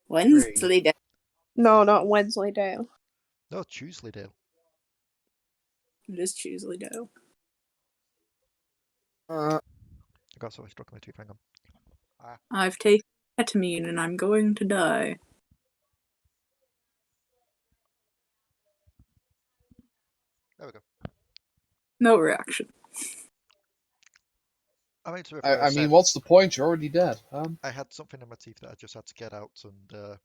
Wensleydale. No, not Wensleydale. No, Tuesleydale. It is Tuesleydale. I got so stuck in my tooth. Hang on. I've taken ketamine and I'm going to die. There we go. No reaction. I mean, what's the point? You're already dead. I had something in my teeth that I just had to get out, and I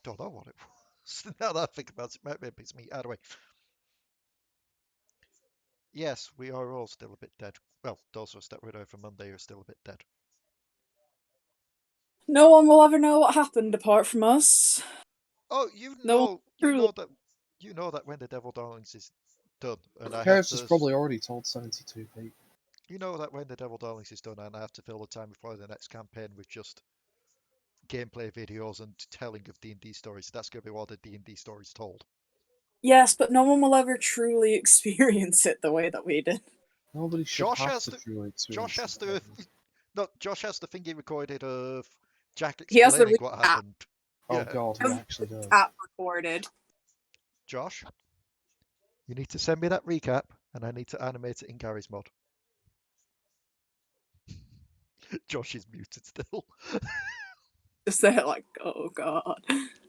don't know what it was. Now that I think about it, maybe it's me. Either way. Yes, we are all still a bit dead. Well, those of us that were there for Monday are still a bit dead. No one will ever know what happened apart from us. Oh, you know that when the Devil Darlings is done, and Chaos has probably already told 72 people. You know that when the Devil Darlings is done, and I have to fill the time before the next campaign with just gameplay videos and telling of D&D stories. That's going to be all the D&D stories told. Yes, but no one will ever truly experience it the way that we did. Nobody should have to truly experience it. Josh has the thing he recorded of Jack He has the explaining what happened. Oh god, he actually does. Recap recorded. Josh, you need to send me that recap, and I need to animate it in Gary's mod. Josh is muted still. Just there like, oh god.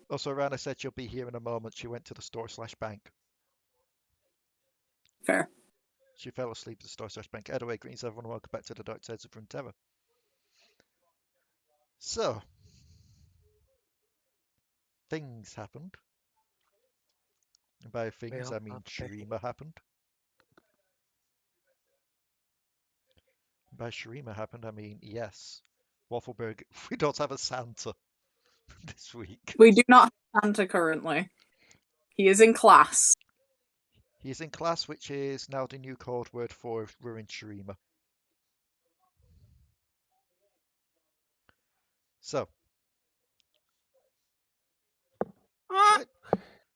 Also, Ranna said she'll be here in a moment. She went to the store/bank. Fair. She fell asleep at the store/bank. Anyway, greetings everyone, welcome back to the Dark Sides of Runeterra. So, things happened. And by things, I mean Shurima happened. By Shurima happened, I mean, yes, Waffleberg, we don't have a Santa this week. We do not have Santa currently. He is in class. He is in class, which is now the new code word for ruined Shurima. So, right.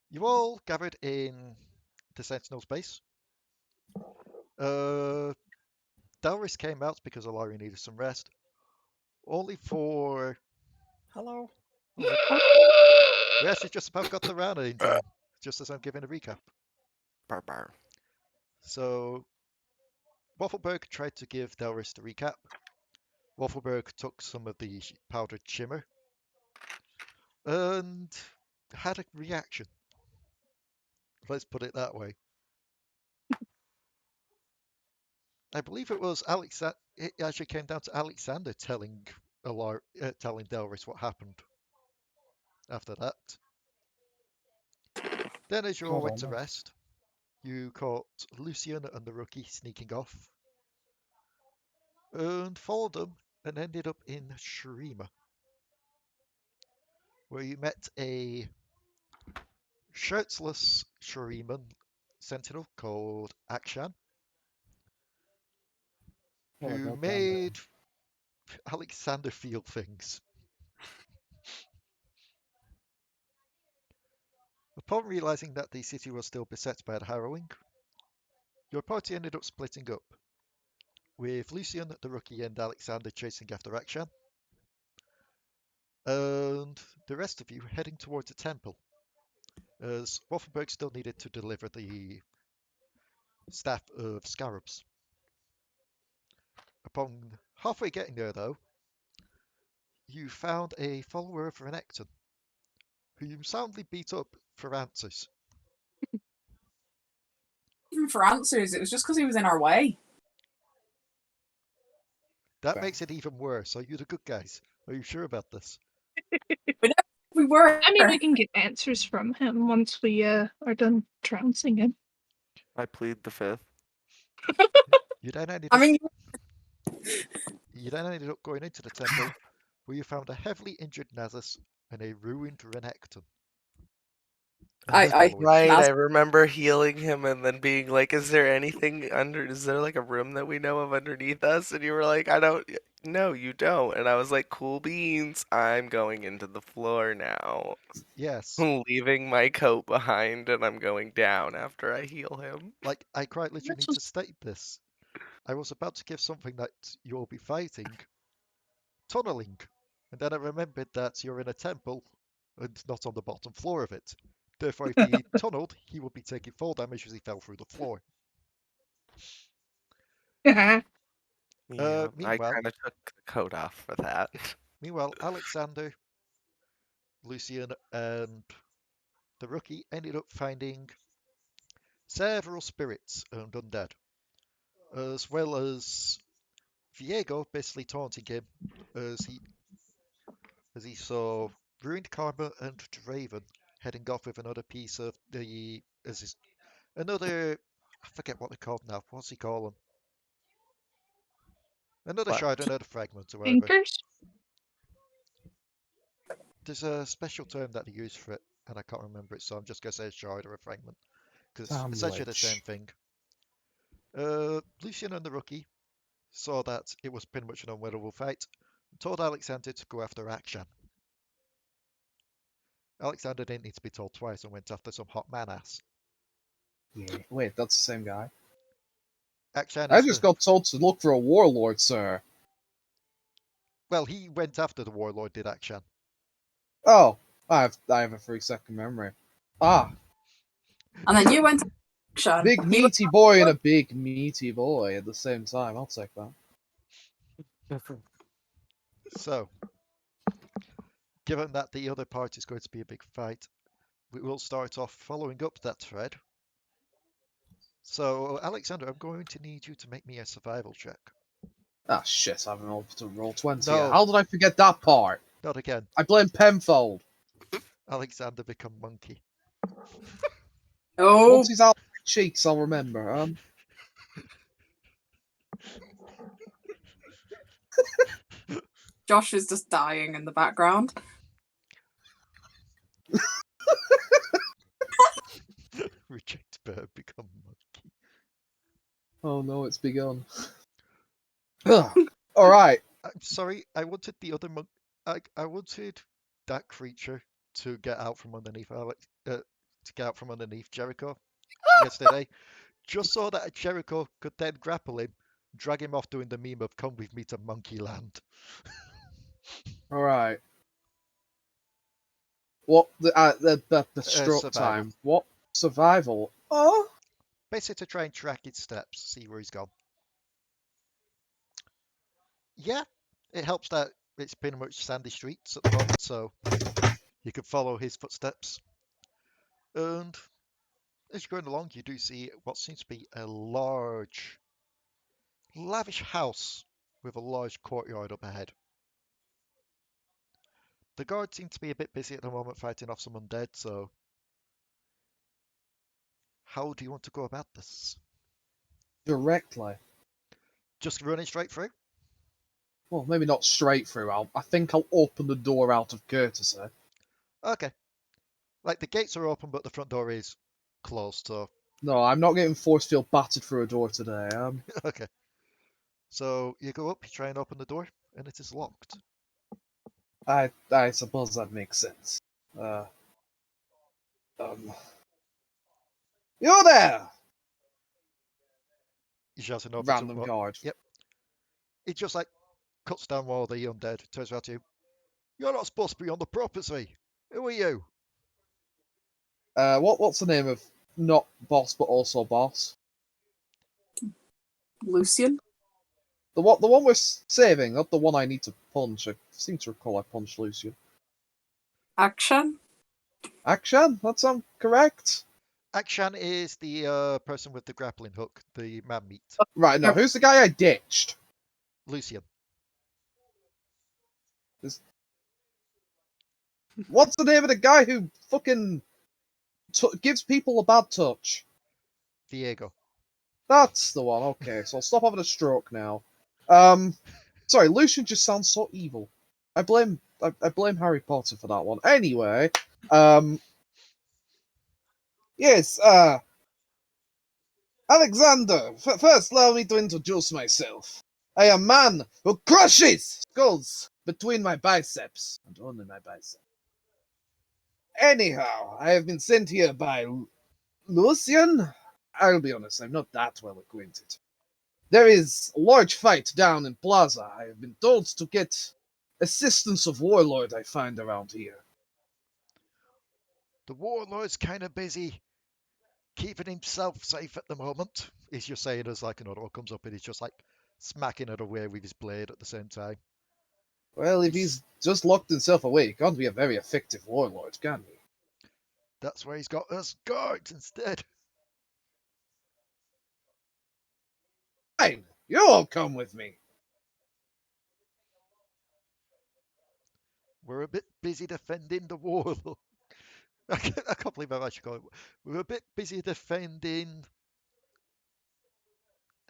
You all gathered in the Sentinel's base. Delris came out because Alari needed some rest. Only for... Hello. We actually just about got the Ranna in time, just as I'm giving a recap. Barbar. So, Waffleberg tried to give Delris the recap. Waffleberg took some of the powdered shimmer and had a reaction. Let's put it that way. I believe it was Alekxander. It actually came down to Alekxander telling Delris what happened. After that, then as you all went to rest, you caught Lucian and the rookie sneaking off, and followed them and ended up in Shurima, where you met a shirtless Shuriman sentinel called Akshan, who made Alekxander feel things. Upon realizing that the city was still beset by the harrowing, your party ended up splitting up, with Lucian, the rookie, and Alekxander chasing after Akshan, and the rest of you heading towards the temple, as Waffleberg still needed to deliver the staff of scarabs. Upon halfway getting there, though, you found a follower of Renekton, who you soundly beat up for answers. Even for answers, it was just because he was in our way. That makes it even worse. Are you the good guys? Are you sure about this? We were. I mean, we can get answers from him once we are done trouncing him. I plead the fifth. You then ended up going into the temple, where you found a heavily injured Nasus and a ruined Renekton. I remember healing him and then being like, is there like a room that we know of underneath us? And you were like, no, you don't. And I was like, cool beans, I'm going into the floor now. Yes. Leaving my coat behind, and I'm going down after I heal him. Like, I quite literally need to state this. I was about to give something that you'll be fighting tunneling, And then I remembered that you're in a temple and not on the bottom floor of it. Therefore, if he tunneled, he would be taking fall damage as he fell through the floor. Yeah, I Meanwhile, kind of took the coat off for that. Alekxander, Lucian, and the rookie ended up finding several spirits and undead, as well as Viego basically taunting him as he saw Ruined Karma and Draven heading off with another piece of another, I forget what they're called now. What's he call them? Another What? shard, another fragment, or whatever. Anchors? There's a special term that they use for it, and I can't remember it, so I'm just gonna say a shard or a fragment because it's essentially the same thing. Lucian and the rookie saw that it was pretty much an unwinnable fight and told Alekxander to go after Akshan. Alekxander didn't need to be told twice and went after some hot man ass. Yeah. Wait, that's the same guy. Akshan I is just got told to look for a warlord, sir. Well, he went after the warlord, did Akshan. Oh, I have a 3-second memory. Ah, And then you went to action. big meaty boy and a big meaty boy at the same time. I'll take that. So, given that the other part is going to be a big fight, we will start off following up that thread. So, Alekxander, I'm going to need you to make me a survival check. Ah, shit, I haven't rolled to roll 20 No. yet. How did I forget that part? Not again. I blame Penfold. Alekxander become monkey. Oh, Once he's out of my cheeks, I'll remember. Josh is just dying in the background. Reject bird, become monkey. Oh no, it's begun. Alright. I'm sorry, I wanted the other monk. I wanted that creature to get out from underneath Jericho yesterday, just so that Jericho could then grapple him, drag him off doing the meme of "Come with me to Monkey Land." Alright. What the stroke survival. time? What survival? Oh, Basically, to try and track his steps, see where he's gone. Yeah, it helps that it's pretty much sandy streets at the moment, so you can follow his footsteps. And as you're going along, you do see what seems to be a large, lavish house with a large courtyard up ahead. The guards seem to be a bit busy at the moment fighting off some undead, so how do you want to go about this? directly. Just running straight through? Well, maybe not straight through. I think I'll open the door out of courtesy. Okay. Like, the gates are open, but the front door is closed, so... No, I'm not getting force field battered through a door today. Okay. So, you go up, you try and open the door, and it is locked. I suppose that makes sense. You there! He shouts over Random to guard. Yep. It just, like, cuts down one of the undead, turns around to you. You're not supposed to be on the property. Who are you? What's the name of not boss but also boss? Lucian? The one we're saving, not the one I need to punch. I seem to recall I punched Lucian. Action? Akshan? That sound correct? Akshan is the person with the grappling hook, the man meat. Right, no, who's the guy I ditched? Lucian. What's the name of the guy who fucking gives people a bad touch? Viego. That's the one. Okay, so I'll stop having a stroke now. Sorry, Lucian just sounds so evil. I blame Harry Potter for that one. Anyway, yes, Alexander, first allow me to introduce myself. I am a man who crushes skulls between my biceps, and only my biceps. Anyhow, I have been sent here by Lucian. I'll be honest, I'm not that well acquainted. There is a large fight down in Plaza. I have been told to get assistance of warlord I find around here. The warlord's kind of busy keeping himself safe at the moment, is you're saying as like another one comes up and he's just like smacking it away with his blade at the same time. Well, if he's just locked himself away, he can't be a very effective warlord, can he? That's where he's got us guards instead. Fine, you all come with me. We're a bit busy defending the warlord. I can't believe I've actually got it. We're a bit busy defending.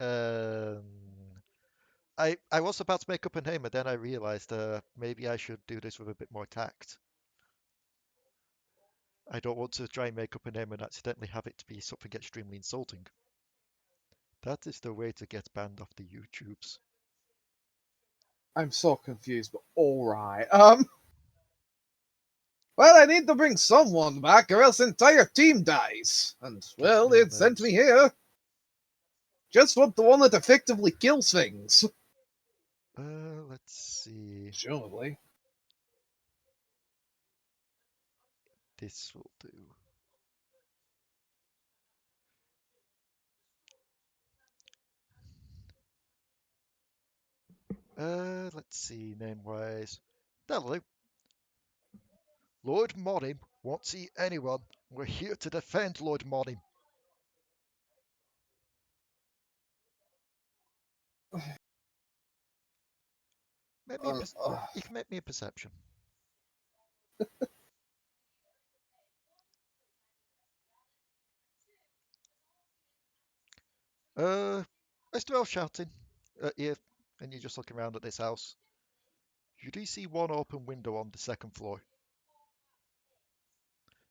Um, I was about to make up a name, but then I realised maybe I should do this with a bit more tact. I don't want to try and make up a name and accidentally have it be something extremely insulting. That is the way to get banned off the YouTubes. I'm so confused, but alright. Well, I need to bring someone back or else the entire team dies. And, well, me on it sent those. me here. Just want the one that effectively kills things. Let's see. Surely. This will do. Let's see, name-wise. That'll do. Lord Monim won't see anyone. We're here to defend Lord Monim. You can make me a perception. As they're all shouting at you, and you're just looking around at this house, you do see one open window on the second floor.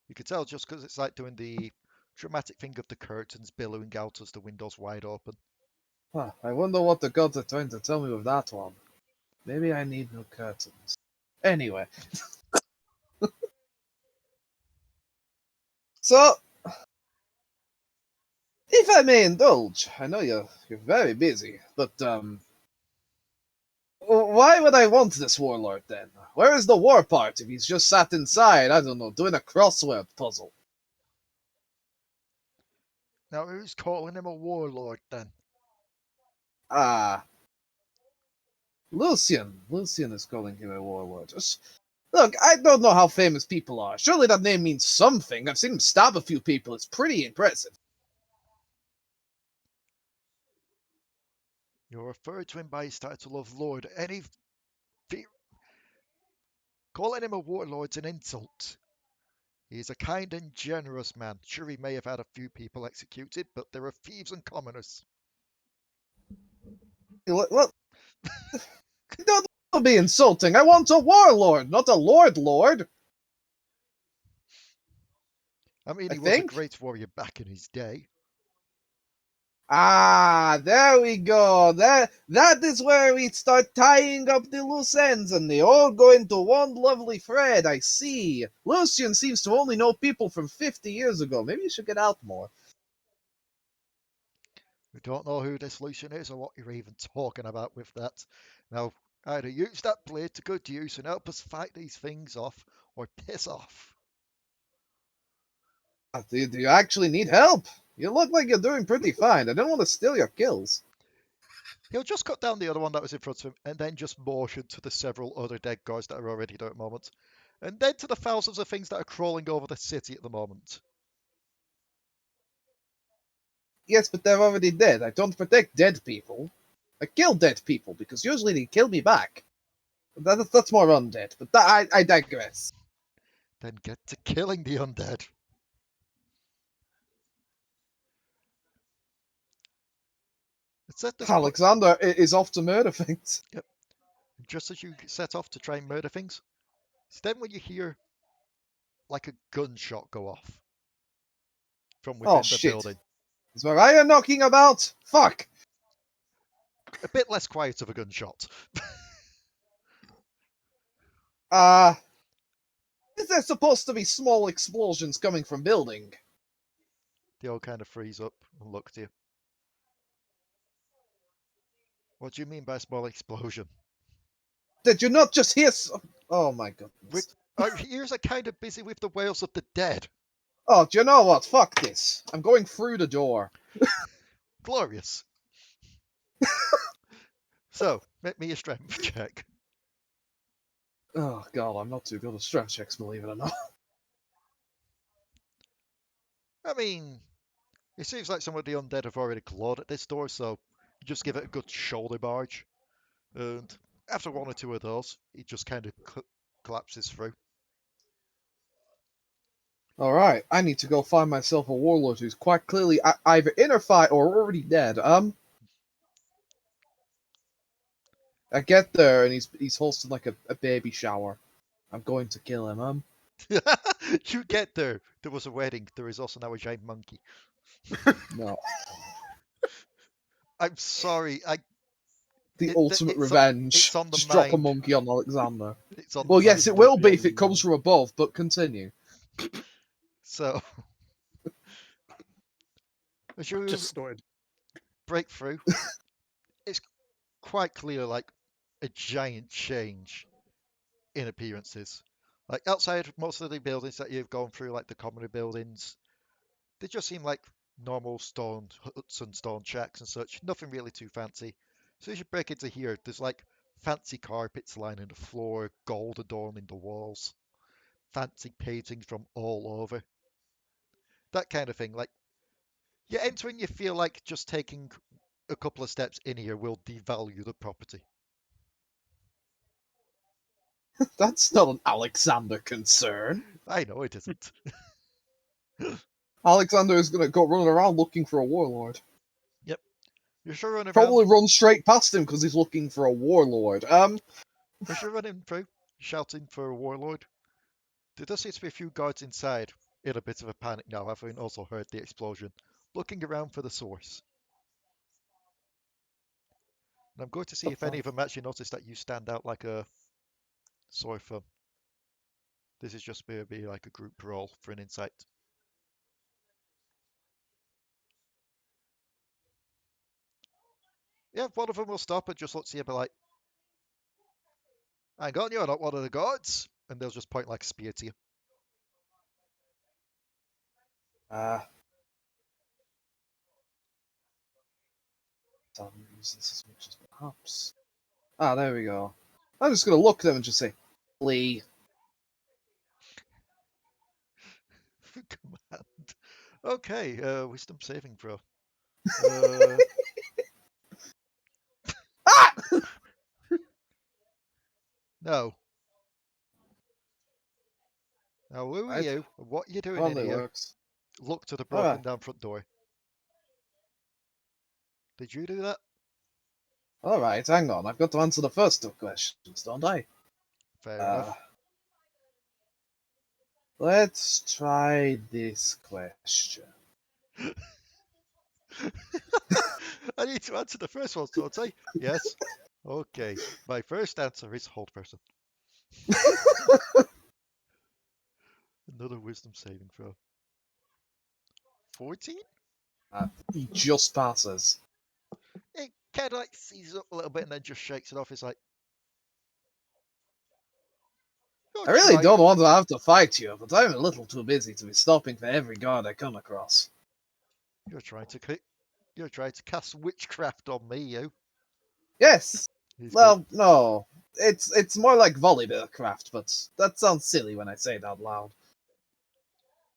You can tell just because it's like doing the dramatic thing of the curtains billowing out as the window's wide open. Huh, I wonder what the gods are trying to tell me with that one. Maybe I need new curtains. Anyway. So, if I may indulge, I know you're very busy, but why would I want this warlord then? Where is the war part if he's just sat inside, I don't know, doing a crossword puzzle? Now, who's calling him a warlord then? Ah, Lucian. Lucian is calling him a warlord. Look, I don't know how famous people are. Surely that name means something. I've seen him stab a few people. It's pretty impressive. You're referred to him by his title of Lord. Calling him a warlord's an insult. He is a kind and generous man. Sure, he may have had a few people executed, but there are thieves and commoners. What? Don't be insulting. I want a warlord, not a lord. I mean, I he was a think. great warrior back in his day. Ah, there we go. That is where we start tying up the loose ends and they all go into one lovely thread. I see. Lucian seems to only know people from 50 years ago. Maybe you should get out more. We don't know who this Lucian is or what you're even talking about with that. Now, either use that blade to good use and help us fight these things off, or piss off. Do you actually need help? You look like you're doing pretty fine. I don't want to steal your kills. He'll just cut down the other one that was in front of him, and then just motion to the several other dead guards that are already there at the moment. And then to the thousands of things that are crawling over the city at the moment. Yes, but they're already dead. I don't protect dead people. I kill dead people because usually they kill me back. That's more undead, but I digress. Then get to killing the undead. It's at this point, Alekxander is off to murder things. just as you set off to try and murder things, it's then when you hear like a gunshot go off from within Oh, the shit. building. Is Mariah knocking about? Fuck! A bit less quiet of a gunshot. Is there supposed to be small explosions coming from building? They all kind of freeze up and look to you. What do you mean by small explosion? Did you not just hear? Oh my goodness. Our ears are kind of busy with the wails of the dead. Oh, do you know what? Fuck this. I'm going through the door. Glorious. So, make me a strength check. Oh god, I'm not too good at strength checks, believe it or not. I mean, it seems like some of the undead have already clawed at this door, so you just give it a good shoulder barge. And after one or two of those, it just kind of collapses through. Alright, I need to go find myself a warlord who's quite clearly either in a fight or already dead. I get there and he's hosting like a baby shower. I'm going to kill him, You get there. There was a wedding. There is also now a giant monkey. No. I'm sorry. The It- ultimate it's on- revenge. it's on the Just drop a mind. monkey on Alekxander. It's on Well, the yes, mind. it will be if it comes from above, but continue. So, as you Just snorted. break through, it's quite clear, like, a giant change in appearances. Like, outside most of the buildings that you've gone through, like the commoner buildings, they just seem like normal stone huts and stone shacks and such. Nothing really too fancy. So as you break into here, there's like fancy carpets lining the floor, gold adorning the walls, fancy paintings from all over. That kind of thing. Like, you enter and you feel like just taking a couple of steps in here will devalue the property. That's not an Alekxander concern. I know it isn't. Alekxander is gonna go running around looking for a warlord. You're sure running around. Probably run straight past him because he's looking for a warlord. As you're running through, shouting for a warlord, there does seem to be a few guards inside, in a bit of a panic now, having also heard the explosion, looking around for the source. And I'm going to see if any of them actually notice that you stand out like a sore thumb. This is just maybe like a group roll for an insight. Yeah, one of them will stop and just look to you, but like, hang on, you're not one of the guards. And they'll just point like a spear to you. I'll use this as much as perhaps. There we go. I'm just gonna look at them and just say, "Flee." Command. Okay, wisdom saving throw. Uh, Ah! no. Now, who are Right. you? And what are you doing in Only here? works. Look to the Alright. broken down front door. Did you do that? Alright, hang on. I've got to answer the first two questions, don't I? Fair enough. Let's try this question. I need to answer the first one, don't I? Yes. Okay. My first answer is hold person. Another wisdom saving throw. 14? He just passes. It kind of like seizes up a little bit and then just shakes it off. It's like, I really don't want to have to fight you, but I'm a little too busy to be stopping for every guard I come across. You're trying to cast witchcraft on me, you. Yes. He's Well, no. It's more like volleyball craft, but that sounds silly when I say it out loud.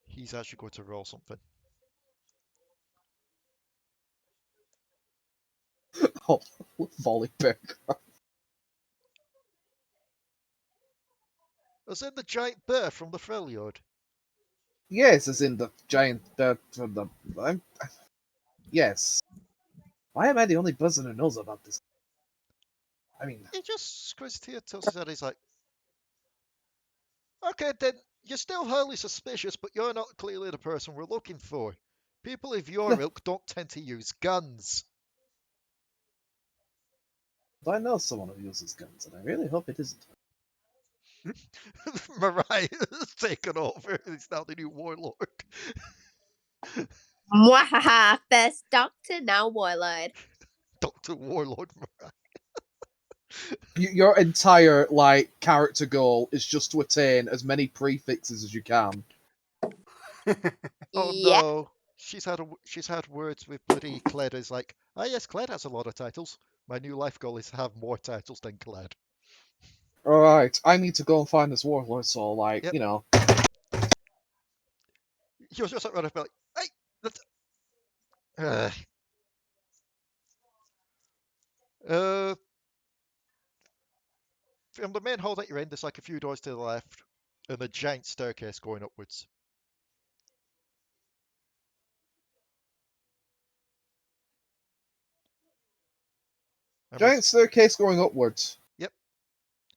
He's actually going to roll something. Oh, volleyball craft. As in the giant bear from the Freljord. Yes, as in the giant from the. Yes. Why am I the only person who knows about this? I mean, He just squints to you, tilts his head, he's like, okay, then, you're still highly suspicious, but you're not clearly the person we're looking for. People of your ilk don't tend to use guns. I know someone who uses guns, and I really hope it isn't. Mariah's taken over, he's now the new warlord. Mwahaha! First doctor, now warlord. Dr. Warlord Mariah. Your entire character goal is just to attain as many prefixes as you can. Oh Yeah. no, she's had words with bloody Kled. Is like, ah yes, Kled has a lot of titles. My new life goal is to have more titles than Kled. Alright, I need to go and find this warlord, so Yep. you know. He was just like running like, hey, that's... Uh, uh, from the main hall that you're in, there's like a few doors to the left, and a giant staircase going upwards. I'm Giant staircase going upwards. Yep.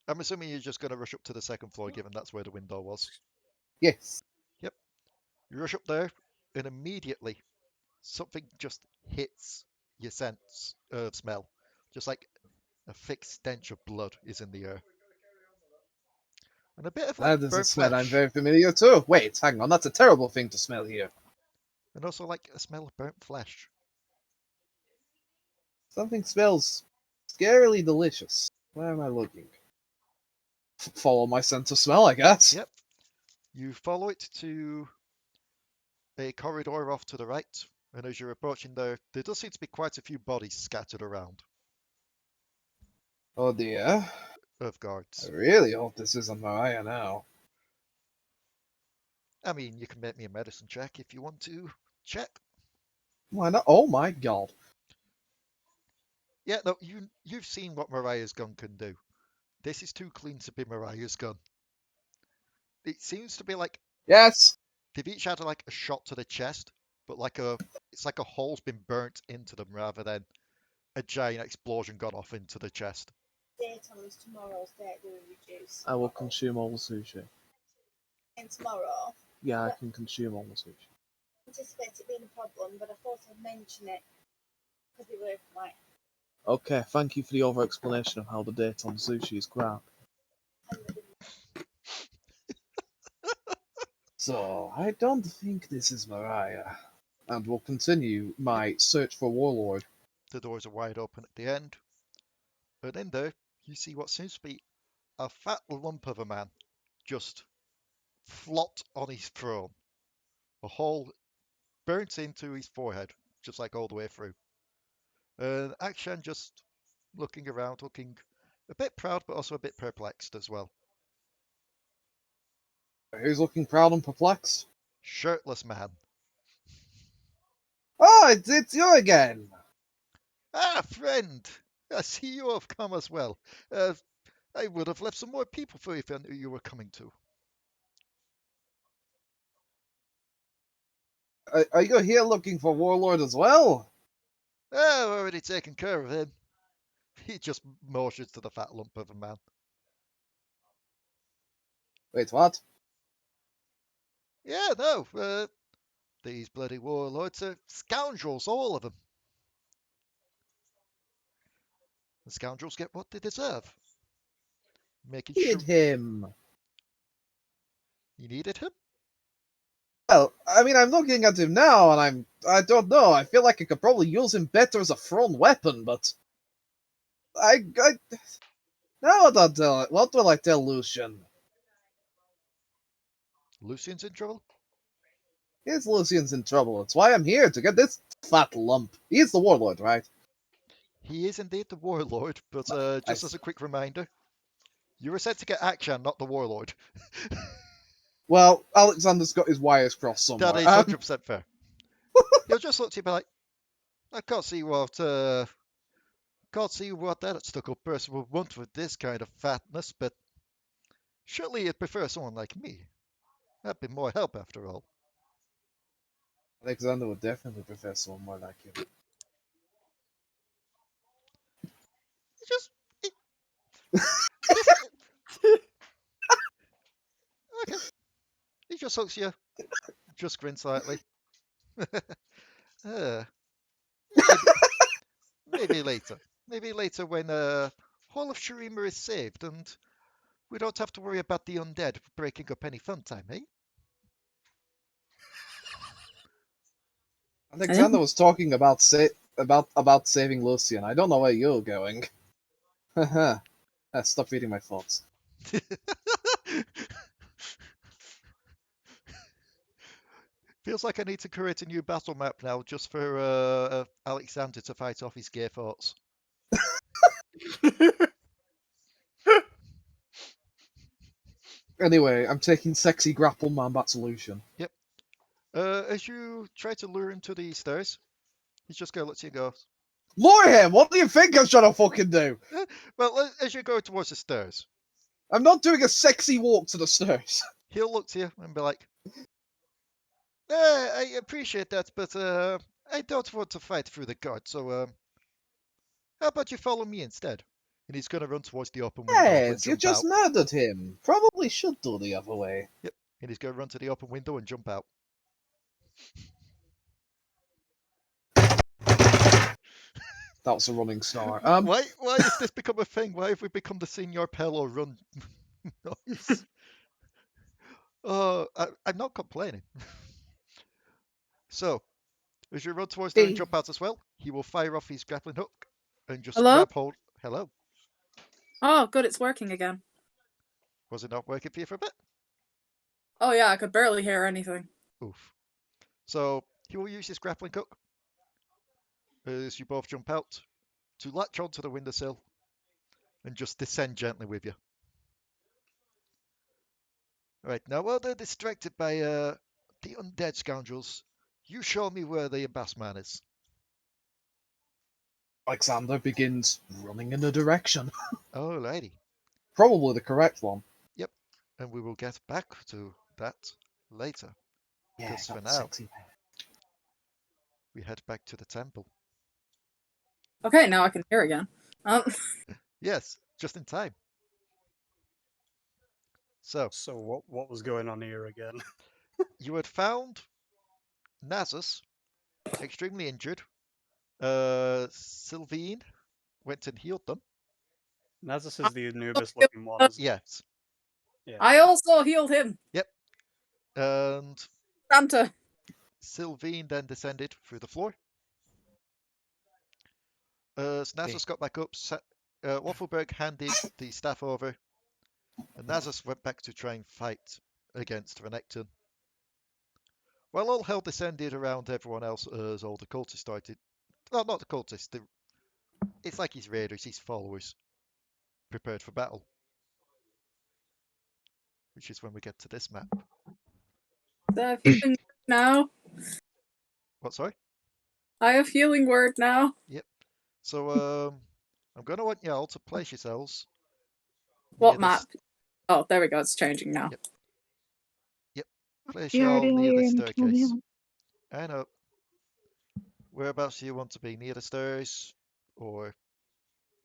I'm assuming you're just going to rush up to the second floor, given that's where the window was. Yes. Yep. You rush up there, and immediately something just hits your sense of smell. Just like a thick stench of blood is in the air. And a bit of like That is a burnt smell I'm flesh. very familiar to. Wait, hang on, that's a terrible thing to smell here. And also like a smell of burnt flesh. Something smells scarily delicious. Where am I looking? Follow my sense of smell, I guess. Yep. You follow it to a corridor off to the right. And as you're approaching there does seem to be quite a few bodies scattered around Oh dear. of I guards. really hope this isn't Mariah now. I mean, you can make me a medicine check if you want to check. Why not? Oh my god. Yeah, no, you've seen what Mariah's gun can do. This is too clean to be Mariah's gun. It seems to be like Yes! they've each had like a shot to the chest, but it's like a hole's been burnt into them rather than a giant explosion gone off into the chest. Daytime's tomorrow's date will reduce. I will consume all the sushi. And tomorrow, Yeah, I can consume all the sushi. I anticipate it being a problem, but I thought I'd mention it because we were like, Okay, thank you for the over explanation of how the date on sushi is crap. So, I don't think this is Mariah. And will continue my search for Warlord. The doors are wide open at the end, and in there you see what seems to be a fat lump of a man just flopped on his throne. A hole burnt into his forehead, just like all the way through. And Akshan just looking around, looking a bit proud, but also a bit perplexed as well. Who's looking proud and perplexed? Shirtless man. Oh, it's you again! Ah, friend! I see you have come as well. I would have left some more people for you if I knew you were coming too. Are you here looking for Warlord as well? Ah, I've already taken care of him. He just motions to the fat lump of a man. Wait, what? Yeah, no, these bloody warlords are scoundrels, all of them. The scoundrels get what they deserve. Making sure Need him. you needed him. Well, I mean, I'm looking at him now, and I don't know. I feel like I could probably use him better as a thrown weapon, but now what will I tell Lucian? Lucian's in trouble. Here's Lucian's in trouble. It's why I'm here, to get this fat lump. He's the warlord, right? He is indeed the warlord, but just as a quick reminder, you were sent to get Akshan, not the warlord. Well, Alexander's got his wires crossed somewhere. That is 100% fair. He'll just look to you and be like, I can't see what that stuck-up person would want with this kind of fatness, but surely you'd prefer someone like me. That'd be more help after all. Alexander would definitely prefer someone more like him. He just, just okay. He just looks at you, just grins slightly. uh, maybe, maybe later. Maybe later when all of Shurima is saved and we don't have to worry about the undead breaking up any fun time, eh? Alexander was talking about saving Lucian. I don't know where you're going. Haha. Stop reading my thoughts. Feels like I need to create a new battle map now just for Alekxander to fight off his gay thoughts. Anyway, I'm taking sexy grapple man bat solution. Yep. As you try to lure him to the stairs, he's just going to let you go. Lure him! What do you think I'm trying to fucking do? Well, as you go towards the stairs, I'm not doing a sexy walk to the stairs. he'll look to you and be like, I appreciate that, but I don't want to fight through the guard, so how about you follow me instead? And he's going to run towards the open window and Yes, you jump just out. murdered him. Probably should do the other way. Yep, and he's going to run to the open window and jump out. That was a running star. Why has this become a thing? Why have we become the senior Pello run noise? I'm not complaining. So, as you run towards there and jump out as well, he will fire off his grappling hook and just Hello? grab hold. Hello. Oh, good, it's working again. Was it not working for you for a bit? Oh yeah, I could barely hear anything. Oof. So, he will use his grappling hook as you both jump out to latch onto the windowsill and just descend gently with you. Right, now while they're distracted by the undead scoundrels, you show me where the boss man is. Alexander begins running in a direction. Alrighty. Probably the correct one. Yep, and we will get back to that later. Yeah, Because for got now, sexy. we head back to the temple. Okay, now I can hear again. Yes, just in time. So, what was going on here again? you had found Nasus extremely injured. Silveen went and healed them. Nazus is the Anubis looking one. Isn't Yes. Yeah. I also healed him. And Santa. Silveen then descended through the floor. As Nasus got back up, Waffleberg handed the staff over, and Nasus went back to try and fight against Renekton. While all hell descended around everyone else as all the cultists started. Well, not the cultists. It's like his raiders, his followers, prepared for battle. Which is when we get to this map. I have healing word now. What, sorry? I have healing word now. So, I'm going to want you all to place yourselves. What map? Oh, there we go. It's changing now. Yep. Place You you all already near the hear him kill staircase. him. I know. Whereabouts do you want to be? Near the stairs? Or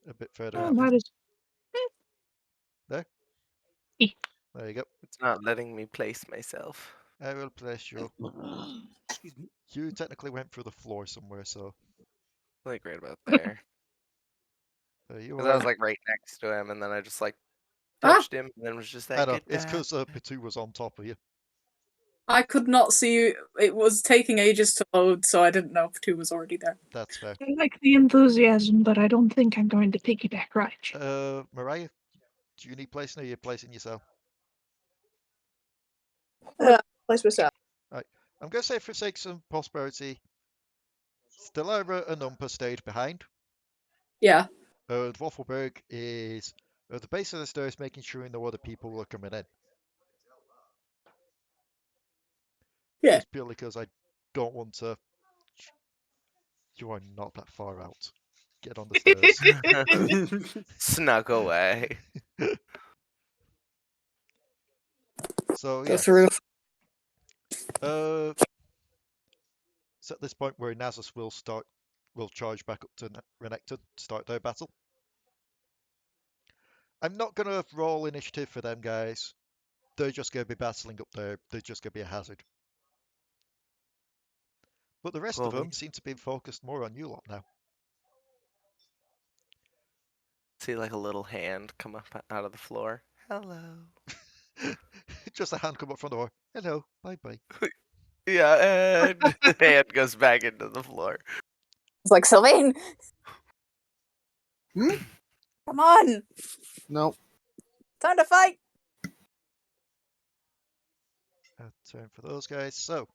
a bit further Oh, out? might as There? Eh. There you go. It's not letting me place myself. I will place you. Excuse me. You technically went through the floor somewhere, so Like right about there. there you Because I are. was like right next to him, and then I just like Ah! touched him, and then was just I like, know, it's "Goodbye." because Potoo was on top of you. I could not see. It was taking ages to load, so I didn't know if 2 was already there. That's fair. I like the enthusiasm, but I don't think I'm going to piggyback right. Mariah, do you need placing or are you placing yourself? Place myself. I'm going to say for sake of prosperity, Stellara and Umpa stayed behind. Yeah. And Waffleberg is at the base of the stairs making sure no other people are coming in. Yeah. Just purely because I don't want to... You are not that far out. Get on the stairs. Snuck away. So, Go yeah. through. It's at this point where Nasus will charge back up to Renekton to start their battle. I'm not going to roll initiative for them guys. They're just going to be battling up there. They're just going to be a hazard. But the rest of them seem to be focused more on you lot now. See like a little hand come up out of the floor. Hello. Just a hand come up from the door. Hello, bye-bye. Yeah, and the hand goes back into the floor. It's like, Silveen! Come on! No. Time to fight! Turn for those guys. So,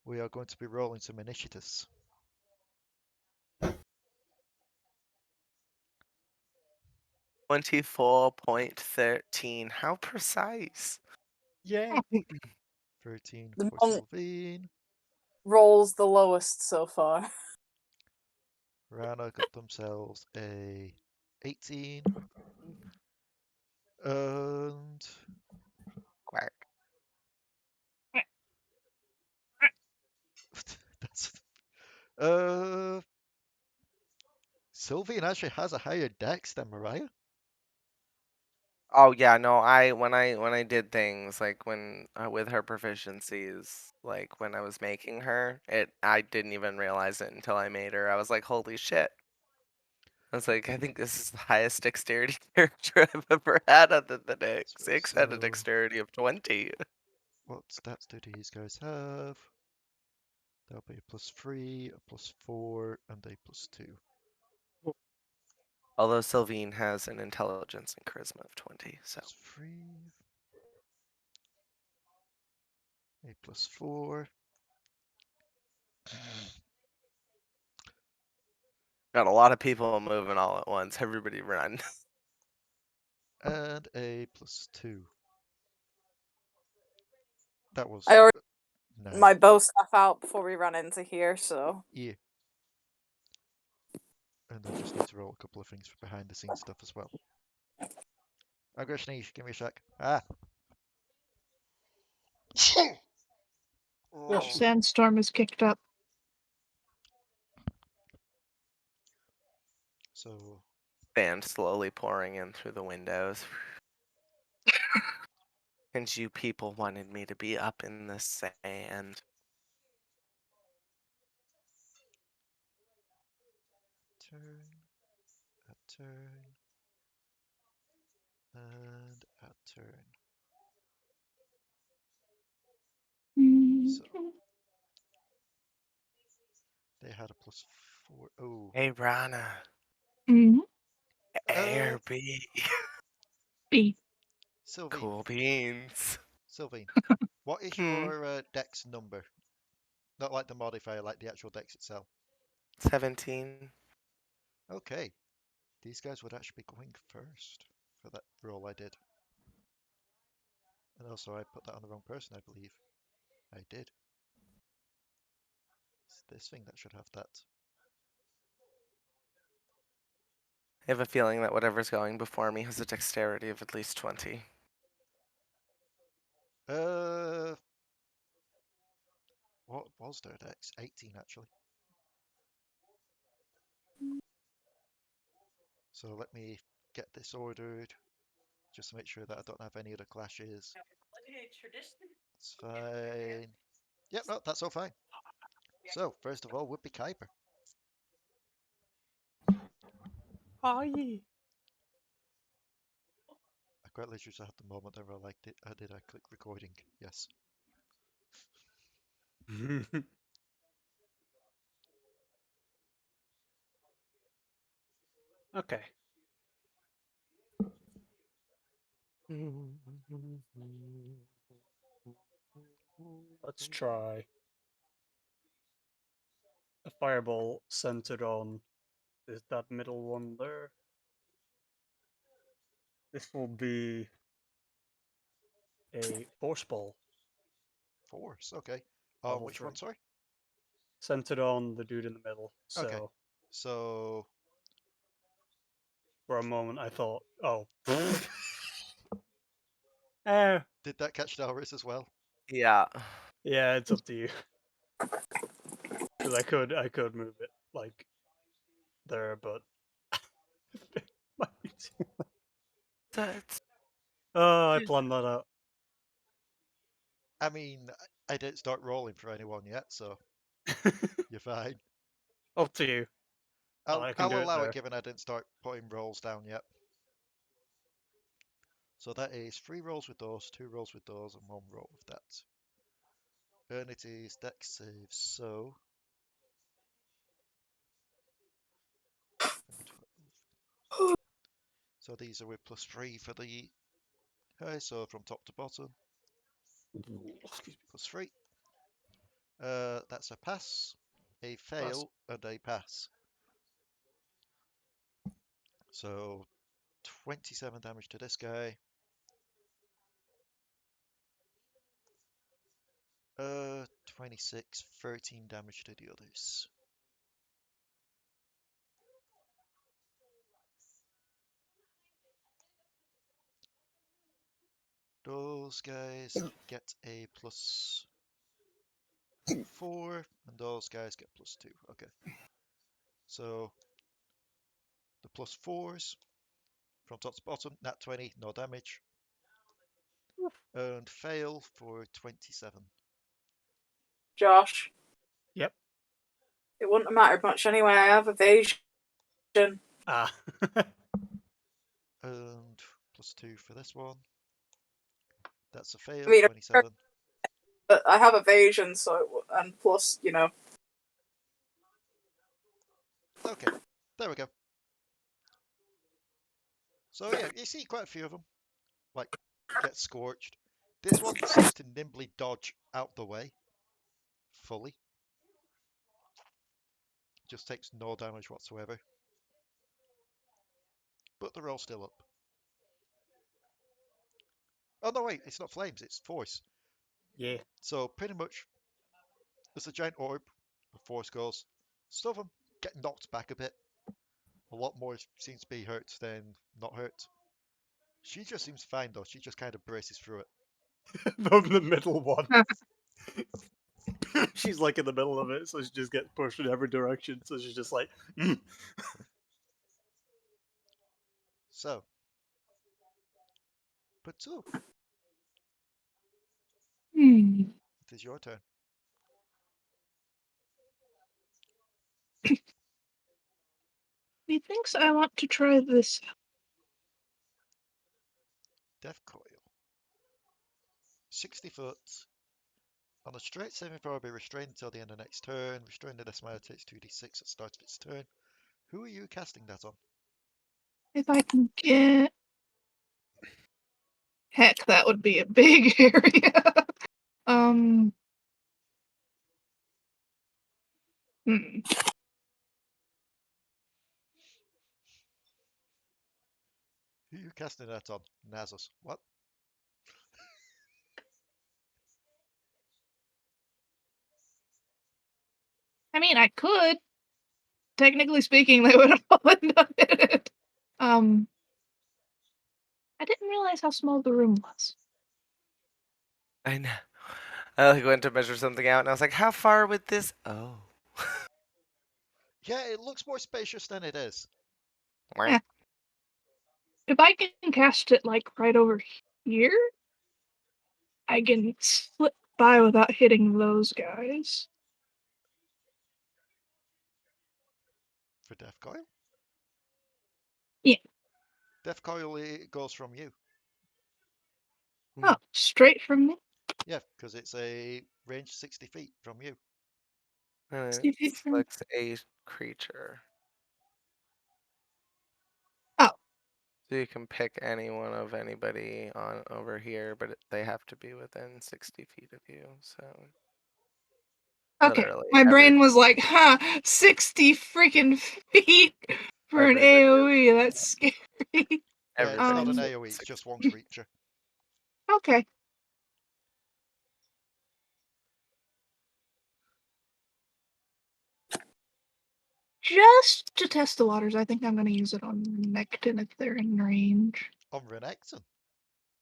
we are going to be rolling some initiatives. $24.13. How precise? Yay! 13 The for monk Silveen. rolls the lowest so far. Ranna got themselves a 18. And Quack. that's Silveen actually has a higher dex than Mariah. Oh yeah, no. When I did things like when with her proficiencies, like when I was making her, I didn't even realize it until I made her. I was like, holy shit! I was like, I think this is the highest dexterity character I've ever had other than X. X had a So, dexterity of 20. what stats do these guys have? That'll be a +3, a +4, and a +2. Although Silveen has an intelligence and charisma of 20, so +3, a +4. got a lot of people moving all at once. Everybody run. And a +2. That was I already 9. my bow stuff out before we run into here, so. Yeah. And I just need to roll a couple of things for behind the scenes stuff as well. I'm gonna sneeze, give me a sec. Ah! The sandstorm is kicked up. So, Band slowly pouring in through the windows. And you people wanted me to be up in the sand. turn, a turn, and a turn. So, they had a +4. Oh. Hey, Rana. Mm-hmm. A or B? B. Silveen, Cool beans. Silveen, what is Hmm. your dex number? Not like the modifier, like the actual dex itself. 17. Okay, these guys would actually be going first for that roll I did. And also I put that on the wrong person, I believe. I did. It's this thing that should have that. I have a feeling that whatever's going before me has a dexterity of at least 20. What was their dex? 18 actually. So let me get this ordered, just to make sure that I don't have any other clashes. It's fine. Yep, no, that's all fine. So, first of all, would be Kuiper. Hi. I quite literally just had the moment where I liked it. How did I click recording? Yes. Okay. Let's try a fireball centered on that middle one there. This will be a force ball, Force, okay. On level which 3. one, sorry? Centered on the dude in the middle. Okay. So So, for a moment I thought, oh. Eh, did that catch Delris as well? Yeah. yeah, it's up to you. Because I could move it like there, but might be too- That's oh, I planned that out. I mean, I didn't start rolling for anyone yet, so you're fine. Up to you. I can I'll do it allow it there. given I didn't start putting rolls down yet. So that is 3 rolls with those, 2 rolls with those, and 1 roll with that. And it is dex save, so... 7, 12. So these are with +3 for the high, so from top to bottom, +3. That's a pass, a fail, and a pass. So 27 damage to this guy. 26, 13 damage to the others. Those guys get a +4, and those guys get +2. Okay. So the +4s from top to bottom, nat 20, no damage. And fail for 27. Josh. Yep. It wouldn't have mattered much anyway. I have evasion. Ah. And +2 for this one. That's a fail, I mean, 27. but I have evasion, so and plus, you know. Okay, there we go. So yeah, you see quite a few of them, like, get scorched. This one seems to nimbly dodge out the way, fully. Just takes no damage whatsoever. But they're all still up. Oh no, wait, it's not flames, it's force. Yeah. So pretty much, there's a giant orb, the force goes. Some of them get knocked back a bit. A lot more seems to be hurt than not hurt. She just seems fine though, she just kind of braces through it. From the middle one. She's like in the middle of it, so she just gets pushed in every direction. So she's just like, So, Potoo, it is your turn. Methinks I want to try this. Death Coil. 60 foot. On a straight saving throw, will be restrained until the end of next turn. Restrained in this manner takes 2d6 at the start of its turn. Who are you casting that on? If I can get... Heck, that would be a big area. Hmm. Who are you casting that on? Nasus. What? I mean, I could. Technically speaking, they would have all done it. I didn't realize how small the room was. I know. I like went to measure something out, and I was like, "How far would this?" Oh. Yeah, it looks more spacious than it is. Yeah. If I can cast it like right over here, I can slip by without hitting those guys. For Death Coil? Yeah. Death Coil, it goes from you. Oh, straight from me? Yeah, because it's a range 60 feet from you. And 60 feet it from- selects a creature. Oh. So you can pick any one of anybody on over here, but they have to be within 60 feet of you. So Okay, literally my brain was like, 60 freaking feet for an Everybody. AoE, that's scary. Yeah, it's not an Everybody's AoE, it's just one creature. Okay. Just to test the waters, I think I'm going to use it on Nectin if they're in range. On Renekton.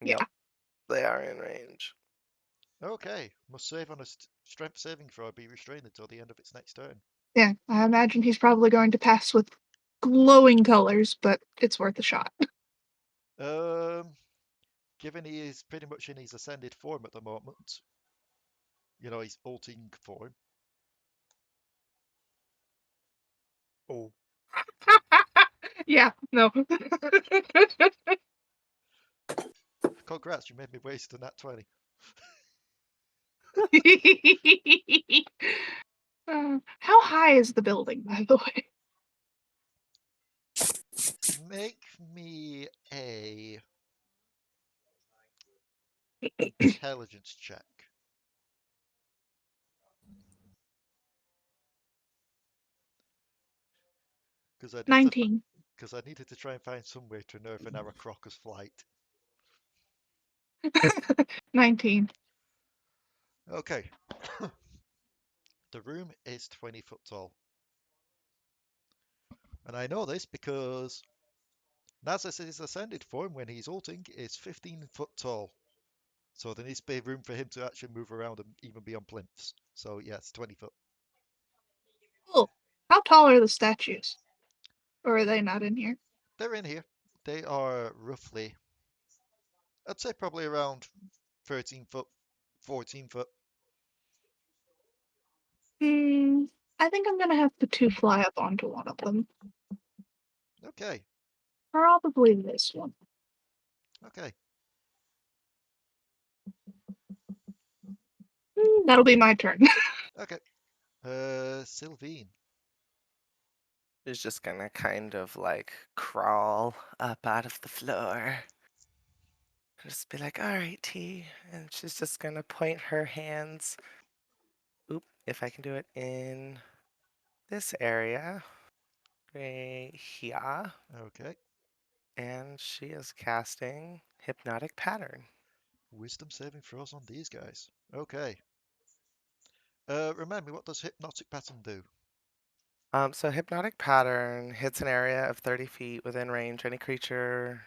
Yep, they are in range. Okay, must save on a strength saving throw, be restrained until the end of its next turn. Yeah, I imagine he's probably going to pass with glowing colors, but it's worth a shot. Given he is pretty much in his ascended form at the moment, you know, his ulting form. oh. Yeah, no. Congrats, you made me waste a nat 20. How high is the building, by the way? Make me a intelligence check. Because I need to 19. because I needed to try and find some way to nerf an Aarakocra's flight. 19. Okay. The room is 20 foot tall. And I know this because Nasus' ascended form when he's ulting is 15 foot tall. So there needs to be room for him to actually move around and even be on plinths. So yes, 20 foot. Cool. How tall are the statues? Or are they not in here? They're in here. They are roughly, I'd say probably around 13 foot, 14 foot. I think I'm gonna have the two fly up onto one of them. Okay, Probably this one. okay. That'll be my turn. Okay. Silveen. She's just gonna kind of like crawl up out of the floor. Just be like, all right, T. And she's just gonna point her hands. Oop, if I can do it in this area. Right here. Okay. And she is casting Hypnotic Pattern. Wisdom saving throws on these guys. Okay. Remind me, what does hypnotic pattern do? So Hypnotic Pattern hits an area of 30 feet within range. Any creature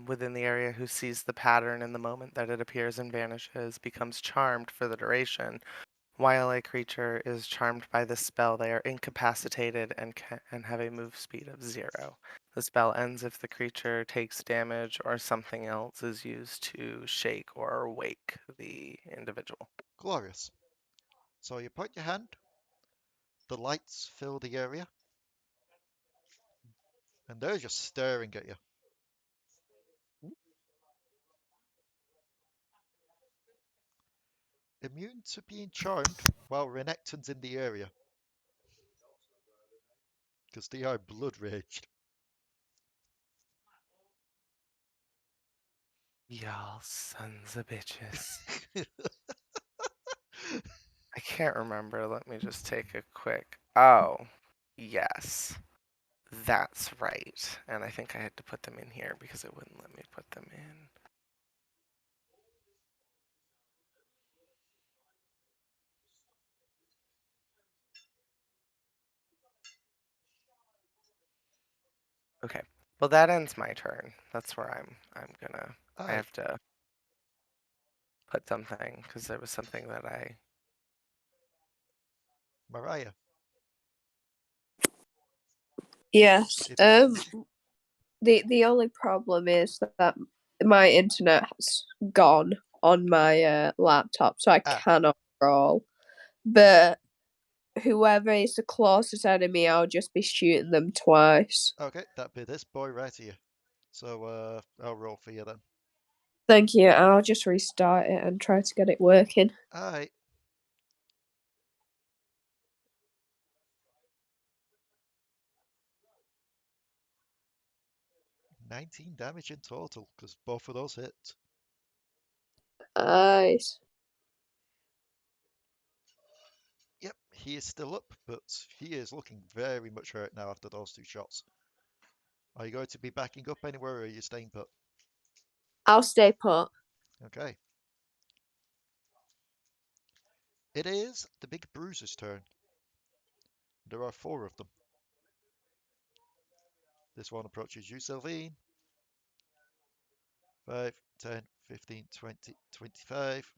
within the area who sees the pattern in the moment that it appears and vanishes becomes charmed for the duration. While a creature is charmed by this spell, they are incapacitated and have a move speed of 0. The spell ends if the creature takes damage or something else is used to shake or wake the individual. Glorious. So you point your hand, the lights fill the area, and they're just staring at you. Immune to being charmed while Renekton's in the area. Because they are blood raged. Y'all sons of bitches. I can't remember. Let me just take a quick. Oh, yes. That's right. And I think I had to put them in here because it wouldn't let me put them in. Okay. Well, that ends my turn. That's where I'm gonna. I Aye, have to put something because there was something that I. Mariah. Yes. It is. The only problem is that my internet's gone on my laptop, so I Ah, cannot roll. But whoever is the closest enemy, I'll just be shooting them twice. okay, that'd be this boy right here. So I'll roll for you then. Thank you. I'll just restart it and try to get it working. Aye. $19 damage in total, because both of those hit. Nice. Yep, he is still up, but he is looking very much hurt now after those 2 shots. Are you going to be backing up anywhere, or are you staying put? I'll stay put. Okay. It is the big bruiser's turn. There are 4 of them. This one approaches you, Silveen. 5, 10, 15, 20, 25.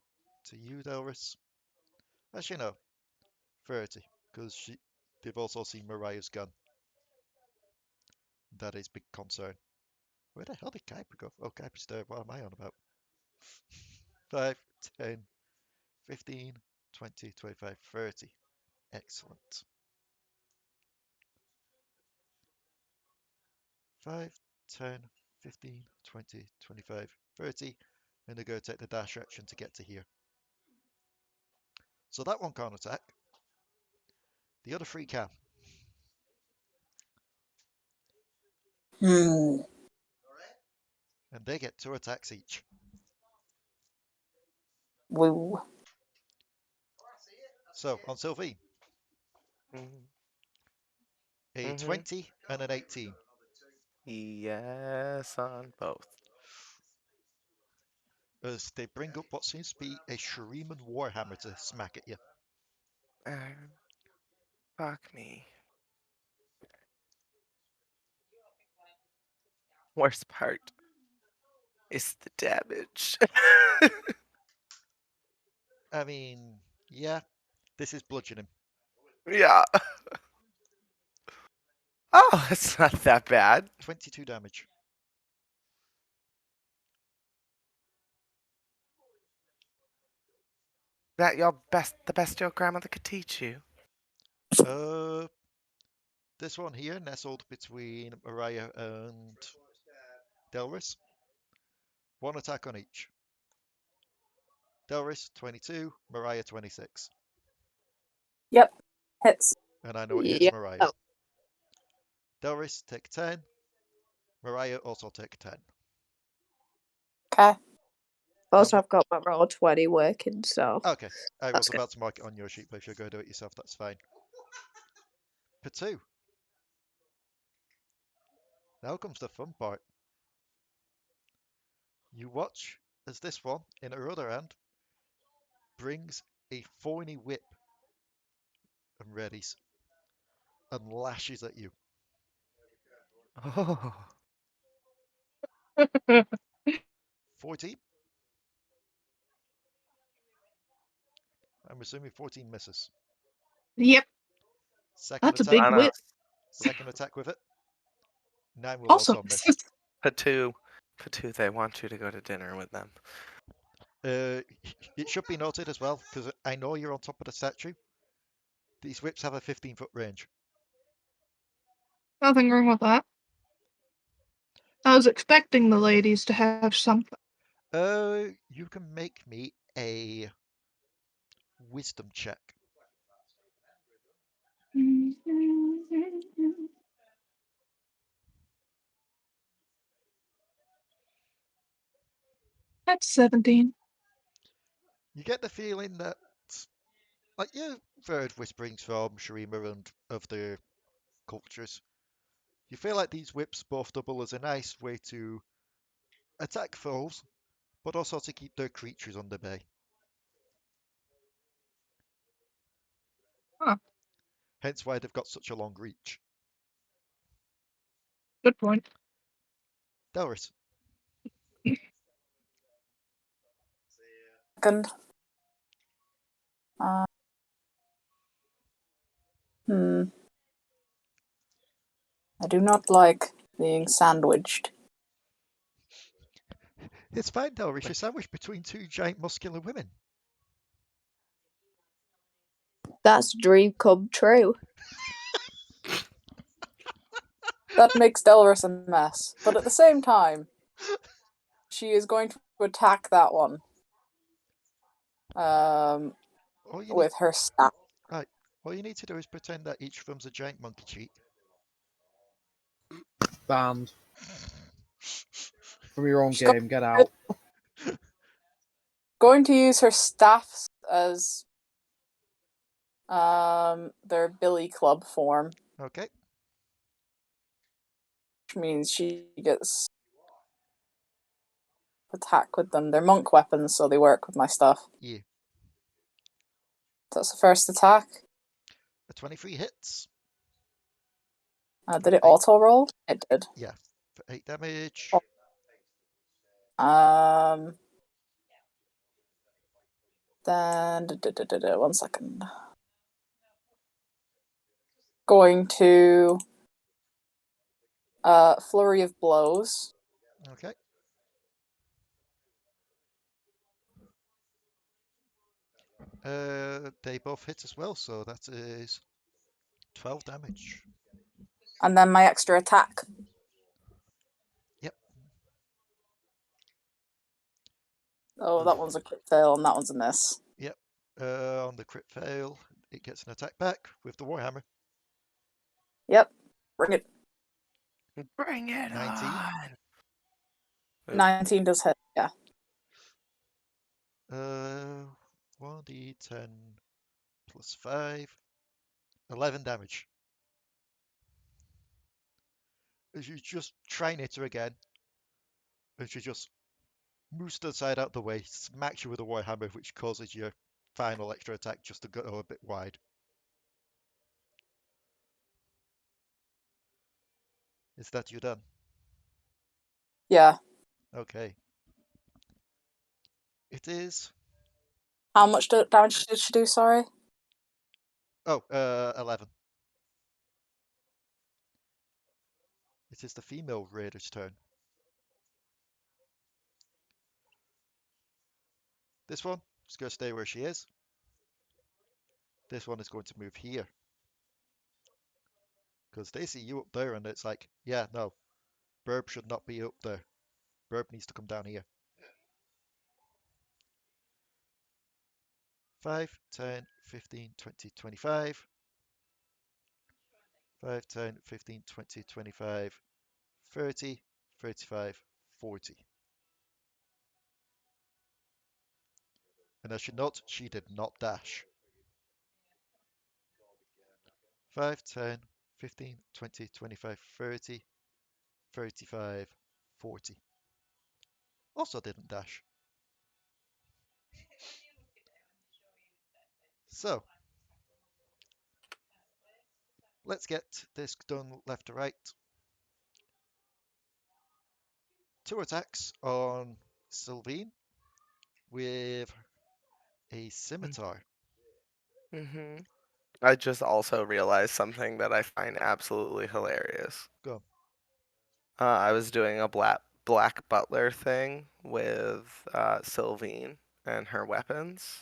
To you, Delris. Actually, no. 30, because they've also seen Mariah's gun. That is big concern. Where the hell did Kuiper go? Oh, Kuiper's there. What am I on about? 5, 10, 15, 20, 25, 30. Excellent. 5, 10, 15, 20, 25, 30. And they're going to take the dash action to get to here. So that one can't attack. The other 3 can. Hmm. And they get 2 attacks each. Woo. So, on Silveen, a 20 and an 18. Yes, on both. As they bring up what seems to be a Shurima Warhammer to smack at you. Fuck me. Worst part is the damage. I mean, yeah, this is bludgeoning. Yeah. Oh, it's not that bad. 22 damage. That the best your grandmother could teach you. This one here, nestled between Mariah and Delris. 1 attack on each. Delris, 22, Mariah, 26. Yep. Hits. And I know it hits Yeah. Mariah. Delris, take 10. Mariah also take 10. Okay. Also, I've got my roll 20 working, so. Okay, I That's was about to mark it on your sheet, but if you're going to do it yourself, that's fine. Potoo. Now comes the fun part. You watch as this one, in her other hand, brings a Phoenyrie whip and readies and lashes at you. Oh. 14. I'm assuming 14 misses. Yep, Second that's a attack. big Anna. whip. Second attack with it. 9 will Also, also miss. Potoo, they want you to go to dinner with them. It should be noted as well, because I know you're on top of the statue. These whips have a 15-foot range. nothing wrong with that. I was expecting the ladies to have something. You can make me a wisdom check. That's 17. You get the feeling that, like, you've heard whisperings from Shurima and of the cultures. You feel like these whips both double as a nice way to attack foes, but also to keep their creatures on the bay. Huh. Hence why they've got such a long reach. Good point. Delris. Second. Uh, I do not like being sandwiched. It's fine, Delris. You're sandwiched between 2 giant muscular women. That's a dream come true. That makes Delris a mess. But at the same time, she is going to attack that one. With her staff. Right. All you need to do is pretend that each of them's a giant monkey cheek. Banned. From your own She's game, get out. Going to use her staffs as their billy club form. Okay. Which means she gets attack with them. They're monk weapons, so they work with my stuff. Yeah. That's the first attack. A 23 hits. Did it auto roll? It did. Yeah, for 8 damage. Then 1 second. Going to flurry of blows. Okay. They both hit as well, so that is 12 damage. And then my extra attack. Yep. Oh, that one's a crit fail and that one's a miss. Yep. On the crit fail, it gets an attack back with the Warhammer. Yep. Bring it. Bring it 19. on. 19 does hit, yeah. 1d10 plus 5. 11 damage. As you just try and hit her again, and she just moves to the side out the way, smacks you with a warhammer, which causes your final extra attack just to go a bit wide. Is that you done? Yeah. Okay. It is. How much damage did she do, sorry? Oh, 11. It is the female raider's turn. This one is going to stay where she is. This one is going to move here. Because they see you up there and it's like, yeah, no, Burb should not be up there. Burb needs to come down here. 5, 10, 15, 20, 25. 5, 10, 15, 20, 25, 30, 35, 40. And as you note, she did not dash. 5, 10, 15, 20, 25, 30, 35, 40. Also didn't dash. So, let's get this done left to right. 2 attacks on Silveen with a scimitar. Mm-hmm. I just also realized something that I find absolutely hilarious. Go. I was doing a black butler thing with Silveen and her weapons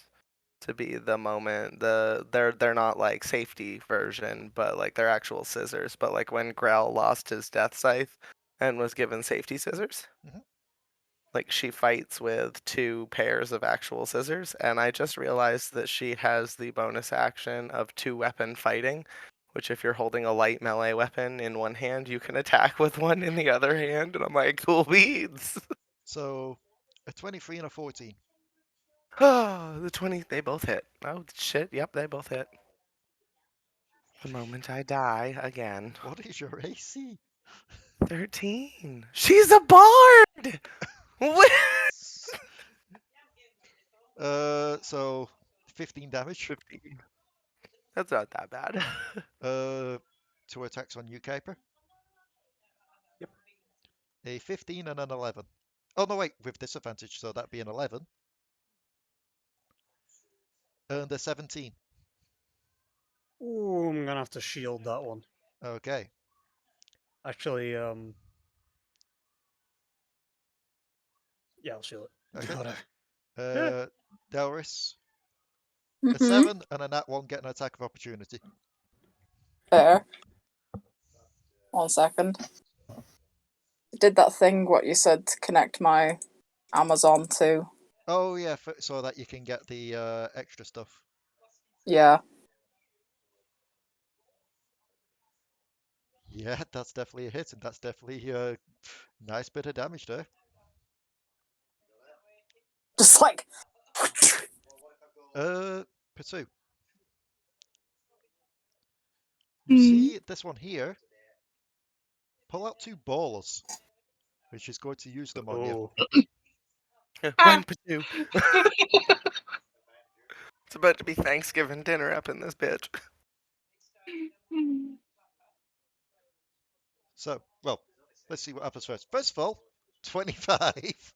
to be the moment they're not like safety version, but like they're actual scissors. But like when Grell lost his death scythe and was given safety scissors, Mhm. like she fights with 2 pairs of actual scissors, and I just realized that she has the bonus action of 2-weapon fighting, which if you're holding a light melee weapon in one hand, you can attack with one in the other hand, and I'm like, cool beans. So, a 23 and a 14. Oh, the 20, they both hit. Oh shit, yep, they both hit. The moment I die again. What is your AC? 13. She's a bard! So 15 damage. 15. That's not that bad. 2 attacks on you, Kuiper. Yep. A 15 and an 11. Oh no, wait, with disadvantage, so that'd be an 11. And a 17. Ooh, I'm gonna have to shield that one. Okay. Actually, yeah, I'll shield it. Okay. Whatever. Delris. A Mm-hmm. 7 and a nat 1 get an attack of opportunity. Fair. 1 second. I did that thing, what you said, to connect my Amazon to. Oh yeah, so that you can get the extra stuff. Yeah. Yeah, that's definitely a hit, and that's definitely a nice bit of damage there. Just like. Potoo. You Hmm. see this one here? Pull out 2 ballers, which is going to use them on you. Oh, Run, Potoo. It's about to be Thanksgiving dinner up in this bitch. So, well, let's see what happens first. First of all, 25.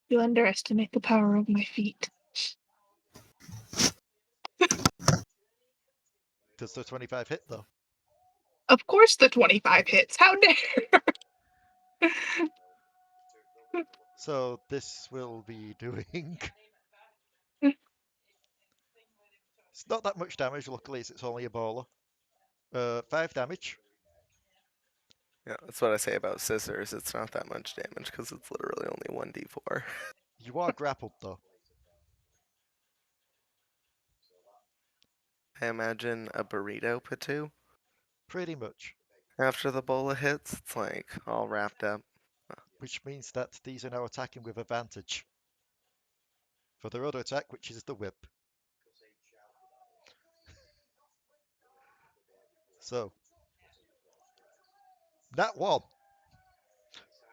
You underestimate the power of my feet. Does the 25 hit, though? Of course the 25 hits. How dare! So, this will be doing... It's not that much damage, luckily, it's only a baller. 5 damage. Yeah, that's what I say about scissors. It's not that much damage because it's literally only 1d4. You are grappled, though. I imagine a burrito Potoo. Pretty much. After the bola hits, it's like all wrapped up. Which means that these are now attacking with advantage for their other attack, which is the whip. So, that one.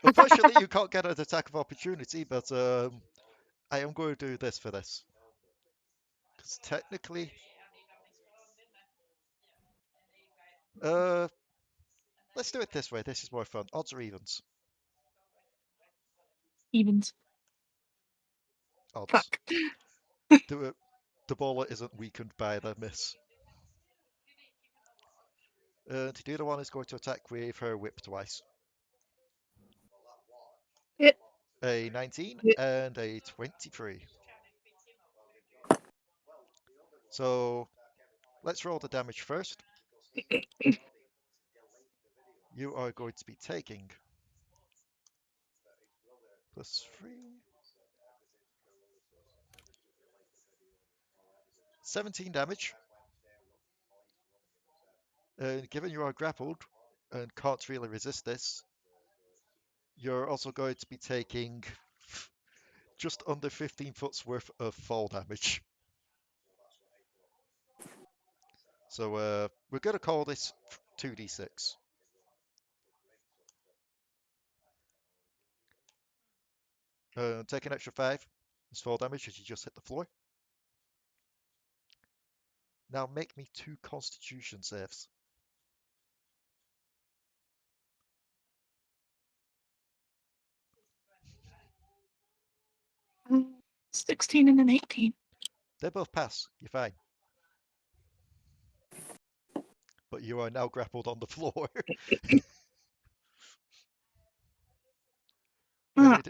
Unfortunately, you can't get an attack of opportunity, but I am going to do this for this. Because technically, let's do it this way. This is more fun. Odds or evens? Evens. Odds. Fuck. The bowler isn't weakened by the miss. And the other one is going to attack with her whip twice. Hit. A 19 Hit. and a 23. So let's roll the damage first. You are going to be taking +3. 17 damage. And given you are grappled and can't really resist this, you're also going to be taking just under 15 foot's worth of fall damage. So we're going to call this 2d6. Take an extra 5 as fall damage as you just hit the floor. Now make me 2 constitution saves. Uh, 16 and an 18. They both pass. You're fine. But you are now grappled on the floor.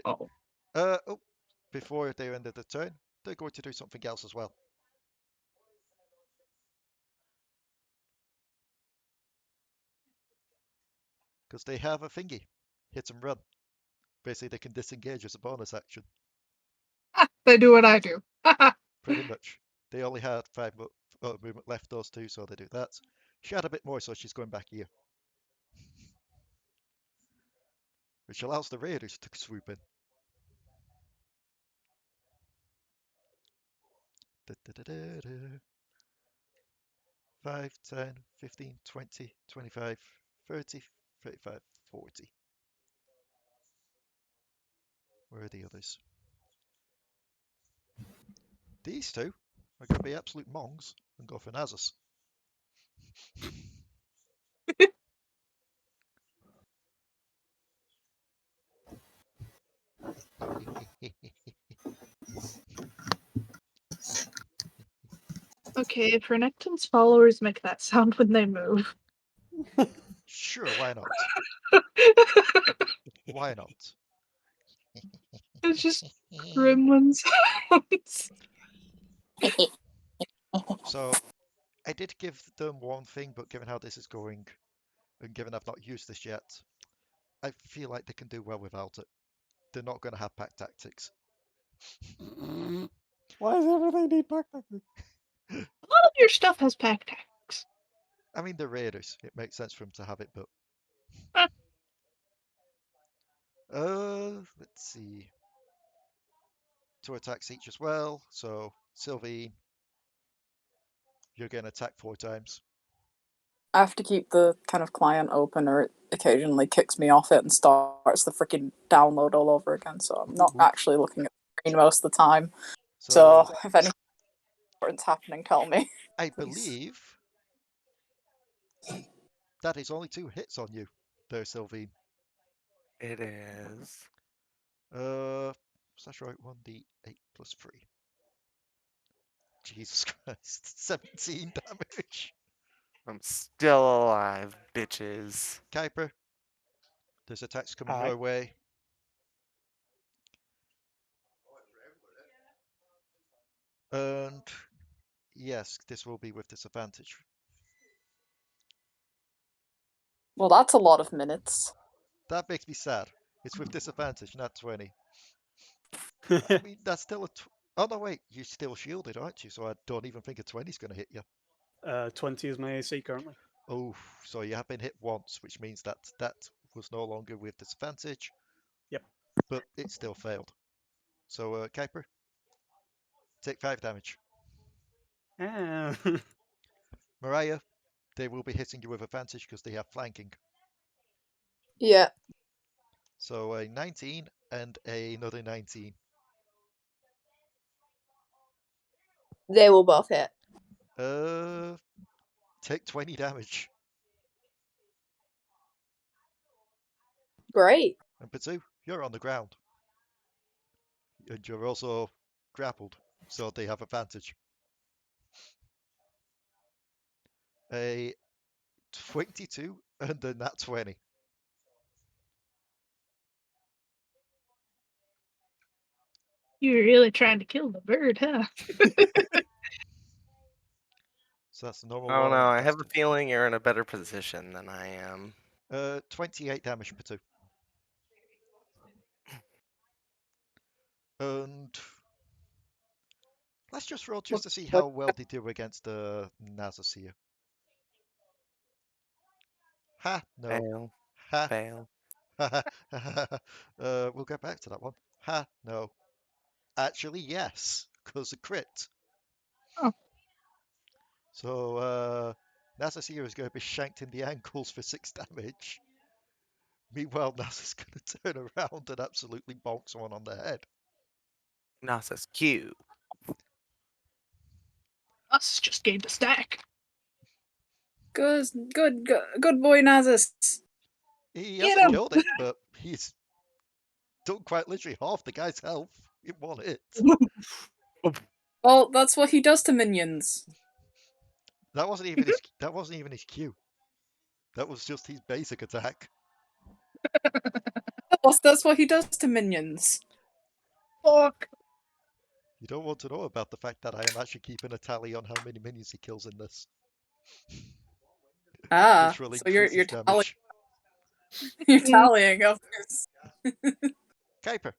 Oh. Before they ended the turn, they're going to do something else as well. Because they have a thingy. Hit and run. Basically, they can disengage as a bonus action. They do what I do. Pretty much. They only had 5 movement left, those two, so they do that. She had a bit more, so she's going back here. Which allows the raiders to swoop in. 5, 10, 15, 20, 25, 30, 35, 40. Where are the others? These two are going to be absolute mongs and go for Nasus. Okay, if Renekton's followers make that sound when they move. Sure, why not? Why not? It's just gremlin sounds. So, I did give them one thing, but given how this is going, and given I've not used this yet, I feel like they can do well without it. They're not going to have pack tactics. Why does everything need pack tactics? A lot of your stuff has pack tactics. I mean, they're raiders. It makes sense for them to have it, but... let's see. 2 attacks each as well. So, Silveen, you're going to attack 4 times. I have to keep the kind of client open, or it occasionally kicks me off it and starts the freaking download all over again. So I'm not actually looking at the screen most of the time. So if anything important's happening, tell me. I believe that is only 2 hits on you there, Silveen. It is. Is that right? 1d8 plus 3. Jesus Christ. 17 damage. I'm still alive, bitches. Kuiper, there's attacks coming Aye. your way. And yes, this will be with disadvantage. Well, that's a lot of minutes. That makes me sad. It's with disadvantage, not 20. I mean, that's still a... Oh, no, wait. You're still shielded, aren't you? So I don't even think a 20 is going to hit you. 20 is my AC currently. Oh, so you have been hit once, which means that that was no longer with disadvantage. Yep. But it still failed. So, Kuiper, take 5 damage. Ah. Mariah, they will be hitting you with advantage because they have flanking. Yeah, So a 19 and another 19. they will both hit. Take 20 damage. Great. And Potoo, you're on the ground. And you're also grappled, so they have advantage. A 22 and then that 20. You're really trying to kill the bird, huh? So that's the normal Oh roll. no, and I have a casting. feeling you're in a better position than I am. 28 damage, Potoo. And let's just roll just to see how well they do against the Nazasir. Ha, no. Fail. Ha. Fail. We'll get back to that one. Ha, no. Actually, yes, because a crit. Oh. So, Nazasir is going to be shanked in the ankles for 6 damage. Meanwhile, Nasa's going to turn around and absolutely bonk someone on the head. Nasa's Q. Us just gained a stack. Good boy, Nazis. He Get hasn't him! killed it, but he's done quite literally half the guy's health in one hit. Well, that's what he does to minions. That wasn't even his. That wasn't even his Q. That was just his basic attack. That's what he does to minions. Fuck. You don't want to know about the fact that I am actually keeping a tally on how many minions he kills in this. Ah, Which will so increase you're his damage. you're tallying up this. Kuiper.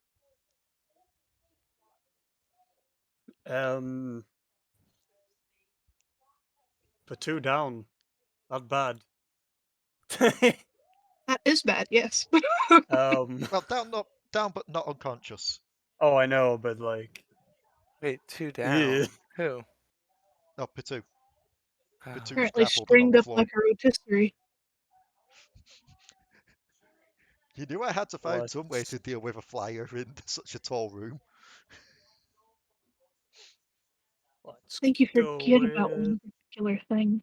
Potoo down. Not bad. That is bad, yes. Well, down, but not unconscious. Oh, I know, but like. Wait, 2 Yeah. down. Who? No, Potoo. Oh. Potoo's Apparently grappled and on stringed the up floor. like a rotisserie. You knew I had to find What? some way to deal with a flyer in such a tall room. Let's I think you go forget with. about one particular thing.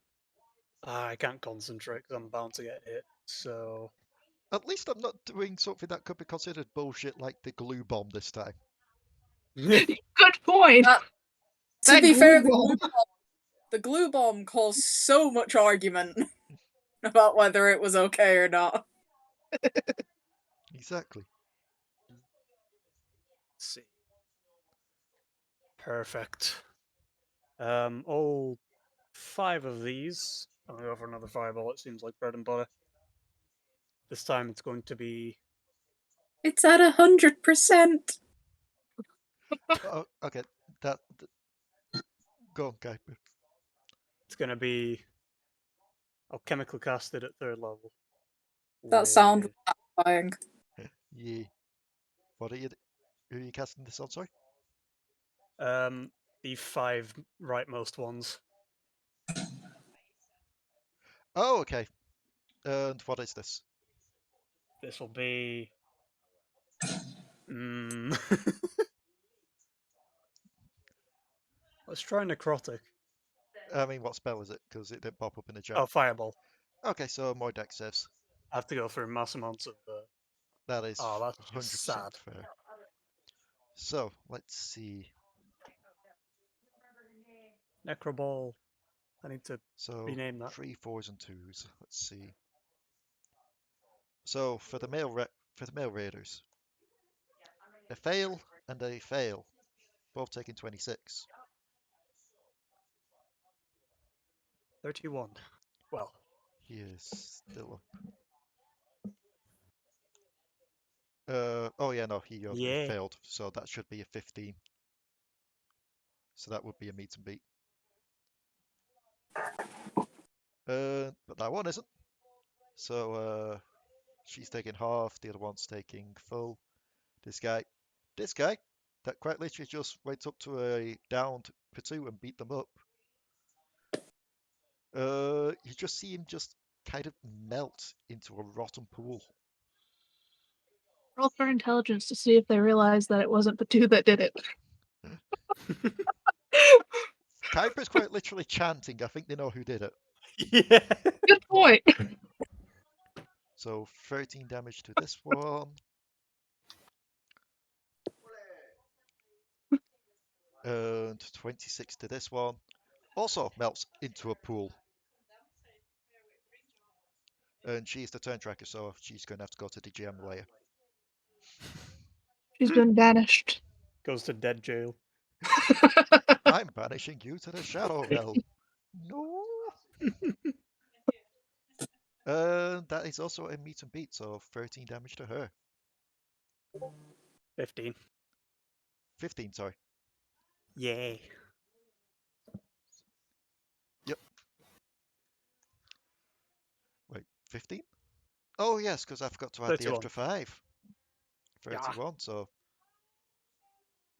I can't concentrate because I'm bound to get hit. So. At least I'm not doing something that could be considered bullshit like the glue bomb this time. Good point. To That be fair, glue the glue bomb caused so much argument about whether it was okay or not. Exactly. Let's see. Perfect. All 5 of these. I'm gonna go for another fireball. It seems like bread and butter. This time it's going to be. It's at 100%. Oh, okay. That. Go on, Kuiper. It's gonna be. I'll chemical cast it at 3rd level. That sound was with- satisfying. Yeah. What are you? Who are you casting this on? Sorry. The 5 rightmost ones. Oh, okay. And what is this? This will be. Let's try necrotic. I mean, what spell is it? Because it didn't pop up in the chat. Oh, fireball. Okay, so more deck saves. I have to go through mass amounts of. That is Oh, that's 100% just sad. fair. So, let's see. Necroball. I need to So, rename that. 3 4s and 2s. Let's see. So, for the male raiders, a fail and a fail, both taking 26. 31. Well. He is still up. Oh yeah, no, he Yeah. failed, so that should be a 15. So that would be a meet and beat. But that one isn't. So she's taking half, the other one's taking full. This guy, that quite literally just went up to a downed Potoo and beat them up. You just see him just kind of melt into a rotten pool. Roll for intelligence to see if they realize that it wasn't Potoo that did it. Kuiper's quite literally chanting. I think they know who did it. Yeah. Good point. So 13 damage to this one. And 26 to this one. Also melts into a pool. And she's the turn tracker, so she's going to have to go to the GM layer. She's been banished. Goes to dead jail. I'm banishing you to the Shadow Realm. No. That is also a meet and beat, so 13 damage to her. 15. 15, sorry. Yay. Yep. Wait, 15? Oh, yes, because I forgot to add 31. the extra 5. 31, so...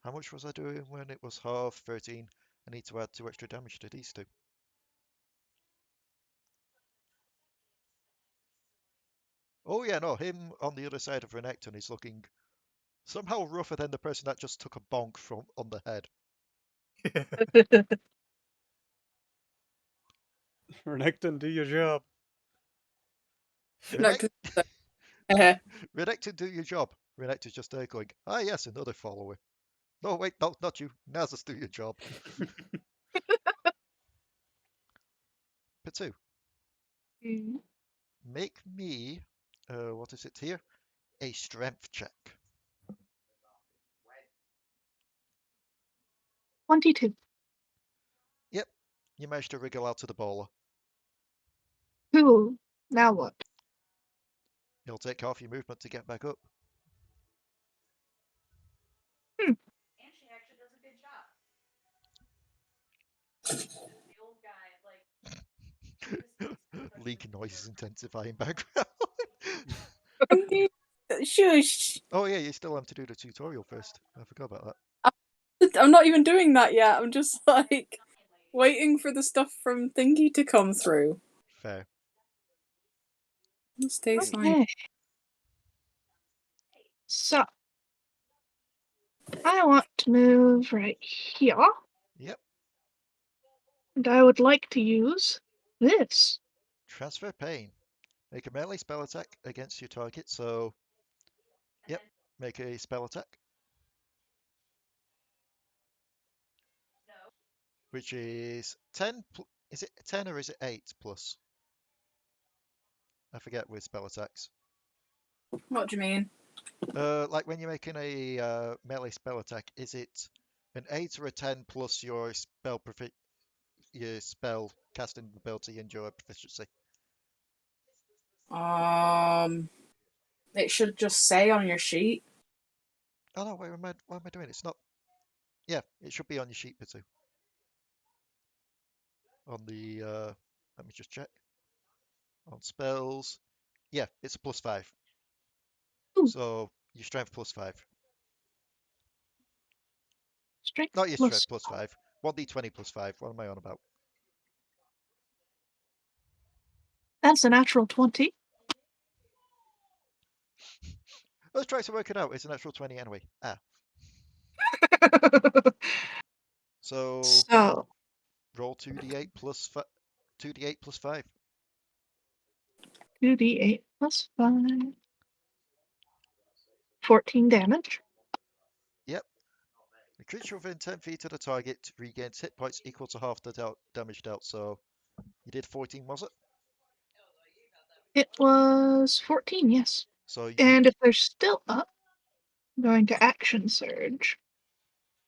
How much was I doing when it was half? 13. I need to add 2 extra damage to these two. Oh yeah, no, him on the other side of Renekton is looking somehow rougher than the person that just took a bonk from on the head. Renekton, do your job. No, 'cause- uh, Renekton, do your job. Renekton's just there going, ah yes, another follower. No, wait, no, not you. Nazus, do your job. Potoo, make me, what is it here? A strength check. 22. Yep, you managed to wriggle out to the bowler. Cool. Now what? You'll take half your movement to get back up. Hmm. Leak noises intensifying background. Shush! Oh yeah, you still have to do the tutorial first. I forgot about that. I'm not even doing that yet. I'm just like waiting for the stuff from Thingy to come through. Fair. Stay silent. Okay. So, I want to move right here. Yep. And I would like to use this. Transfer pain. Make a melee spell attack against your target. So, yep, make a spell attack. Which is 10. Is it 10 or is it 8 plus? I forget with spell attacks. What do you mean? Like when you're making a melee spell attack, is it an 8 or a 10 plus your spell casting ability and your proficiency? It should just say on your sheet. Oh no, wait, what am I doing? It's not. Yeah, it should be on your sheet, Potoo. On the, let me just check. On spells, yeah, it's a +5. Ooh. So your strength +5. Strength Not your plus strength +5. 1d20 +5. What am I on about? That's a natural 20. Let's try to work it out. It's a natural 20 anyway. Ah. So So, roll 2d8 plus 2d8 plus 5. 2d8 plus 5. 14 damage. Yep. The creature within 10 feet of the target regains hit points equal to half the damage dealt. So you did 14, was it? It was 14, yes. So And if they're still up, I'm going to action surge.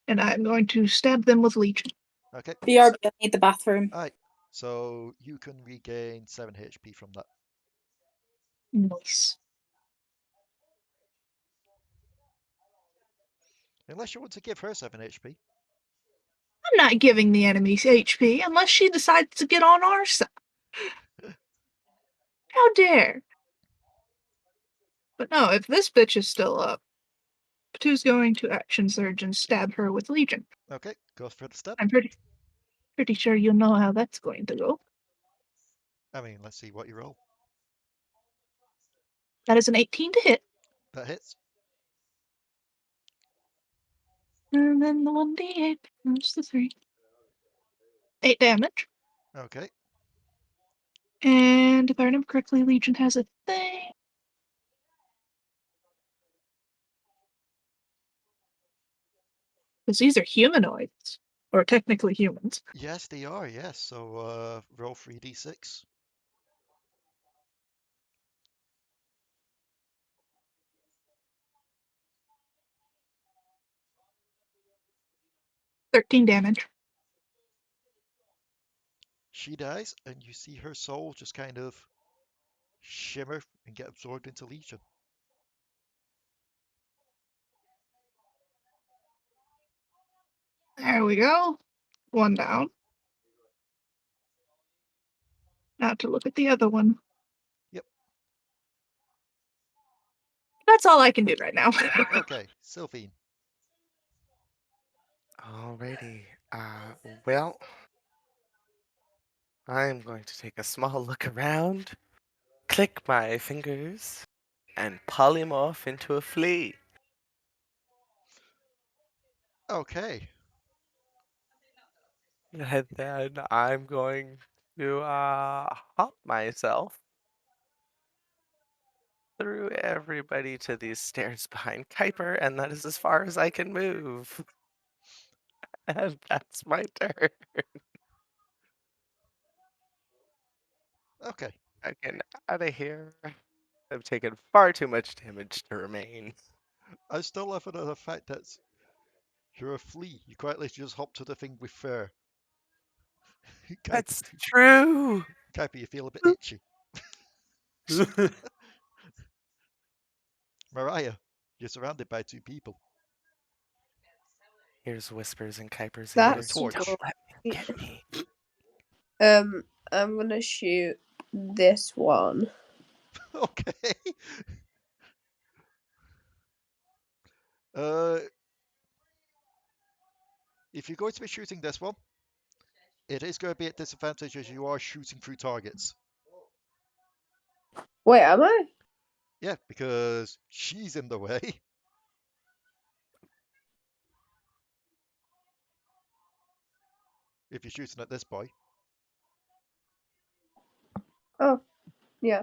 And I'm going to stab them with Legion. okay. BRB, I need the bathroom. Alright. So you can regain 7 HP from that. Nice. Unless you want to give her 7 HP. I'm not giving the enemies HP unless she decides to get on our side. How dare! But no, if this bitch is still up, Potoo's going to action surge and stab her with Legion. Okay, go for the stab. I'm pretty sure you know how that's going to go. I mean, let's see what you roll. That is an 18 to hit. That hits. And then the 1d8 plus the 3. 8 damage. Okay. And if I remember correctly, Legion has a thing. Because these are humanoids. Or technically humans. Yes, they are, yes. So roll 3d6. "13 damage. She dies, and you see her soul just kind of shimmer and get absorbed into Legion. There we go. 1 down. Now to look at the other one. Yep. That's all I can do right now. Okay, Silveen. Alrighty. Well, I'm going to take a small look around, click my fingers, and polymorph into a flea. Okay. And then I'm going to hop myself through everybody to these stairs behind Kuiper, and that is as far as I can move. And that's my turn. Okay. I get out of here. I've taken far too much damage to remain. I still love it at the fact that you're a flea. You quite literally just hop to the thing with fur. That's true. Kuiper, you feel a bit itchy. Mariah, you're surrounded by 2 people. Here's whispers in Kuiper's Got a That's ear. torch. Don't let me get me. I'm gonna shoot this one. Okay. Uh, if you're going to be shooting this one, it is going to be at disadvantage as you are shooting through targets. Wait, am I? Yeah, because she's in the way. If you're shooting at this boy. Oh, yeah.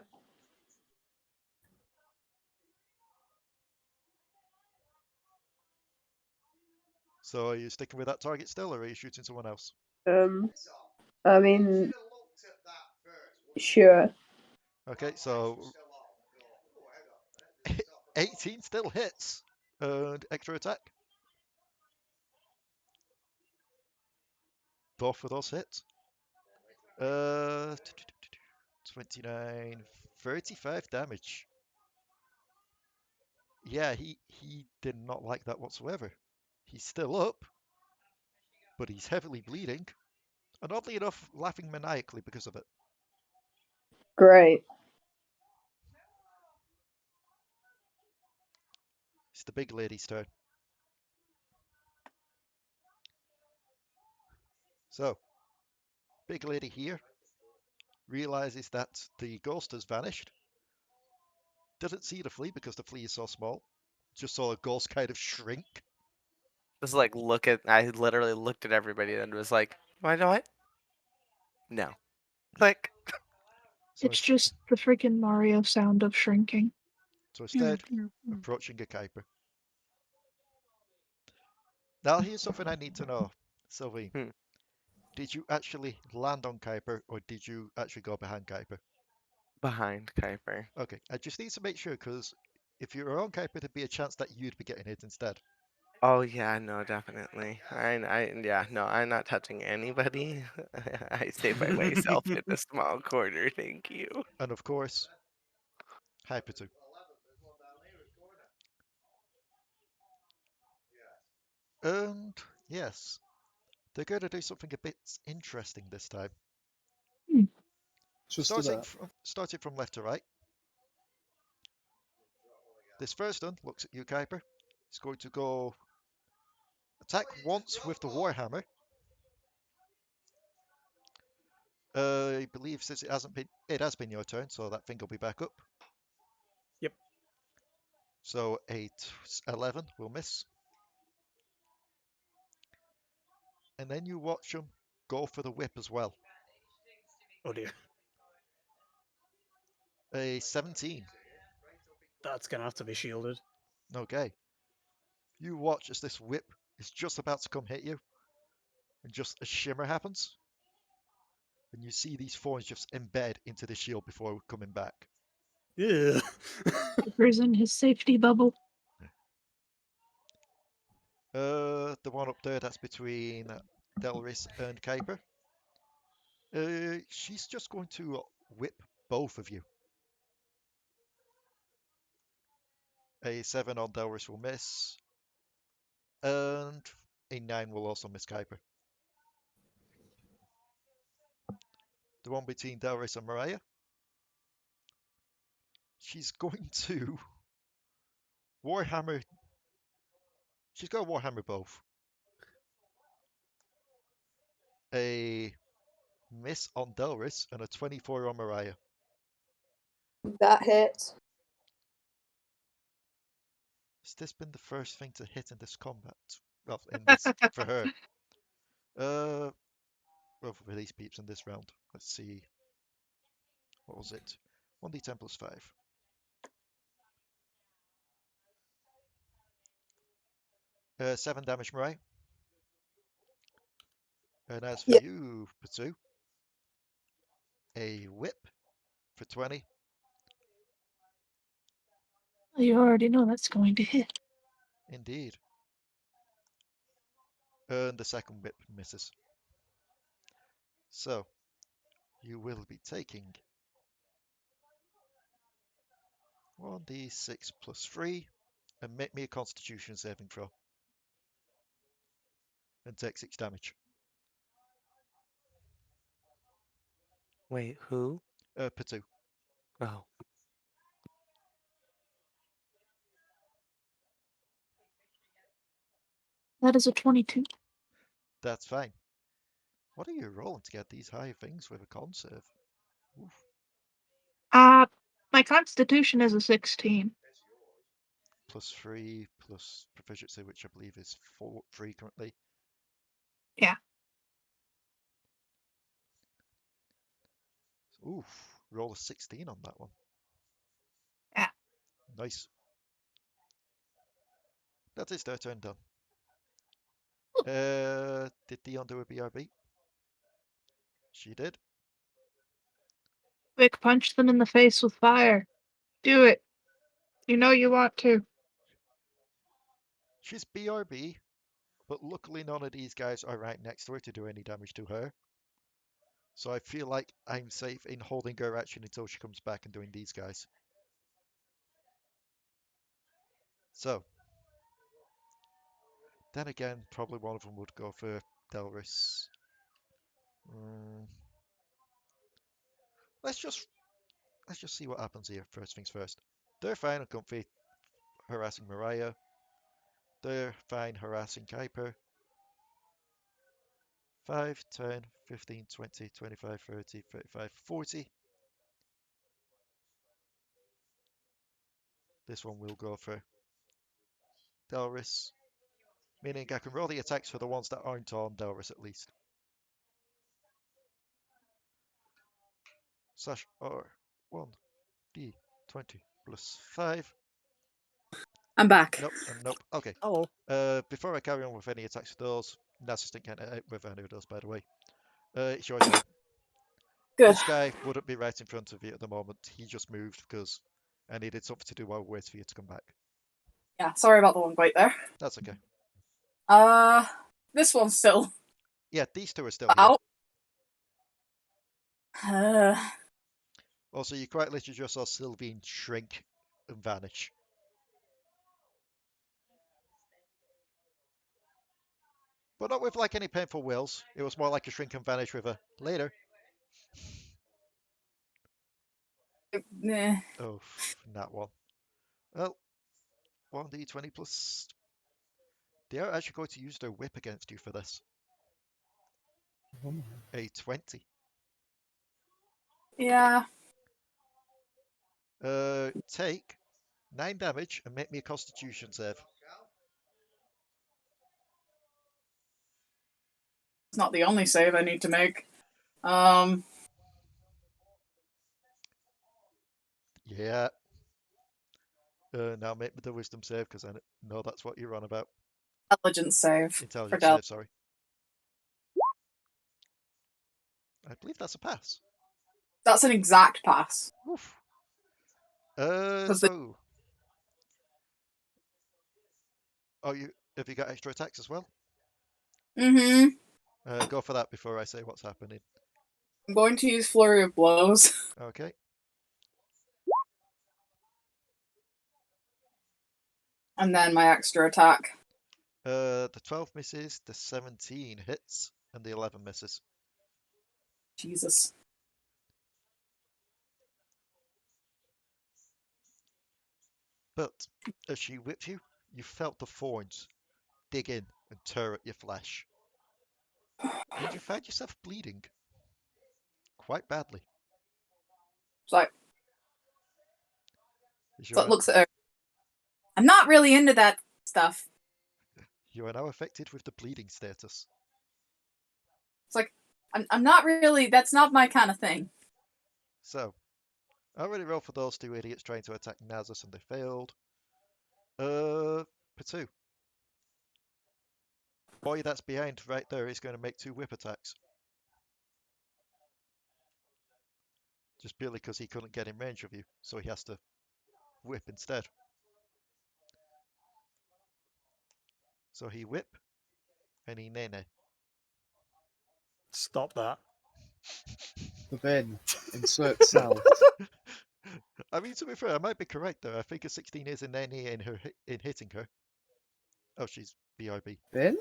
So are you sticking with that target still, or are you shooting someone else? I mean, sure. Okay, so 18 still hits. And extra attack. Both of those hits. 29, 35 damage. Yeah, he did not like that whatsoever. He's still up, but he's heavily bleeding, and oddly enough, laughing maniacally because of it. Great. It's the big lady's turn. So, big lady here realizes that the ghost has vanished. Didn't see the flea because the flea is so small. Just saw a ghost kind of shrink. Just like I literally looked at everybody and was like, "Why do I?" No. Click. So It's just the freaking Mario sound of shrinking. So instead, approaching a Kuiper. Now here's something I need to know, Sylvie. Did you actually land on Kuiper, or did you actually go behind Kuiper? Behind Kuiper. Okay, I just need to make sure, because if you were on Kuiper, there'd be a chance that you'd be getting hit instead. Oh yeah, no, definitely. Yeah, no, I'm not touching anybody. I stay by myself in a small corner, thank you. And of course, Potoo. And yes, they're going to do something a bit interesting this time. Just do that. Starting from left to right. This first one looks at you, Kuiper. He's going to go attack once with the Warhammer. I believe since it has been your turn, so that thing will be back up. Yep. So 11 will miss. And then you watch him go for the whip as well. Oh dear. A 17. That's gonna have to be shielded. Okay. You watch as this whip is just about to come hit you, and just a shimmer happens, and you see these thorns just embed into the shield before coming back. Yeah. Kuiper's in his safety bubble. The one up there, that's between Delris and Kuiper. She's just going to whip both of you. A 7 on Delris will miss, and a 9 will also miss Kuiper. The one between Delris and Mariah. She's going to Warhammer. She's got to Warhammer both. A miss on Delris and a 24 on Mariah. That hits. Has this been the first thing to hit in this combat? Well, in this for her. Well, for these peeps in this round. Let's see. What was it? 1d10 plus 5. Uh, 7 damage, Mariah. And as for Yep. you, Potoo, a whip for 20. You already know that's going to hit. Indeed. And the second whip misses. So, you will be taking 1d6 plus 3 and make me a constitution saving throw. And take 6 damage. Wait, who? Potoo. Oh. That is a 22. That's fine. What are you rolling to get these high things with a con save? Oof. My constitution is a 16. Plus 3 plus proficiency, which I believe is 3 currently. Yeah. Oof. Roll a 16 on that one. Yeah. Nice. That is their turn done. Did Dion do a BRB? She did. Quick, punch them in the face with fire. Do it. You know you want to. She's BRB, but luckily none of these guys are right next to her to do any damage to her. So I feel like I'm safe in holding her action until she comes back and doing these guys. So, then again, probably one of them would go for Delris. Let's just see what happens here. First things first. They're fine and comfy harassing Mariah. They're fine harassing Kuiper. 5, 10, 15, 20, 25, 30, 35, 40. This one will go for Delris. Meaning I can roll the attacks for the ones that aren't on Delris at least. Slash R 1d20 plus 5. I'm back. Nope, and nope. Okay. Oh. Before I carry on with any attacks with those, Nasus can't with any of those, by the way. It's your turn. Good. This guy wouldn't be right in front of you at the moment. He just moved because I needed something to do while we wait for you to come back. Yeah, sorry about the long wait there. That's okay. This one's still Yeah, these two are still out. Also, you quite literally just saw Silveen shrink and vanish. But not with like any painful wills. It was more like a shrink and vanish with a later. Nah. Oh, that one. Well, 1d20 plus. They are actually going to use their whip against you for this. A 20. Yeah. Take 9 damage and make me a Constitution save. It's not the only save I need to make. Yeah. Now make me the Wisdom save because I know that's what you're on about. Intelligence save. For Intelligence Del. save, sorry. I believe that's a pass. That's an exact pass. Oof. 'Cause So. Oh, have you got extra attacks as well? Mm-hmm. Go for that before I say what's happening. I'm going to use Flurry of Blows. Okay. And then my extra attack. The 12 misses, the 17 hits, and the 11 misses. Jesus. But as she whipped you, you felt the thorns dig in and tear at your flesh. And you found yourself bleeding. Quite badly. So You it looks at her. I'm not really into that stuff. you are now affected with the bleeding status. It's like, I'm not really, that's not my kind of thing. So, I already rolled for those two idiots trying to attack Nasus and they failed. Potoo. Boy that's behind right there is going to make 2 whip attacks. Just purely because he couldn't get in range of you, so he has to whip instead. So he whip, and he nene. Stop that. Then insert south. I mean, to be fair, I might be correct though. I think a 16 is a nene in hitting her. Oh, she's BRB. Then?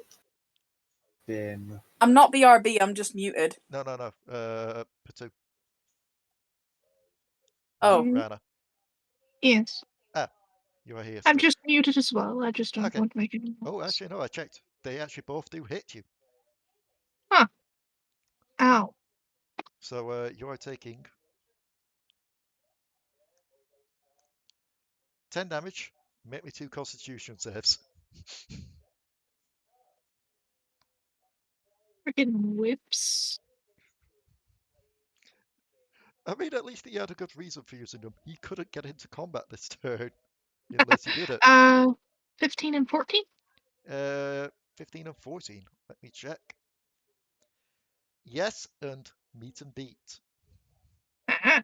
Then. I'm not BRB, I'm just muted. No. Potoo. Oh. Ranna. Yes. You are here I'm still. just muted as well. I just don't Okay. want to make any Oh, noise. actually, no, I checked. They actually both do hit you. Huh. Ow. So you are taking 10 damage. Make me 2 Constitution saves. Freaking whips. I mean, at least he had a good reason for using them. He couldn't get into combat this turn unless he did it. 15 and 14? 15 and 14. Let me check. Yes, and meet and beat. Uh-huh.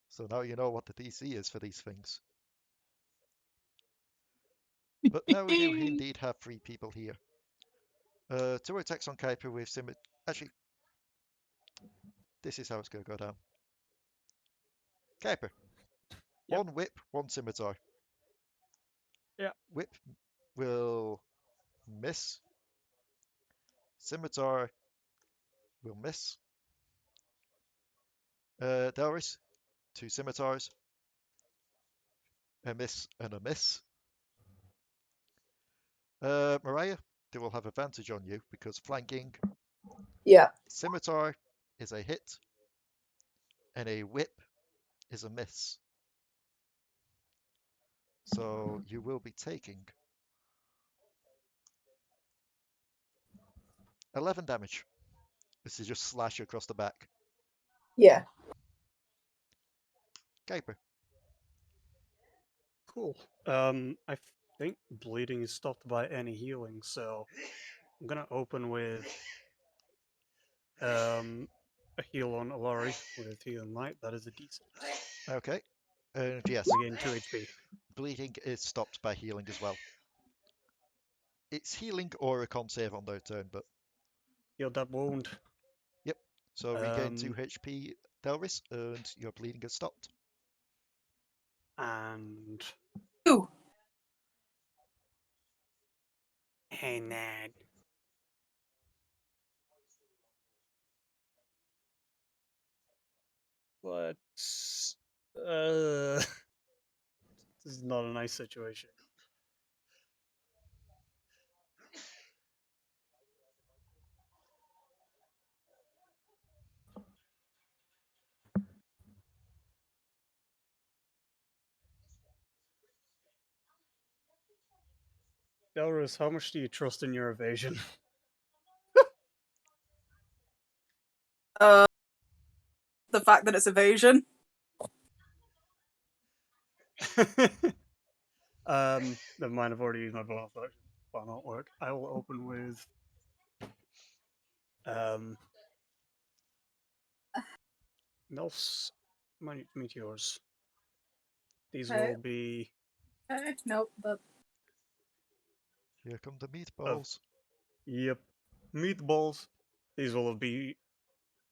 So now you know what the DC is for these things. But now we do indeed have 3 people here. 2 attacks on Kuiper with Sim. Actually, this is how it's going to go down. Kuiper. Yep. 1 whip, 1 scimitar. Yeah. Whip will miss. Scimitar will miss. Delris, 2 scimitars. A miss and a miss. Mariah, they will have advantage on you because flanking. Yeah. Scimitar is a hit, and a whip is a miss. So you will be taking 11 damage. This is just slash across the back. Yeah. Kuiper. Cool. I think bleeding is stopped by any healing, so I'm gonna open with a heal on Alari with healing light. That is a D6. Okay. And yes, Regain 2 HP. bleeding is stopped by healing as well. It's healing or a con save on their turn, but Healed that wound. yep. So regain 2 HP, Delris, and your bleeding is stopped. And Ooh. hey, Ned. This is not a nice situation. Delris, how much do you trust in your evasion? The fact that it's evasion. Never mind, I've already used my bonus action. Will not work. I will open with Nels Minute Meteors. These Okay. will be Nope. Here come the meatballs. yep. Meatballs. These will be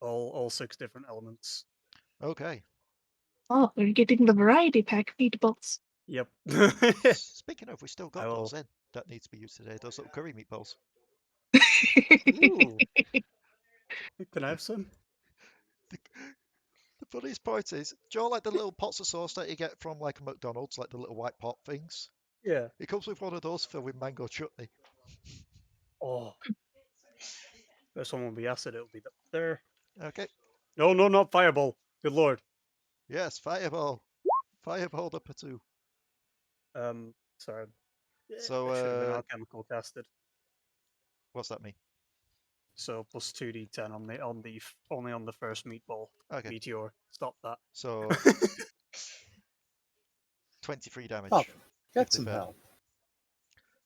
all 6 different elements. Okay. Oh, we're getting the variety pack meatballs. Yep. Speaking of, we still got I will- those in. That needs to be used today. Those little curry meatballs. Ooh. Can I have some? The funniest part is, do you know, like the little pots of sauce that you get from like a McDonald's, like the little white pot things? Yeah. It comes with one of those filled with mango chutney. Oh. First one will be acid, it'll be there. Okay. No, not fireball. Good lord. Yes, fireball. Fireball the Potoo. Sorry. So, It should have been alchemical casted. what's that mean? So plus 2d10 only on the first meatball. Okay. Meteor. Stop that. So 23 damage. Pop, if get they some fail. help.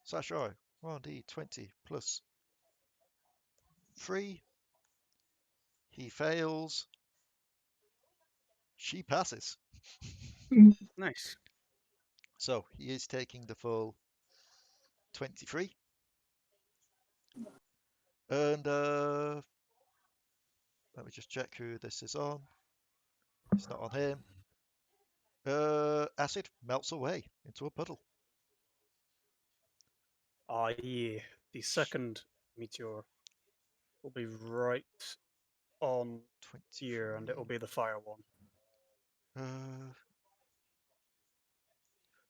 Sashoi, 1d20 plus 3. He fails. She passes. Nice. So he is taking the full 23. And let me just check who this is on. It's not on him. Acid melts away into a puddle. Ah, yeah. The second meteor will be right on 20 here, and it will be the fire one.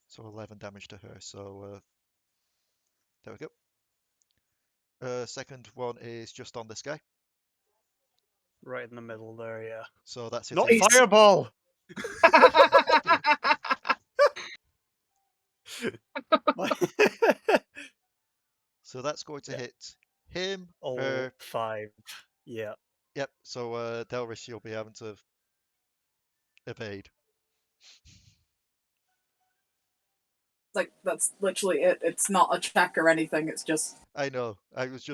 So 11 damage to her. So there we go. Second one is just on this guy. Right in the middle there, yeah. So that's Not hitting. fireball! So that's going to Yeah. hit him, All her. 5. Yeah. Yep. So Delris, you'll be having to evade. Like, that's literally it. It's not a check or anything. It's just. I know. I was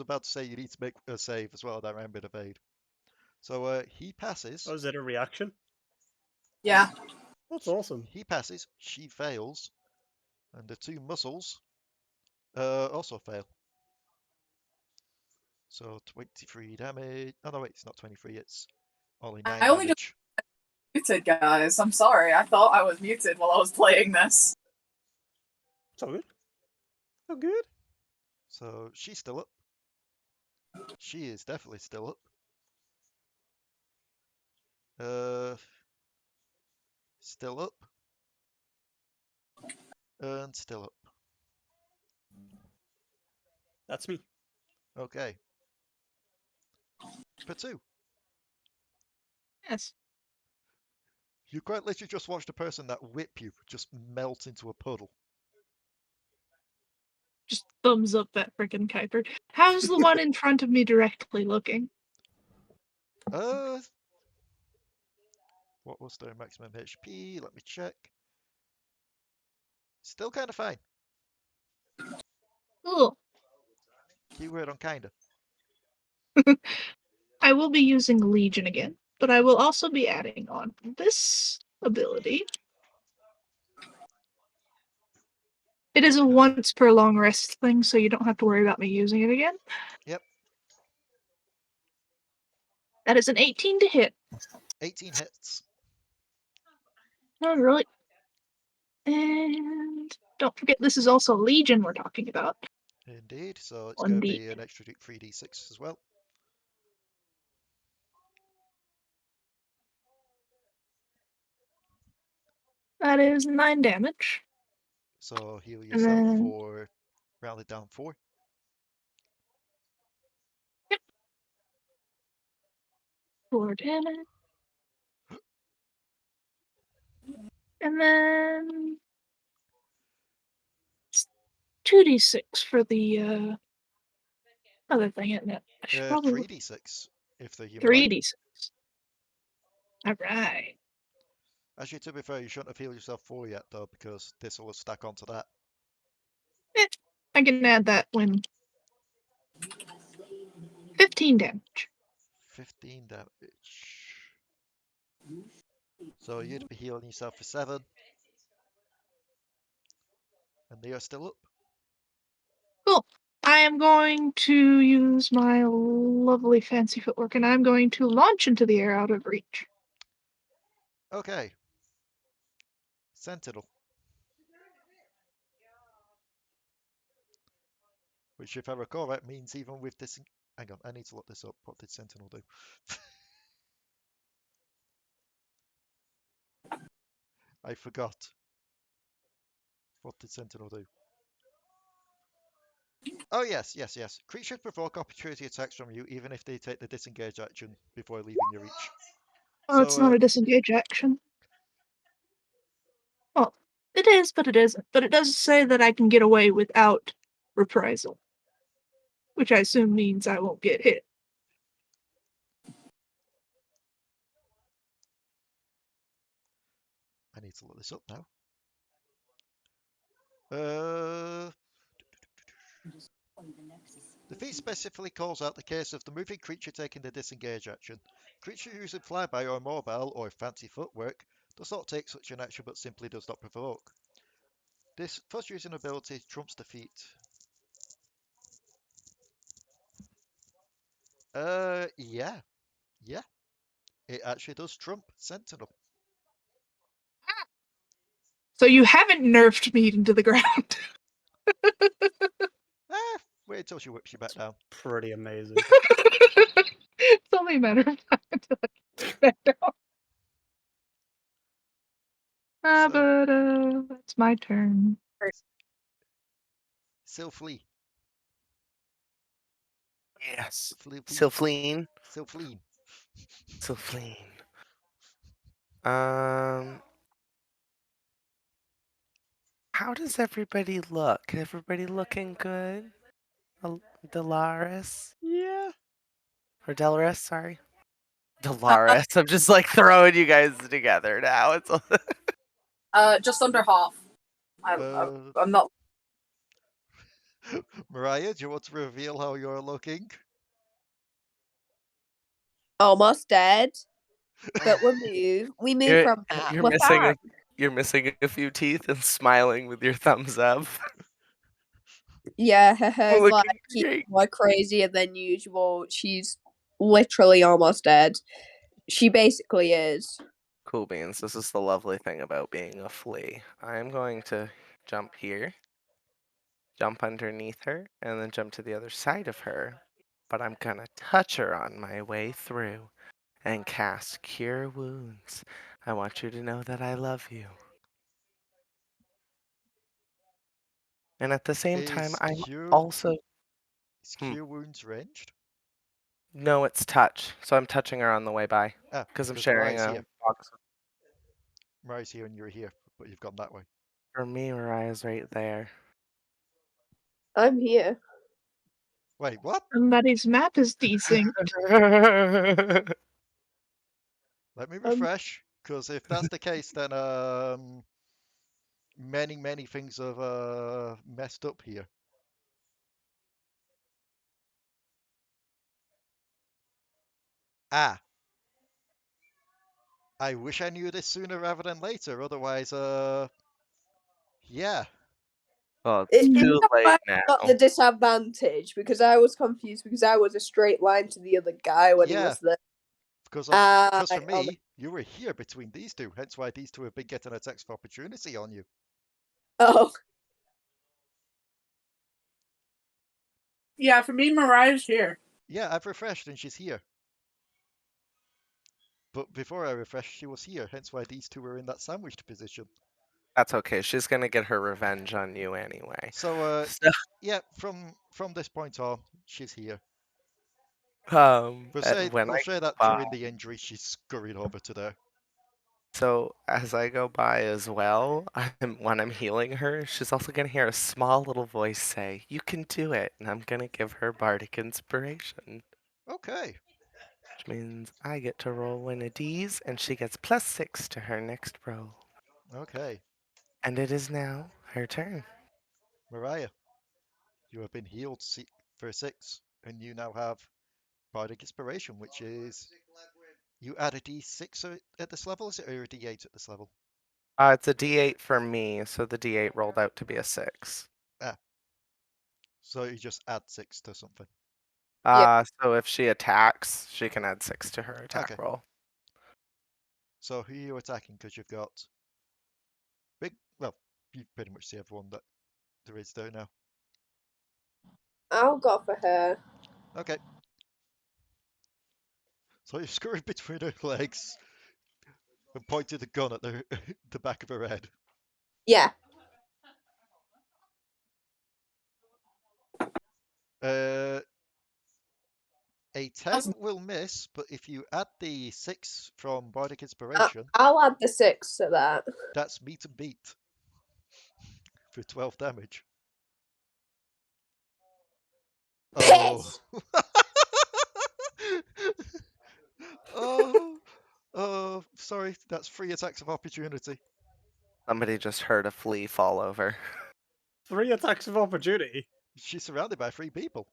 about to say you need to make a save as well. That remembered evade. So he passes. Oh, is it a reaction? Yeah. That's awesome. He passes. She fails, and the 2 muscles also fail. So 23 damage. Oh no, wait, it's not 23. It's only 9 I only damage. just muted, guys. I'm sorry. I thought I was muted while I was playing this. It's all good. Oh, good. So she's still up. She is definitely still up. Still up. And still up. That's me. Okay. Potoo, Yes. you quite literally just watched a person that whip you just melt into a puddle. Just thumbs up that frickin' Kuiper. How's the one in front of me directly looking? What was their maximum HP? Let me check. Still kind of fine. Cool. Keyword on kinda. I will be using Legion again, but I will also be adding on this ability. It is a Okay. once per long rest thing, so you don't have to worry about me using it again. Yep. That is an 18 to hit. 18 hits. All right. And don't forget, this is also Legion we're talking about. Indeed. So it's going to be an extra 3d6 as well. That is 9 damage. So heal And yourself then for rounded down 4. 4 damage. And then 2d6 for the other thing, isn't it? I should probably 3d6 if they're humanoid. 3d6. Alright. Actually, to be fair, you shouldn't have healed yourself 4 yet, though, because this will stack onto that. I can add that when 15 damage. 15 damage. So you'd be healing yourself for 7. And they are still up. Cool. I am going to use my lovely fancy footwork, and I'm going to launch into the air out of reach. Okay. Sentinel. Which, if I recall right, means even with this... Hang on, I need to look this up. What did Sentinel do? I forgot. What did Sentinel do? Oh, yes. Creatures provoke opportunity attacks from you, even if they take the disengage action before leaving your reach. Oh, it's not a disengage action. Well, it is, but it isn't. But it does say that I can get away without reprisal, which I assume means I won't get hit. I need to look this up now. The feat specifically calls out the case of the moving creature taking the disengage action. Creature using flyby or mobile or fancy footwork does not take such an action but simply does not provoke. This first using ability trumps the feat. Yeah. It actually does trump Sentinel. So you haven't nerfed me into the ground. Wait until she whips you back down. Pretty amazing. It's only a matter of time until I get back down. But that's my turn. Silflee. Yes. Silfleen. How does everybody look? Everybody looking good? Delris? Yeah. Or Delris, sorry. Delris. I'm just like throwing you guys together now. It's just under half. I'm not. Mariah, do you want to reveal how you're looking? Almost dead. But we move from that. You're missing a few teeth and smiling with your thumbs up. Yeah, her hair's like great. more crazier than usual. She's literally almost dead. She basically is. Cool beans. This is the lovely thing about being a flea. I'm going to jump here, jump underneath her, and then jump to the other side of her. But I'm gonna touch her on my way through and cast Cure Wounds. I want you to know that I love you. And at the same time, I'm also... Is Cure Wounds ranged? No, it's touch. So I'm touching her on the way by. Because I'm sharing a box. Mariah's here and you're here, but you've gone that way. For me, Mariah's right there. I'm here. Wait, what? Somebody's map is desynced. Let me refresh, because if that's the case, then many things have messed up here. I wish I knew this sooner rather than later, otherwise, yeah. Well, it's too late now. Got the disadvantage because I was confused because I was a straight line to the other guy when he was there. Because for me, you were here between these two, hence why these two have been getting attacks of opportunity on you. Oh. Yeah, for me, Mariah's here. Yeah, I've refreshed and she's here. But before I refreshed, she was here, hence why these two were in that sandwiched position. That's okay. She's gonna get her revenge on you anyway. So, So, yeah, from this point on, she's here. when We'll I say go that by, during the injury, she's scurried over to there. so as I go by as well, when I'm healing her, she's also gonna hear a small little voice say, "You can do it," and I'm gonna give her bardic inspiration, Okay. which means I get to roll in a D's, and she gets +6 to her next roll. Okay. And it is now her turn. Mariah, you have been healed for 6, and you now have Bardic Inspiration, which is you add a D6 at this level, is it, or a D8 at this level? It's a D8 for me, so the D8 rolled out to be a 6. Ah, so you just add 6 to something. So if she attacks, she can add 6 to her attack Okay. roll. So who are you attacking? Because you've got well, you pretty much see everyone that there is there now. I'll go for her. Okay. So you scurried between her legs and pointed a gun at the back of her head. Yeah. A 10 will miss, but if you add the 6 from Bardic I- Inspiration, I'll add the 6 to that. that's meet and beat for 12 damage. Oh. Piss! Oh, sorry, that's 3 attacks of opportunity. Somebody just heard a flea fall over. 3 attacks of opportunity. She's surrounded by 3 people.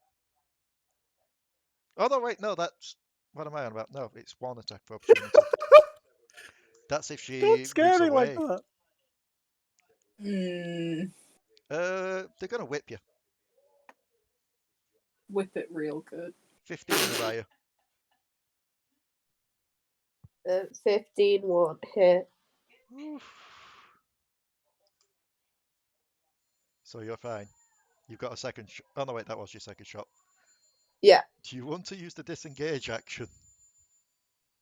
Oh, no, wait, no, that's... What am I on about? No, it's 1 attack of opportunity. That's if she Don't moves scare me like away. that. They're gonna whip you. Whip it real good. 15, Mariah. 15 won't hit. So you're fine. You've got a second shot. Oh, no, wait, that was your second shot. Yeah. Do you want to use the disengage action?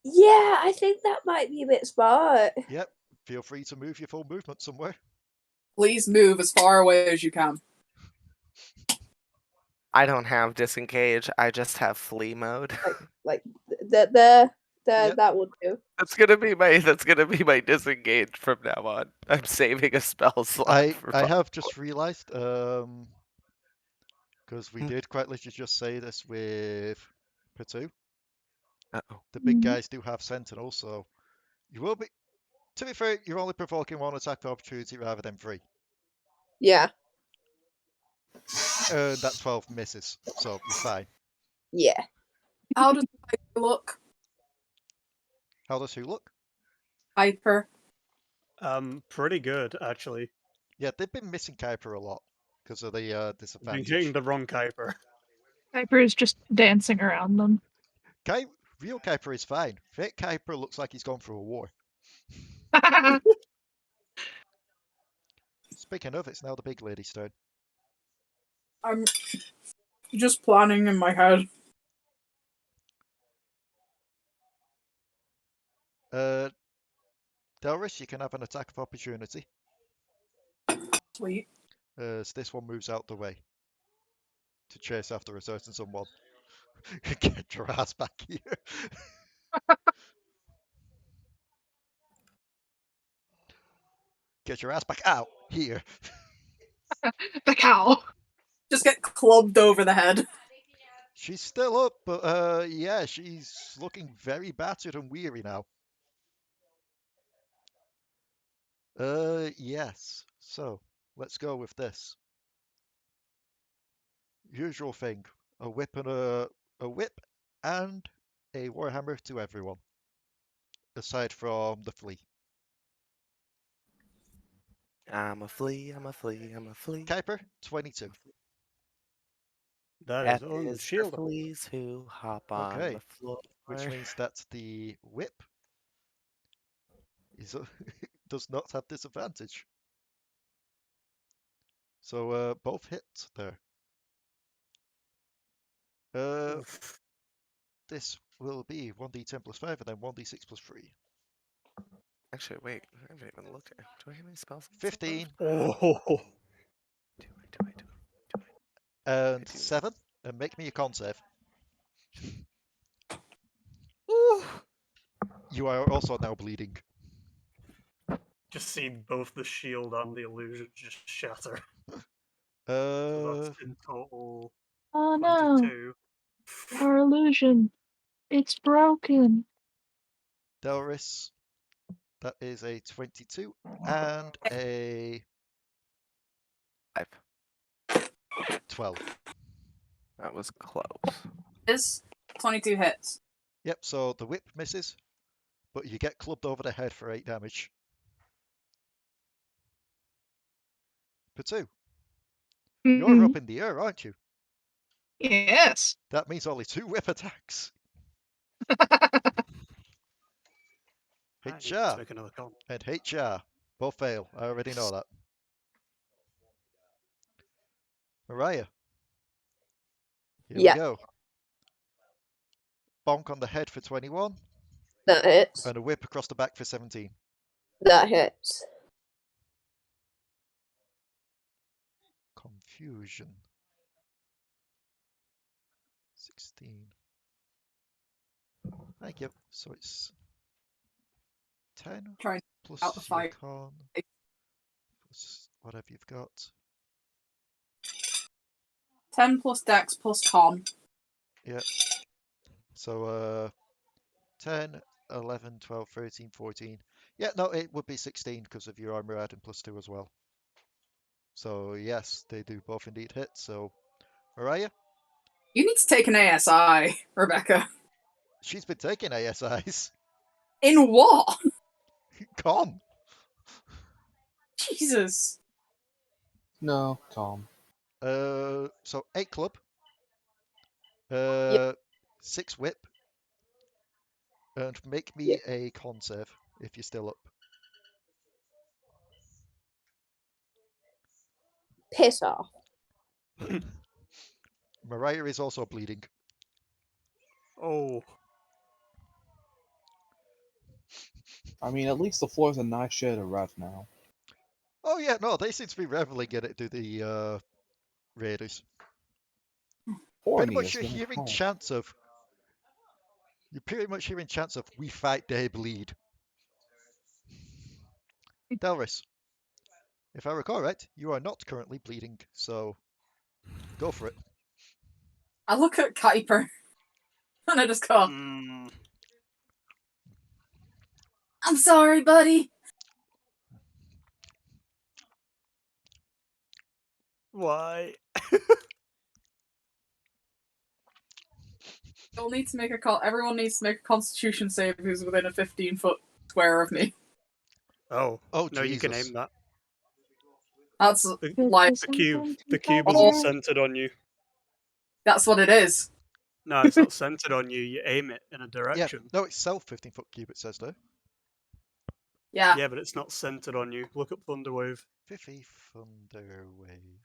Yeah, I think that might be a bit smart. Yep. Feel free to move your full movement somewhere. Please move as far away as you can. I don't have disengage, I just have flea mode. Like there, Yep. that would do. That's gonna be my disengage from now on. I'm saving a spell slot for I have just realized, because we did quite literally just say this with Potoo. Uh-oh. The big guys do have Sentinel, so you will be. To be fair, you're only provoking 1 attack of opportunity rather than 3. Yeah. That 12 misses, so you're fine. Yeah. How does Piper look? How does who look? Piper. Pretty good, actually. Yeah, they've been missing Kuiper a lot because of the Been disadvantage. hitting the wrong Kuiper. Kuiper is just dancing around them. Real Kuiper is fine. Fake Kuiper looks like he's gone through a war. Speaking of, it's now the big lady's turn. I'm just planning in my head. Delris, you can have an attack of opportunity. Sweet. As this one moves out the way to chase after a certain someone. Get your ass back here. Get your ass back out here. The cow. Just get clubbed over the head. She's still up, but yeah, she's looking very battered and weary now. Yes. So let's go with this. Usual thing: a whip and a whip and a warhammer to everyone, aside from the flea. I'm a flea, I'm a flea, I'm a flea. Kuiper, 22. That F is is for unshieldable. fleas who hop on Okay, the floor. which means that the whip is does not have disadvantage. So both hits there. This will be 1d10 plus 5 and then 1d6 plus 3. Actually, wait. I haven't even looked at. Do I have any spells? 15 Oh. Do I? and do. 7. And make me a con save. Ooh. You are also now bleeding. Just see both the shield and the illusion just shatter. So Uh, that's in total Oh no, 22. our illusion. It's broken. Delris, that is a 22 and a 5. 12. That was close. Is 22 hits. Yep, so the whip misses, but you get clubbed over the head for 8 damage. Potoo, you're up in the air, aren't you? Yes. That means only 2 whip attacks. I Hit need to Jar make another con. and hit Jar. Both fail. I already know that. Mariah. Here we Yeah. go. Bonk on the head for 21. That hits. And a whip across the back for 17. That hits. Confusion. 16. Thank you. So it's 10 Trying plus out the your fight. con plus whatever you've got. 10 plus dex plus con. Yeah. So 10, 11, 12, 13, 14. Yeah, no, it would be 16 because of your armor adding plus 2 as well. So yes, they do both indeed hit. So Mariah? You need to take an ASI, Rebecca. She's been taking ASIs. In what? Con. Jesus. No, calm. So 8 club. Yep. 6 whip. And make me Yep. a con save if you're still up. Piss off. Mariah is also bleeding. Oh. I mean, at least the floor's a nice shade of red now. Oh yeah, no, they seem to be reveling in it, do the raiders. Pretty Horny much is you're gonna hearing call. chants of we fight, they bleed. Delris, if I recall right, you are not currently bleeding, so go for it. I look at Kuiper and I just go, I'm sorry, buddy. Why? You'll need to make a call. Everyone needs to make a constitution save who's within a 15-foot square of me. Oh. Oh, No, you can Jesus. aim that. That's The, like the cube isn't centered on you. that's what it is. No, it's not centered on you. You aim it in a direction. Yeah, no, it's self 15-foot cube, it says there. Yeah. Yeah, but it's not centered on you. Look up Thunderwave. 50 Thunder Wave.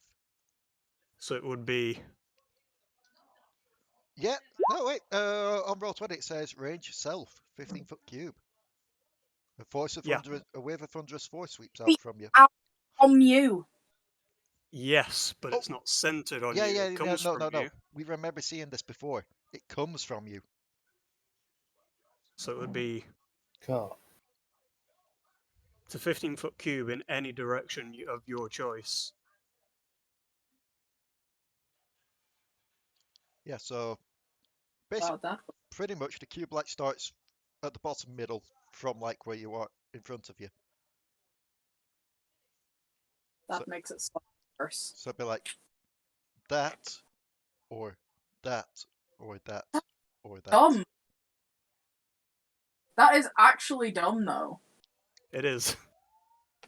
So it would be... Yeah, no, wait, on Roll20 it says range self, 15-foot cube. A wave of thunderous force sweeps out from you. Out from you. Yes, but it's not centered on you. Yeah, It comes from you. We remember seeing this before. It comes from you. So it would be... Cool. It's a 15-foot cube in any direction of your choice. Yeah, so basically, that pretty much the cube like starts at the bottom middle from like where you are in front of you. makes it slightly worse. So it'd be like that, or that, or that, or that. Dumb. That is actually dumb, though. It is.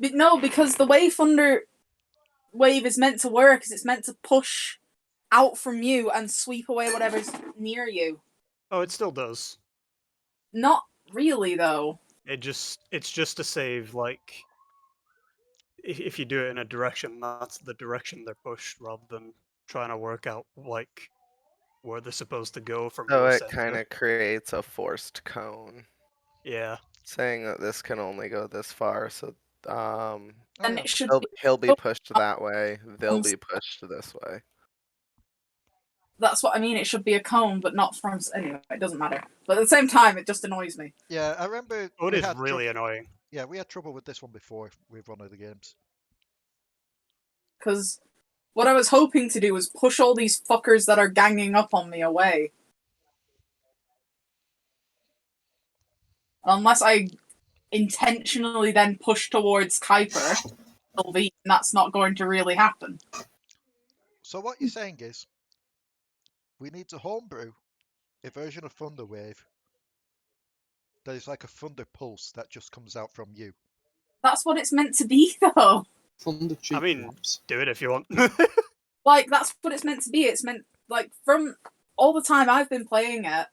No, because the way Thunder Wave is meant to work is it's meant to push out from you and sweep away whatever's near you. Oh, it still does. Not really, though. It's just to save, like... If you do it in a direction, that's the direction they're pushed, rather than trying to work out, like, where they're supposed to go from So your it center. kind of creates a forced cone. Yeah. saying that this can only go this far, so And yeah. it should he'll be be pushed that way. They'll be pushed this way. That's what I mean. It should be a cone, but not from. Anyway, it doesn't matter. But at the same time, it just annoys me. Yeah, I remember Oh, it we is had really annoying. Yeah, we had trouble with this one before with one of the games. Because what I was hoping to do was push all these fuckers that are ganging up on me away. Unless I intentionally then push towards Kuiper, Silveen, that's not going to really happen. So what you're saying is, we need to homebrew a version of Thunder Wave that is like a thunder pulse that just comes out from you. That's what it's meant to be, though. Thunder cheek I mean, drops. do it if you want. Like, that's what it's meant to be. It's meant, like, from all the time I've been playing it,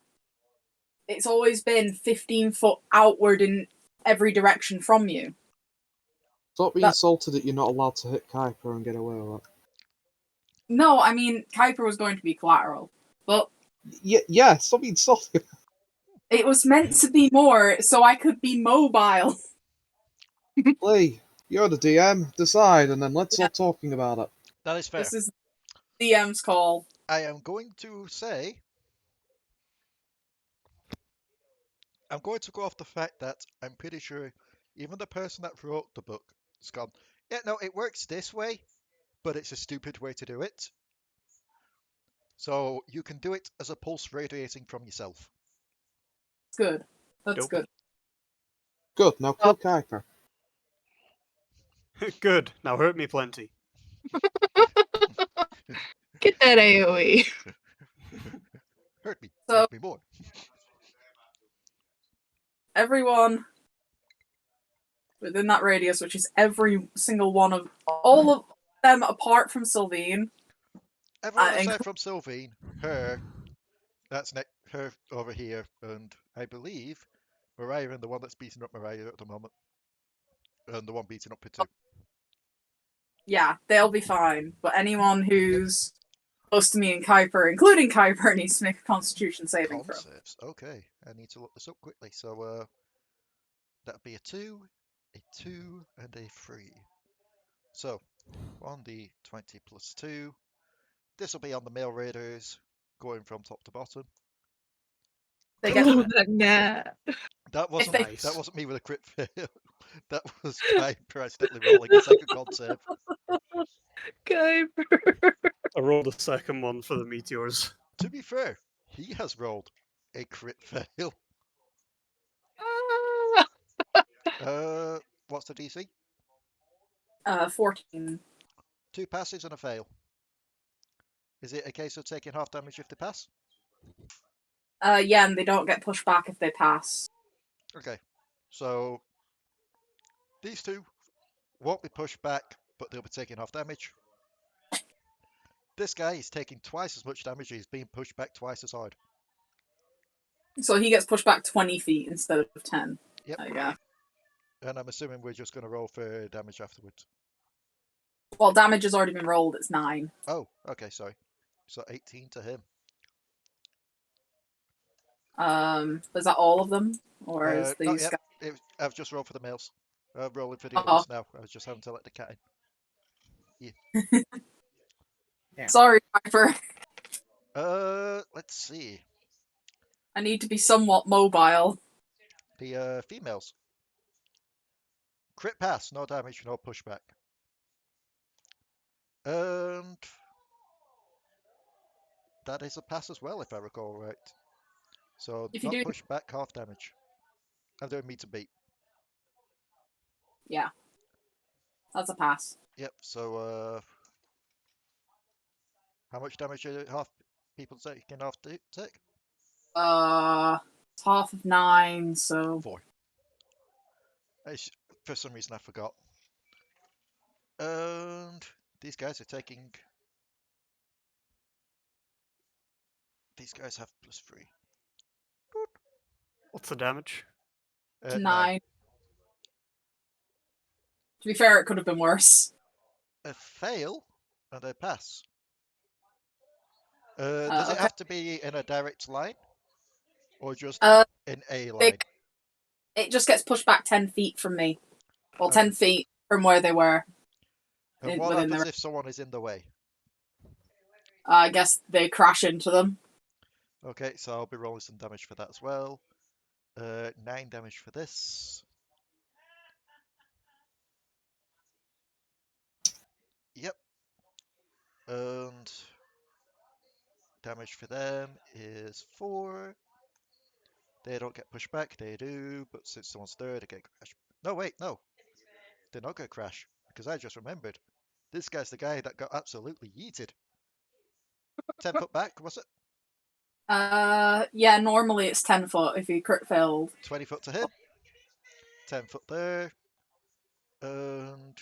it's always been 15 foot outward in every direction from you. Don't be insulted that you're not allowed to hit Kuiper and get away with it. No, I mean, Kuiper was going to be collateral, but Yeah, stop being insulted. it was meant to be more so I could be mobile. Lee, you're the DM. Decide, and then let's stop talking about it. That is fair. This is DM's call. I am going to say, I'm going to go off the fact that I'm pretty sure even the person that wrote the book has gone, yeah, no, it works this way, but it's a stupid way to do it. So you can do it as a pulse radiating from yourself. It's good. That's Nope. good. Good, now kill Kuiper. Good. Now hurt me plenty. Get that AoE. Hurt me. So- Hurt me more. Everyone within that radius, which is every single one of all of them apart from Silveen. Everyone and- aside from Silveen, her, that's her over here, and I believe Mariah and the one that's beating up Mariah at the moment, and the one beating up Potoo. Yeah, they'll be fine. But anyone who's close to me and Kuiper, including Kuiper, needs to make a Constitution saving throw. Saves. Okay, I need to look this up quickly. So that'd be a 2, a 2, and a 3. So 1d20 plus 2. This will be on the male raiders, going from top to bottom. They get Oh, that nat. That wasn't Nice. that wasn't me with a crit fail. That was Kuiper accidentally rolling a second con save. Kuiper. I rolled a second one for the meteors. To be fair, he has rolled a crit fail. What's the DC? 14. 2 passes and a fail. Is it a case of taking half damage if they pass? Yeah, and they don't get pushed back if they pass. Okay, so these two won't be pushed back, but they'll be taking half damage. This guy is taking twice as much damage. He's being pushed back twice as hard. So he gets pushed back 20 feet instead of 10. Yep. Yeah. And I'm assuming we're just going to roll for damage afterwards. Well, damage has already been rolled. It's 9. Oh, okay, sorry. So 18 to him. Is that all of them, or is Not these yet. guys? I've just rolled for the males. I'm rolling for the Oh. others now. I was just having to let the cat in. Yeah. Sorry, Kuiper. Let's see. I need to be somewhat mobile. The females. Crit pass, no damage, no pushback. And that is a pass as well, if I recall right. So If you not do- pushback, half damage. I'm doing meet to beat. Yeah. That's a pass. Yep, so how much damage are half people taking half take? It's half of 9, so 4. For some reason I forgot. And these guys are taking... These guys have +3. Good. What's the damage? 9. To be fair, it could have been worse. A fail and a pass. Does it okay. have to be in a direct line? Or just Uh, in a line? they- It just gets pushed back 10 feet from me. Well, Okay. 10 feet from where they were. And what within happens the... if someone is in the way? I guess they crash into them. Okay, so I'll be rolling some damage for that as well. 9 damage for this. Yep. And damage for them is 4. They don't get pushed back, they do, but since someone's there, they get crash. No, wait, no. They're not going to crash, because I just remembered. This guy's the guy that got absolutely yeeted. 10 foot back, was it? Yeah, normally it's 10 foot if you crit failed. 20 foot to him. 10 foot there. And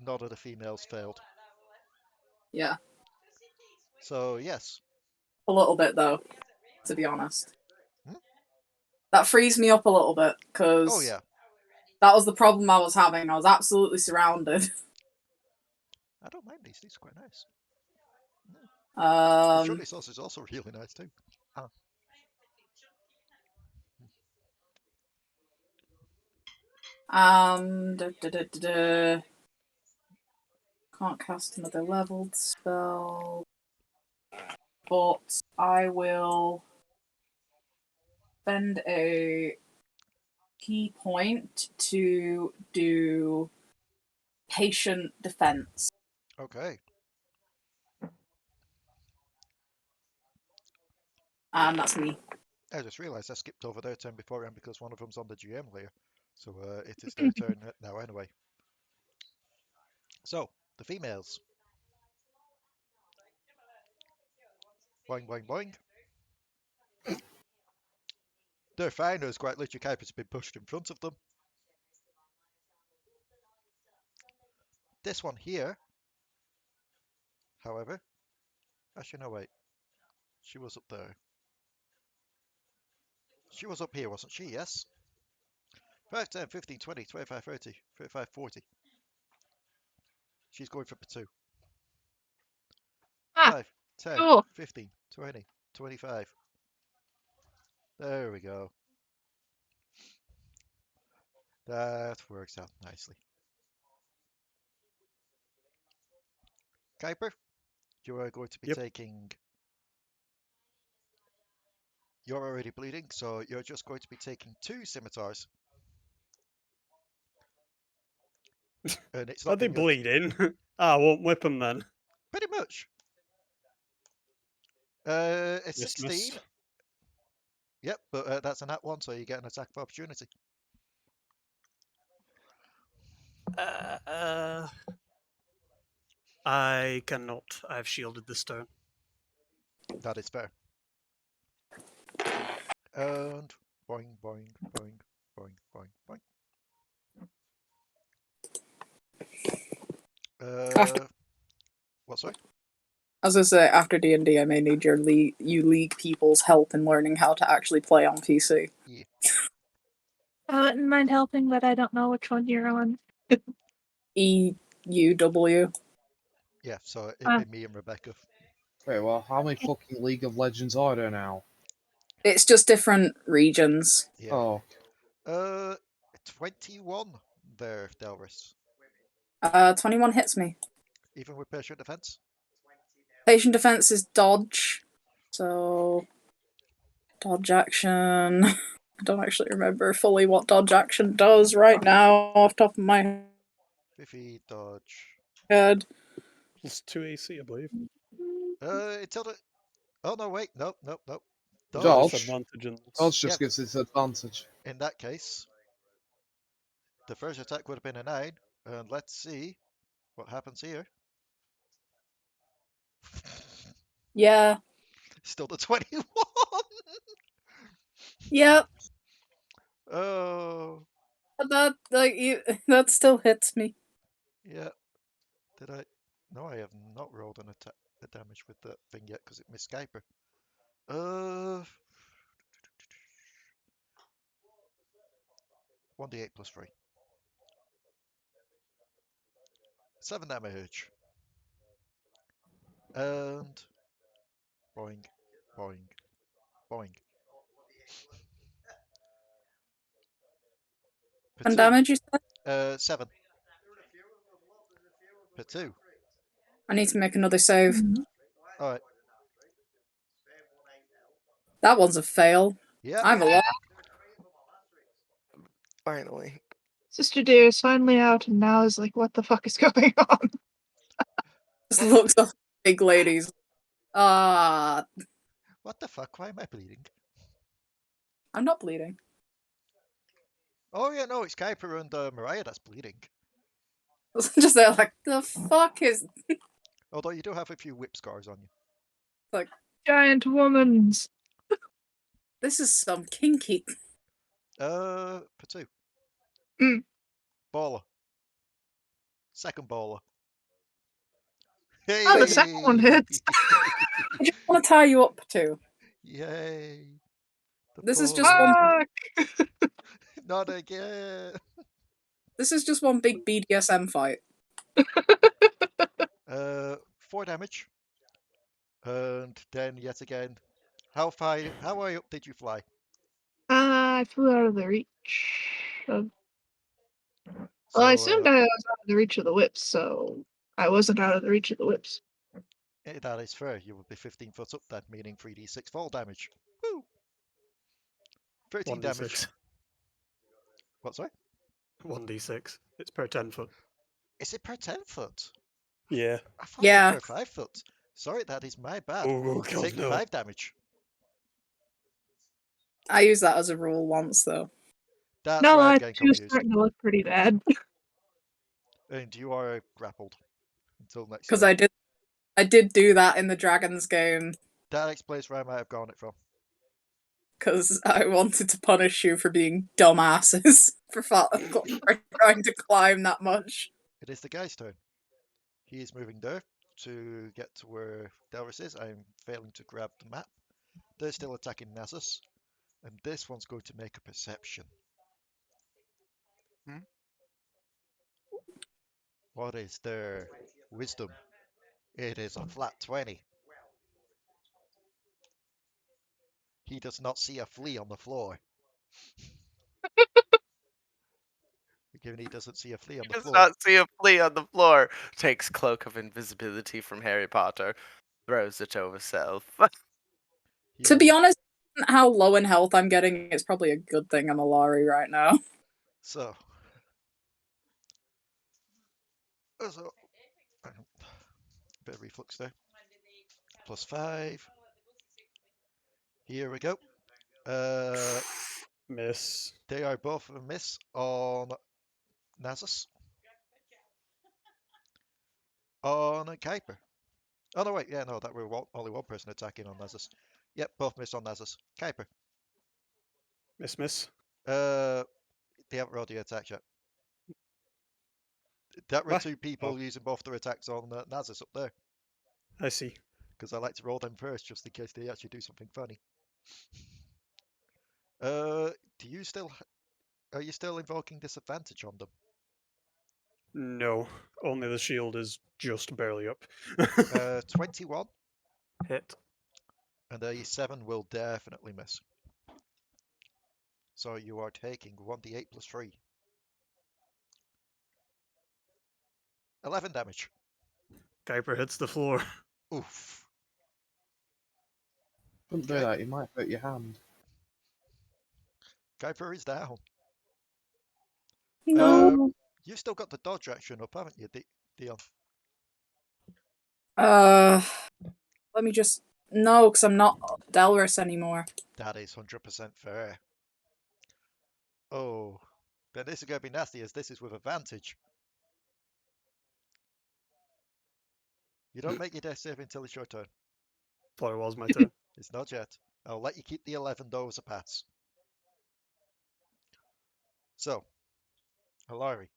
none of the females failed. Yeah. So, yes. A little bit, though, to be honest. Hmm? That frees me up a little bit, because Oh, yeah. that was the problem I was having. I was absolutely surrounded. I don't mind these. These are quite nice. The shortly sauce is also really nice, too. Can't cast another leveled spell. But I will spend a key point to do patient defense. Okay. And that's me. I just realised I skipped over their turn beforehand because one of them's on the GM layer. So it is their turn now anyway. So, the females. Boing, boing, boing. They're fine, as quite literally Kuiper's been pushed in front of them. This one here, however, actually no wait, she was up there. She was up here, wasn't she? Yes. 5, 10, 15, 20, 25, 30, 35, 40. She's going for Potoo. 5, 10, cool. 15, 20, 25. There we go. That works out nicely. Kuiper, you are going to be taking... You're already bleeding, so you're just going to be taking 2 scimitars. And it's Are not they been your... bleeding? I won't whip them then. Pretty much. It's 16. Dismiss. Yep, but that's a nat 1, so you get an attack of opportunity. I cannot. I've shielded the stone. That is fair. And boing, boing, boing, boing, boing, boing. What, sorry? As I say, after D&D, I may need you league people's help in learning how to actually play on PC. Yeah. I wouldn't mind helping, but I don't know which one you're on. EUW. Yeah, so it'd be me and Rebecca. Wait, well, how many fucking League of Legends are there now? It's just different regions. Yeah. Oh. 21 there, Delris. 21 hits me. Even with patient defense? Patient defense is dodge. So... Dodge action... I don't actually remember fully what dodge action does right now off the top of my Biffy, dodge. head. It's 2 AC, I believe. Until the... Oh, no, wait. Nope. Dodge? Disadvantage in this. Dodge just gives its advantage. In that case, the first attack would have been a 9. And let's see what happens here. Yeah. Still the 21. Yep. Oh. That still hits me. Yeah. Did I? No, I have not rolled an attack, a damage with that thing yet because it missed Kuiper. 1d8 plus 3. 7 damage. And boing, boing, boing. And Potoo. damage, you said? 7. Potoo. I need to make another save. Mhm. Alright. That one's a fail. Yeah. I have a lot. Finally. Sister Dear is finally out and now is like, what the fuck is going on? Just looks up at big ladies. What the fuck? Why am I bleeding? I'm not bleeding. Oh yeah, no, it's Kuiper and Mariah that's bleeding. Just there, like, the fuck is. Although you do have a few whip scars on you. Like, Giant womans. this is some kinky. Potoo. Mm. Baller. Second baller. Oh, the second one hits. I just want to tie you up too. Yay. The This is just baller. one. Fuck! Not again. This is just one big BDSM fight. 4 damage. And then yet again. How high up did you fly? I flew out of the reach of. Well, I assumed I was out of the reach of the whips, so I wasn't out of the reach of the whips. That is fair. You would be 15 foot up then, meaning 3d6 fall damage. Woo! 13 damage. 1d6. What, sorry? 1d6. It's per 10 foot. Is it per 10 foot? Yeah. I thought Yeah. it was per 5 foot. Sorry, that is my bad. Oh, God, Take no. 5 damage. I used that as a rule once, though. That's No, why I'm I getting she was confused. starting to look pretty bad. And you are grappled until next Because turn. I did do that in the Dragons game. That explains where I might have gotten it from. Because I wanted to punish you for being dumbasses for trying to climb that much. It is the guy's turn. He is moving there to get to where Delris is. I'm failing to grab the map. They're still attacking Nasus. And this one's going to make a perception. Hmm? What is their wisdom? It is a flat 20. He does not see a flea on the floor. Given he doesn't see a flea on He the does floor. not see a flea on the floor. Takes Cloak of Invisibility from Harry Potter. Throws it over self. To be honest, how low in health I'm getting, it's probably a good thing I'm Alari right now. So. Bit of reflux there. +5. Here we go. Miss. They are both a miss on Nasus. On Kuiper. Oh no, wait, yeah, no, that were only one person attacking on Nasus. Yep, both missed on Nasus. Kuiper. Miss. They haven't rolled the attack yet. That were What? 2 people Oh. using both their attacks on Nasus up there. I see. Because I like to roll them first, just in case they actually do something funny. Are you still invoking disadvantage on them? No. Only the shield is just barely up. 21 Hit. and a 7 will definitely miss. So you are taking 1d8 plus 3. 11 damage. Kuiper hits the floor. Oof. Don't do that, you might hurt your hand. Kuiper is down. No. You've still got the dodge action up, haven't you, Dion? Let me just... No, because I'm not Delris anymore. That is 100% fair. Oh, then this is going to be nasty, as this is with advantage. You don't make your death save until it's your turn. Thought it was my turn. It's not yet. I'll let you keep the 11 though as a pass. So, Alari.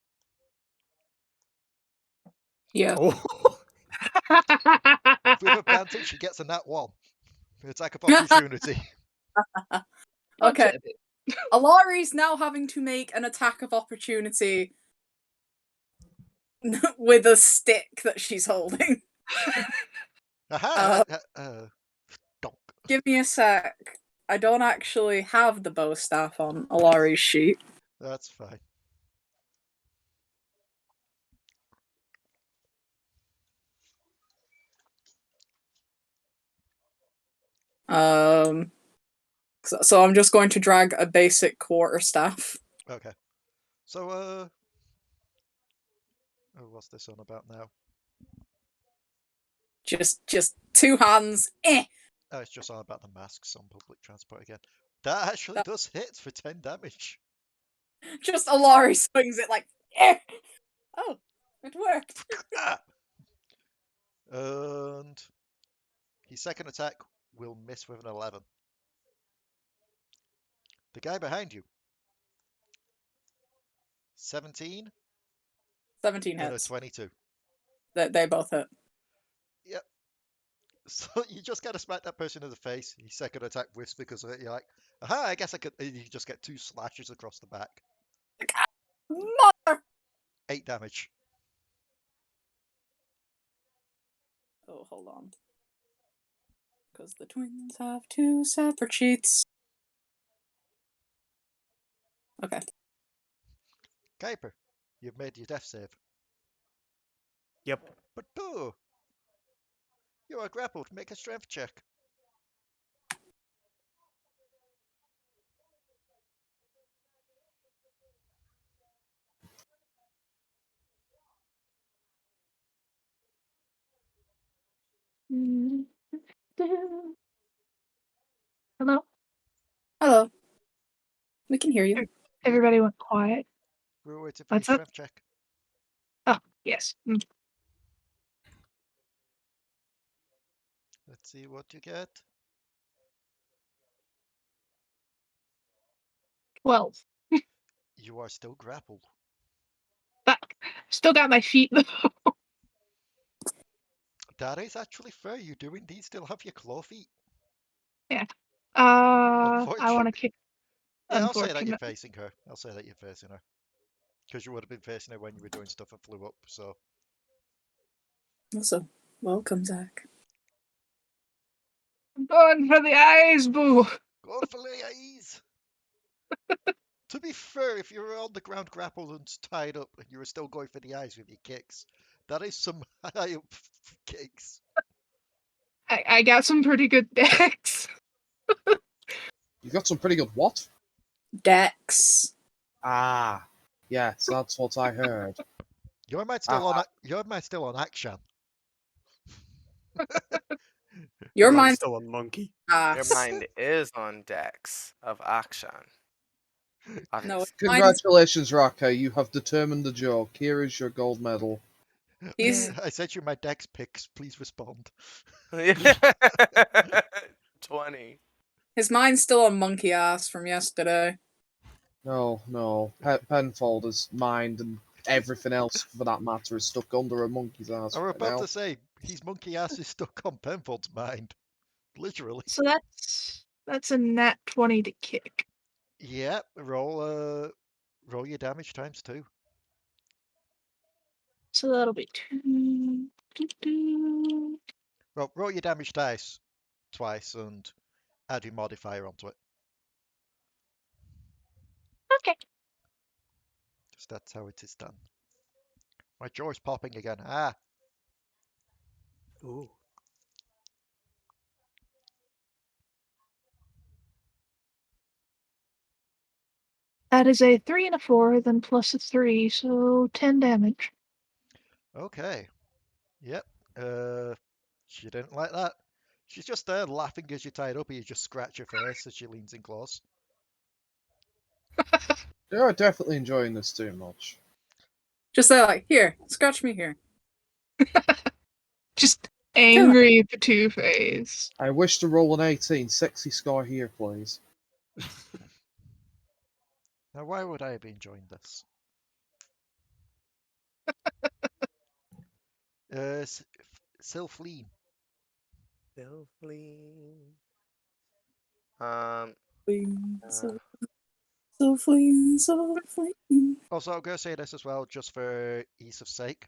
Yeah. Oh. With advantage, she gets a nat 1. Attack of opportunity. Okay. Alari's now having to make an attack of opportunity with a stick that she's holding. Aha! Donk. Give me a sec. I don't actually have the bow staff on Alari's sheet. That's fine. So I'm just going to drag a basic quarterstaff. Okay. So, what's this on about now? Just 2 hands. Oh, it's just on about the masks on public transport again. That actually does hit for 10 damage. Just Alari swings it like, oh, it worked. And his second attack will miss with an 11. The guy behind you. 17 17 and a hits. 22. They both hit. Yep. So you just gotta smack that person in the face. His second attack whiffs because of it. You're like, aha, I guess I could. You just get 2 slashes across the back. Mother! 8 damage. Oh, hold on. Because the twins have 2 separate sheets. Okay. Kuiper, you've made your death save. Yep. Potoo, you are grappled. Make a strength check. Hello? Hello. We can hear you. Everybody went quiet. We're waiting for your What's up? strength check. Oh, yes. Let's see what you get. 12. You are still grappled. Fuck. Still got my feet though. That is actually fair. You do indeed still have your claw feet. Yeah. I want to Unfortunately. kick. Yeah, I'll say that you're Unfortunate. facing her. I'll say that you're facing her. Because you would have been facing her when you were doing stuff and flew up, so. Also, welcome, Zach. I'm going for the eyes, boo. Go for the eyes! To be fair, if you were on the ground grappled and tied up and you were still going for the eyes with your kicks, that is some high up kicks. I got some pretty good decks. You got some pretty good what? Dex. Ah, yes, that's what I heard. Your mind's still on action. Your Mine's mind's still on monkey. Your ass. mind is on Dex of action. No, Obviously. Congratulations, Raka. You have determined the joke. Here is your gold medal. He's I sent you my dex pics. Please respond. 20. his mind's still on monkey ass from yesterday. No. Penfold's mind and everything else, for that matter, is stuck under a monkey's ass I was right about now. to say, his monkey ass is stuck on Penfold's mind. Literally. So that's a nat 20 to kick. Yep, roll your damage times 2. So that'll be 2. Well, roll your damage dice twice and add your modifier onto it. Okay. Just that's how it is done. My jaw's popping again. Ah, Ooh. That is a 3 and a 4, then plus a 3, so 10 damage. okay. Yep. She didn't like that. She's just there laughing as you're tied up, and you just scratch her face as she leans in close. You're definitely enjoying this too much. Just say like, here, scratch me here. Just angry Potoo face. I wish to roll an 18. Sexy score here, please. Now, why would I be enjoying this? Silveen. Silveen. So fleeing. Also, I'm going to say this as well, just for ease of sake.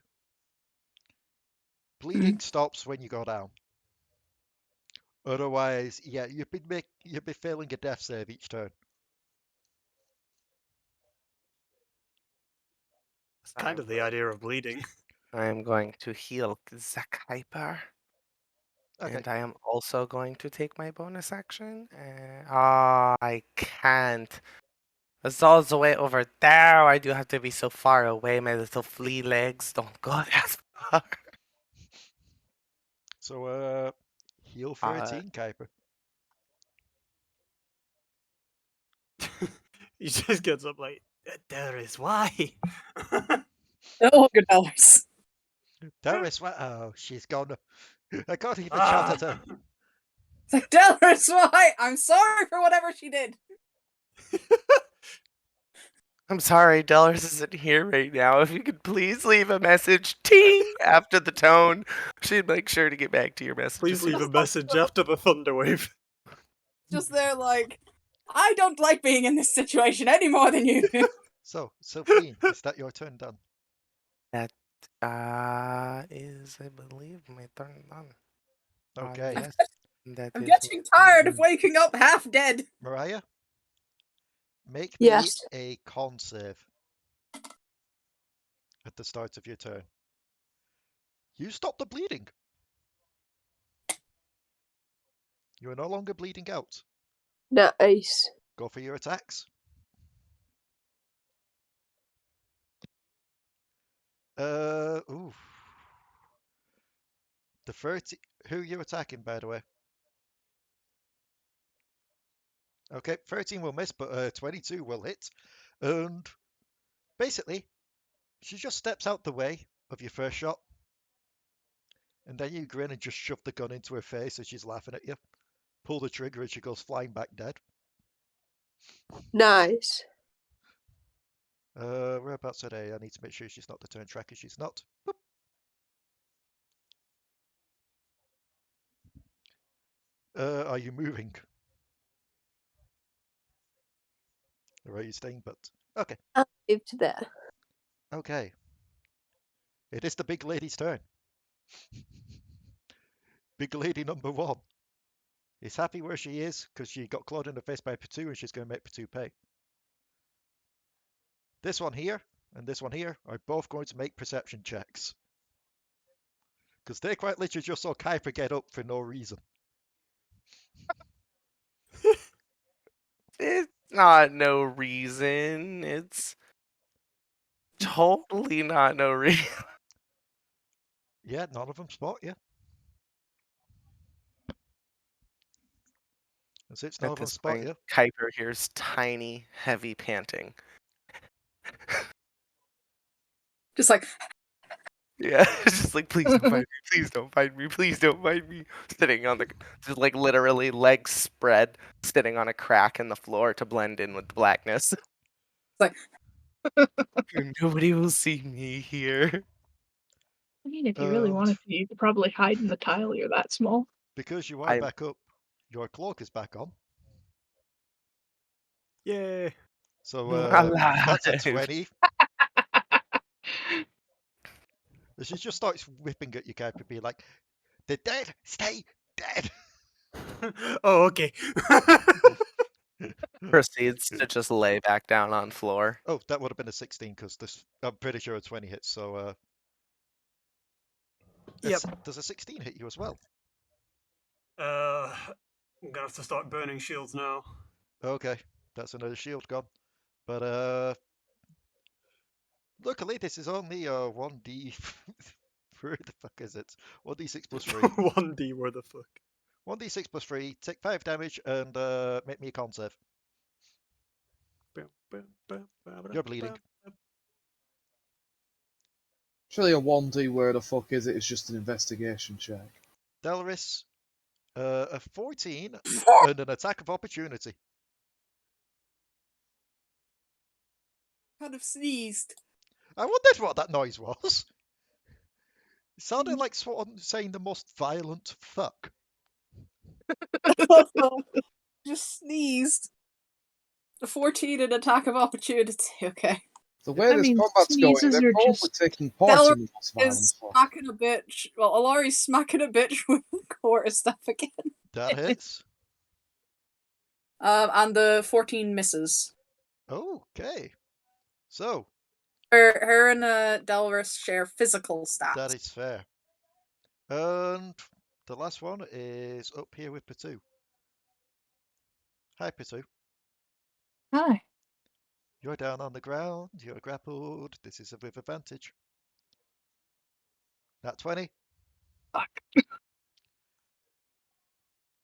Bleeding stops when you go down. Otherwise, yeah, you'd be failing a death save each turn. It's kind of the idea of bleeding. I am going to heal Kuiper. Okay. And I am also going to take my bonus action. I can't. It's all the way over there. I do have to be so far away. My little flea legs don't go that far. So, heal 13, Kuiper. He just gets up like, Delris, why? No longer Delris. Delris, what? Oh, she's gone. I can't even shout at her. It's like, Delris, why? I'm sorry for whatever she did. I'm sorry, Delris isn't here right now. If you could please leave a message, ting, after the tone, she'd make sure to get back to your message. Please leave a message after the thunderwave. Just there, like, I don't like being in this situation any more than you do. So, Silveen, is that your turn done? That is, I believe, my turn done. Okay. Yes, that I'm is getting tired of waking up half dead. Mariah, make Yes. me a con save at the start of your turn. You stop the bleeding. You are no longer bleeding out. Nice. Go for your attacks. Ooh. The 30. Who are you attacking, by the way? Okay, 13 will miss, but 22 will hit. And basically, she just steps out the way of your first shot. And then you grin and just shove the gun into her face as she's laughing at you. Pull the trigger and she goes flying back dead. Nice. Whereabouts today? I need to make sure she's not the turn tracker. She's not. Boop. Are you moving? Or are you staying put? Okay. I'll move to there. Okay. It is the big lady's turn. Big lady number 1 is happy where she is because she got clawed in the face by Potoo and she's going to make Potoo pay. This one here and this one here are both going to make perception checks. Because they quite literally just saw Kuiper get up for no reason. It's not no reason. It's totally not no reason. Yeah, none of them spot you. As it's none At of them this spot point, you. Kuiper hears tiny, heavy panting. Just like, Yeah, it's just like, please don't find me, please don't find me, please don't find me. Sitting on the, just like literally legs spread, sitting on a crack in the floor to blend in with the blackness. like Nobody will see me here. I mean, if you really wanted to, you could probably hide in the tile. You're that small. Because you are back up, your cloak is back on. Yay. So Alive. that's a 20. She just starts whipping at you, Kuiper, be like, "The dead stay dead." Oh, okay. Proceeds to just lay back down on floor. Oh, that would have been a 16 because this. I'm pretty sure a 20 hits. So Yep. Does a 16 hit you as well? I'm gonna have to start burning shields now. Okay, that's another shield gone. But luckily this is only 1d. Where the fuck is it? 1d6 plus 3. 1d, where the fuck? 1d6 plus 3. Take 5 damage and make me a con save. You're bleeding. Actually, a 1D where the fuck is it? It's just an investigation check. Delris, a 14 and an attack of opportunity. kind of sneezed. I wondered what that noise was. It sounded like someone saying the most violent fuck. Just sneezed. A 14 and attack of opportunity. Okay. The way this combat's going, sneezes they're are probably just- taking part Delris in the most violent is fuck. smacking a bitch. Well, Alari's smacking a bitch with quarter staff again. That hits. And the 14 misses. Okay. So, Her and Delris share physical stats. that is fair. And the last one is up here with Potoo. Hi, Potoo. Hi. You're down on the ground. You're grappled. This is with advantage. Nat 20 Fuck.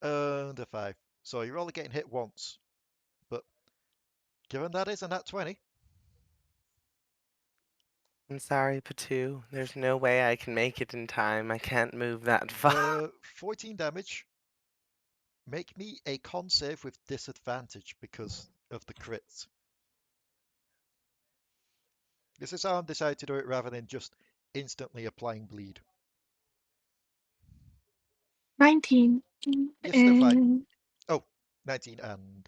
and a 5. So you're only getting hit once. But given that is a nat 20, I'm sorry, Potoo. There's no way I can make it in time. I can't move that far. 14 damage. Make me a con save with disadvantage because of the crits. This is how I'm decided to do it rather than just instantly applying bleed. 19. You're still fine. And Oh, 19 and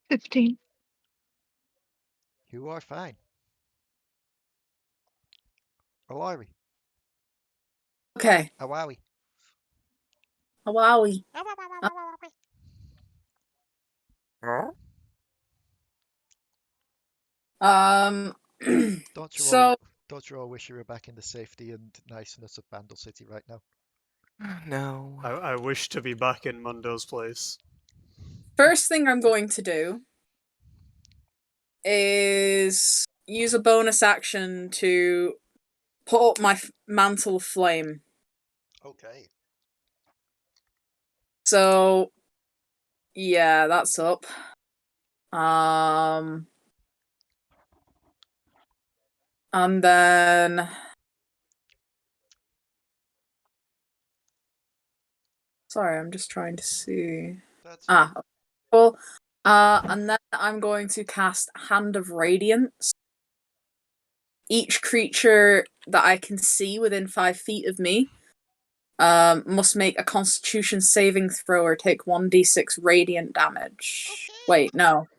15. you are fine. Alari. Okay. Awawi. A wowie. Huh? Um. Don't you So all wish you were back in the safety and niceness of Vandal City right now? No. I wish to be back in Mundo's place. first thing I'm going to do is use a bonus action to put up my mantle of flame. Okay. So yeah, that's up. And then sorry, I'm just trying to see. That's okay. Cool. And then I'm going to cast Hand of Radiance. Each creature that I can see within 5 feet of me must make a Constitution saving throw or take 1d6 radiant damage. Okay. Wait, no,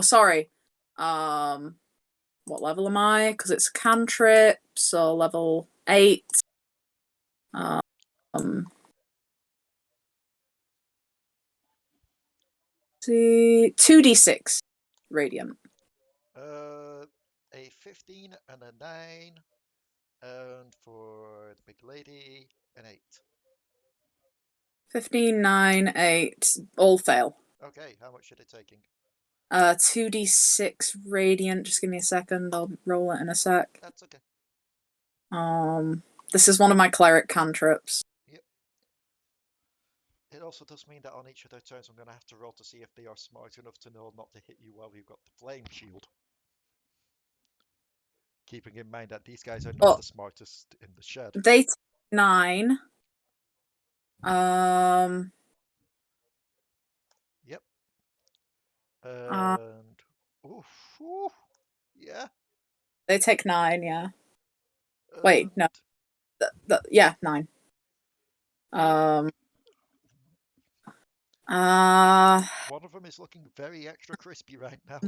sorry. What level am I? Because it's a cantrip, so level 8. 2d6 radiant. A 15 and a 9, and for the big lady, an 8. 15, 9, 8, all fail. Okay, how much are they taking? 2d6 radiant. Just give me a second. I'll roll it in a sec. That's okay. This is one of my cleric cantrips. Yep. It also does mean that on each of their turns, I'm going to have to roll to see if they are smart enough to know not to hit you while you've got the flame shield. Keeping in mind that these guys are not the smartest in the shed. They take 9. Yep. And oof, yeah. They take 9, yeah. Wait, no. Yeah, 9. One of them is looking very extra crispy right now.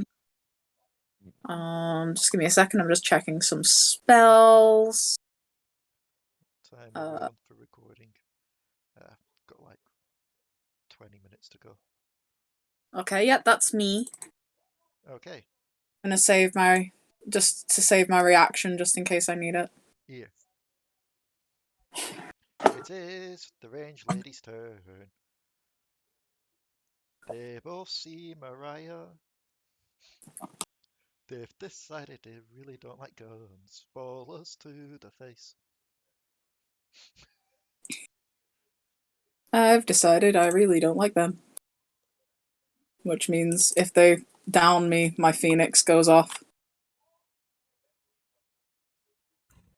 Just give me a second. I'm just checking some spells. Time are we on for recording? Got like 20 minutes to go. Okay, yeah, that's me. Okay. I'm gonna save my reaction just in case I need it. Here. It is the range lady's turn. They both see Mariah. They've decided they really don't like guns. Ballers to the face. I've decided I really don't like them. Which means if they down me, my phoenix goes off.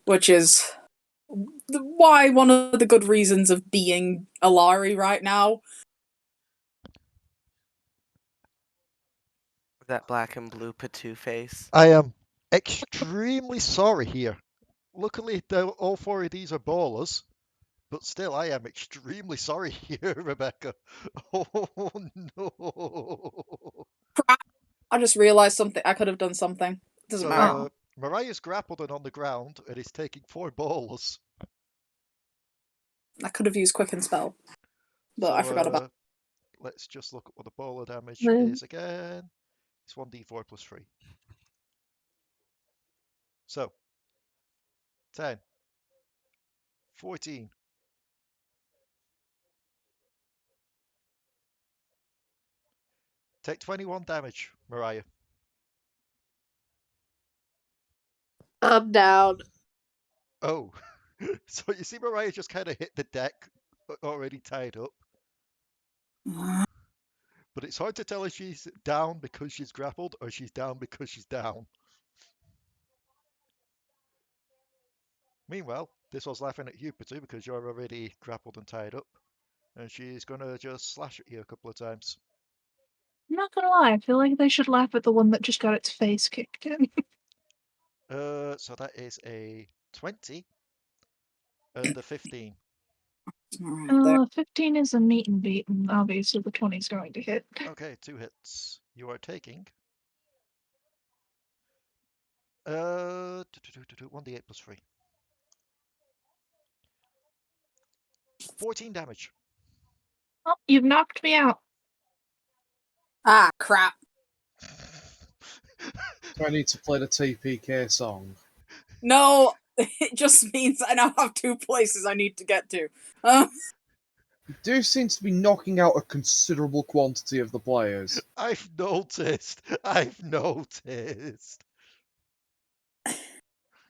Which is why one of the good reasons of being Alari right now. That black and blue Potoo face. I am extremely sorry here. Luckily, all 4 of these are ballers. But still, I am extremely sorry here, Rebecca. Oh, no. I just realised something. I could have done something. Doesn't matter. Mariah's grappled and on the ground and is taking 4 ballers. I could have used Quicken Spell. But I forgot about. Let's just look at what the baller damage is again. It's 1d4 plus 3. So, 10, 14. Take 21 damage, Mariah. I'm down. Oh, so you see Mariah just kind of hit the deck, already tied up. But it's hard to tell if she's down because she's grappled or she's down because she's down. Meanwhile, this one's laughing at you, Potoo, because you're already grappled and tied up. And she's going to just slash at you a couple of times. I'm not gonna lie, I feel like they should laugh at the one that just got its face kicked in. So that is a 20 and a 15. Right there. 15 is a meet and beat, and obviously the 20 is going to hit. Okay, 2 hits. You are taking 1d8 plus 3. 14 damage. Oh, you've knocked me out. Ah, crap. Do I need to play the TPK song? No, it just means I now have 2 places I need to get to. You do seem to be knocking out a considerable quantity of the players. I've noticed. I've noticed.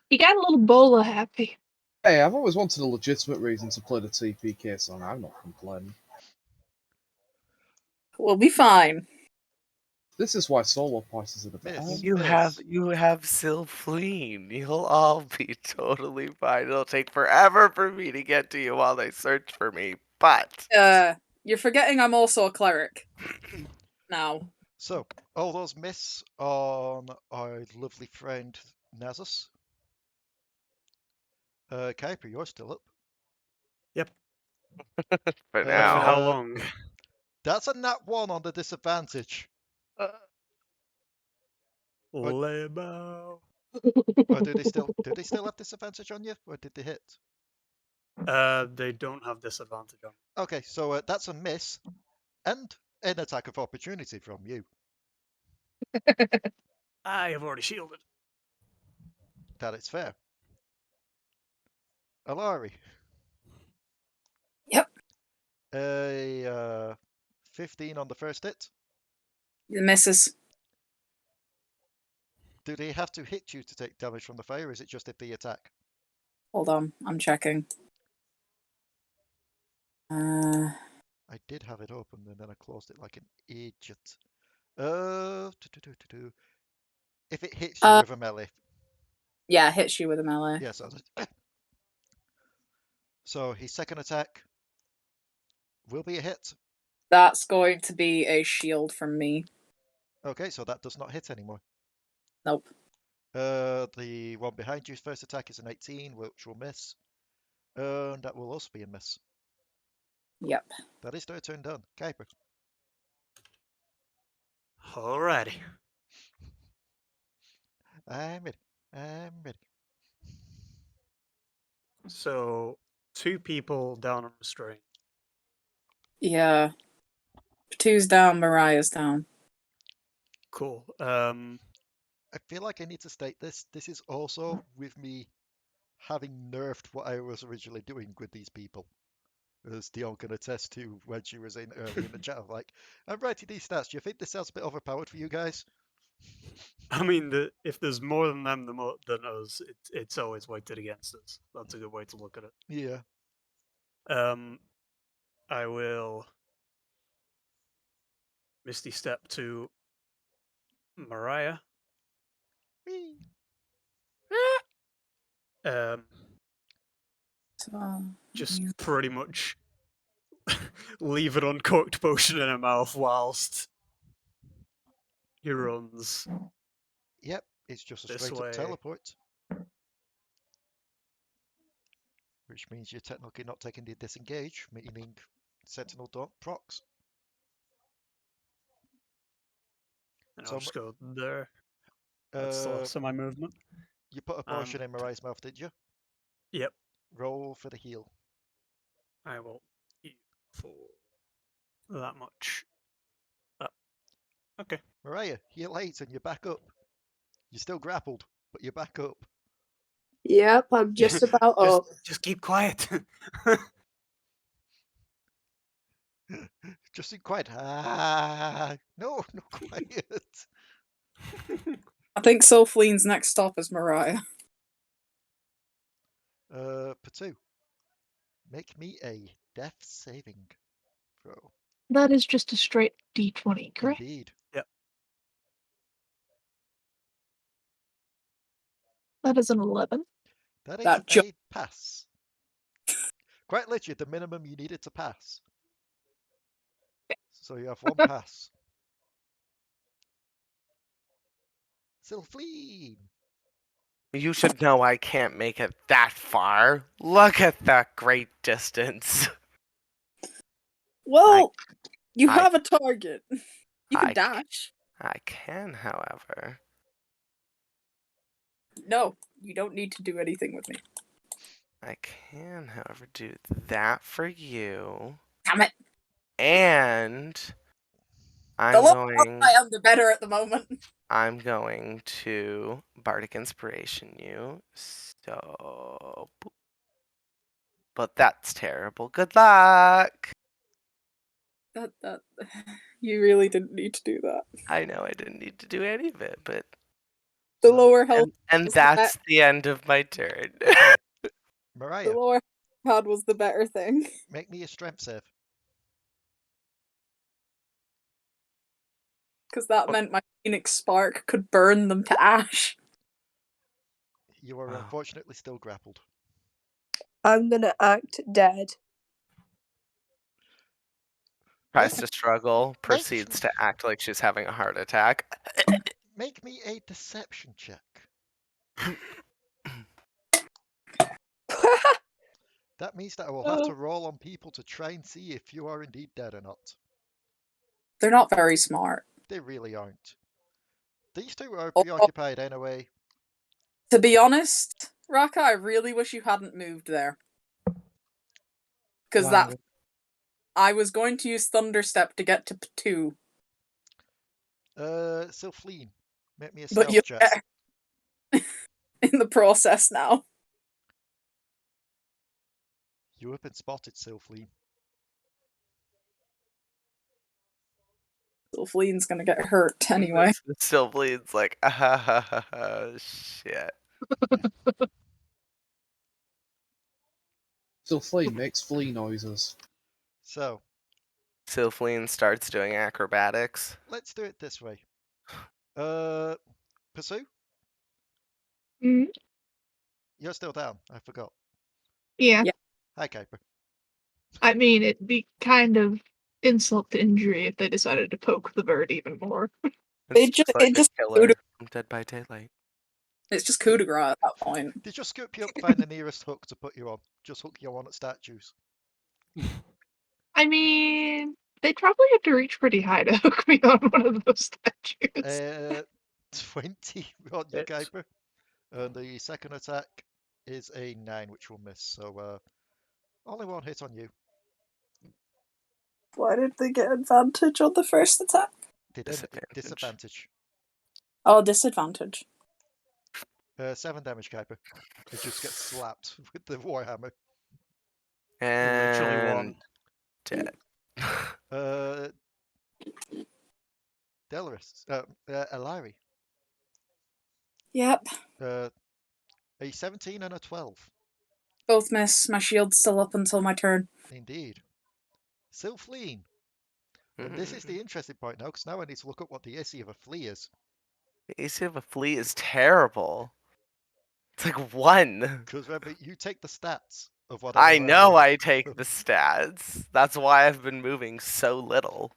You got a little bola happy. Hey, I've always wanted a legitimate reason to play the TPK song. I'm not complaining. We'll be fine. This is why solo prices are the best. Miss. You have Silveen. You'll all be totally fine. It'll take forever for me to get to you while they search for me, but You're forgetting I'm also a cleric. Now. So, all those miss on our lovely friend Nasus. Kuiper, you're still up. Yep. for But now. for how long? That's a nat 1 on the disadvantage. Lebo. Or do they still have disadvantage on you, or did they hit? They don't have disadvantage on. Okay, so that's a miss, and an attack of opportunity from you. I have already shielded. That is fair. Alari. Yep. A 15 on the first hit. The misses. Do they have to hit you to take damage from the fire, or is it just if they attack? Hold on, I'm checking. I did have it open and then I closed it like an idiot. If it hits you with a melee. Yeah, hits you with a melee. Yes. So his second attack will be a hit. That's going to be a shield from me. Okay, so that does not hit anymore. Nope. The one behind you's first attack is an 18, which will miss. And that will also be a miss. Yep. That is their turn done. Kuiper. Alrighty. I'm ready. So 2 people down on restraint. Yeah. Two's down, Mariah's down. Cool. I feel like I need to state this. This is also with me having nerfed what I was originally doing with these people. As Dion can attest to when she was in early in the chat. I'm like, I'm writing these stats. Do you think this sounds a bit overpowered for you guys? I mean, if there's more than them than us, it's always weighted against us. That's a good way to look at it. Yeah. I will Misty Step to Mariah. Whee. Just pretty much leave an uncorked potion in her mouth whilst he runs. Yep, it's just a This straight way. up teleport. Which means you're technically not taking the disengage, meaning Sentinel don't procs. And So, I'll just go there. That's the last of my movement. You put a potion in Mariah's mouth, did you? Yep. Roll for the heal. I will eat for that much. Okay. Mariah, heal 8 and you're back up. You're still grappled, but you're back up. Yep, I'm just about up. Just keep quiet. Just be quiet. Ah, no, no quiet. I think Silfleen's next stop is Mariah. Potoo, make me a death saving throw. That is just a straight D20, correct? Indeed. That is an 11. That is That a pass. Quite literally the minimum you needed to pass. So you have one pass. Silfleen! You should know I can't make it that far. Look at that great distance. Well, you I- have a target. You can I- dash. I can, however. No, you don't need to do anything with me. I can, however, do that for you. Damn it. And The I'm lower going I am, the better at the moment. I'm going to Bardic Inspiration you. So boop. But that's terrible. Good luck. That you really didn't need to do that. I know I didn't need to do any of it, but The lower health and was that's the end of my turn. Okay. the Mariah, lower pad was the better thing. make me a strength save. Because that meant my Phoenix Spark could burn them to ash. You are Oh. unfortunately still grappled. I'm gonna act dead. Tries to struggle, proceeds to act like she's having a heart attack. Make me a deception check. That means that I will have to roll on people to try and see if you are indeed dead or not. They're not very smart. They really aren't. These two are preoccupied anyway. To be honest, Raka, I really wish you hadn't moved there. Because Wow. I was going to use Thunderstep to get to Potoo. Silfleen, make me a But stealth you're check. in the process now. You have been spotted, Silfleen. Silfleen's gonna get hurt anyway. Still bleeds like, shit. Silfleen makes flea noises. So, Silfleen starts doing acrobatics. let's do it this way. Pursue? Mhm. You're still down. I forgot. Yeah. Yeah. Hi, Kuiper. I mean, it'd be kind of insult to injury if they decided to poke the bird even more. It's just like a killer from Dead by Daylight. It's just coup de grace at that point. They just scoop you up, find the nearest hook to put you on. Just hook you on at statues. I mean, they'd probably have to reach pretty high to hook me on one of those statues. 20 on your Kuiper. And the second attack is a 9, which will miss. So, only one hit on you. Why did they get advantage on the first attack? Disadvantage. Oh, disadvantage. 7 damage, Kuiper. It just gets slapped with the warhammer. And Literally one. Dead. Delris. Alari. Yep. A 17 and a 12. Both miss. My shield's still up until my turn. Indeed. Silfleen. And this is the interesting point now, because now I need to look up what the AC of a flea is. The AC of a flea is terrible. It's like 1. Because remember, you take the stats of what I know I take the stats. That's why I've been moving so little.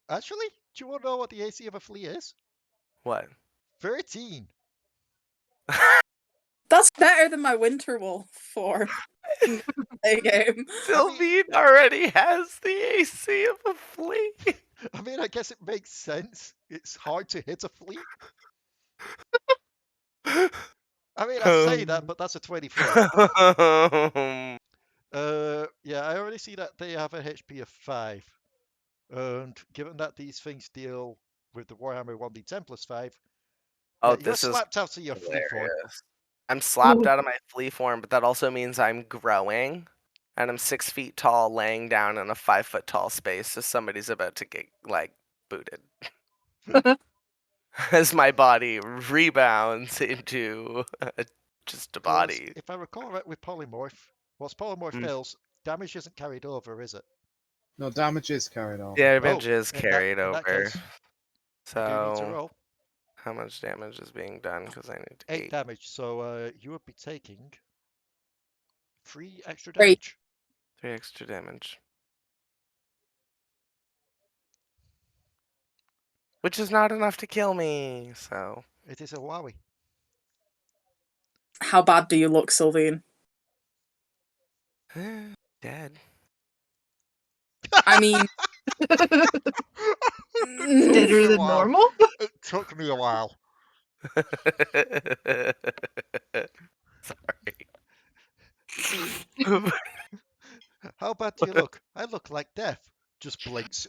Actually, do you want to know what the AC of a flea is? What? 13. That's better than my Winter Wolf for a game. Silveen already has the AC of a flea. I mean, I guess it makes sense. It's hard to hit a flea. I mean, I say that, but that's a 24. Yeah, I already see that they have a HP of 5. And given that these things deal with the Warhammer 1d10 plus 5, Oh, you're this is slapped out of your flea form. hilarious. I'm slapped Ooh. out of my flea form, but that also means I'm growing. And I'm 6 feet tall, laying down in a 5 foot tall space, so somebody's about to get, like, booted. As my body rebounds into just a 'Cause body. if I recall right with polymorph, once polymorph Mm. fails, damage isn't carried over, is it? No, damage is carried over. Damage Oh, is carried in that over. case, you do need to So, roll how much damage is being done? Because I need 8 8. damage. So you would be taking 3 extra Great. damage. 3 extra damage. Which is not enough to kill me, so. It is a wowie. How bad do you look, Silveen? Dead. I mean, Deader than normal? It took me a while. Sorry. How bad do you look? I look like death. Just blinks.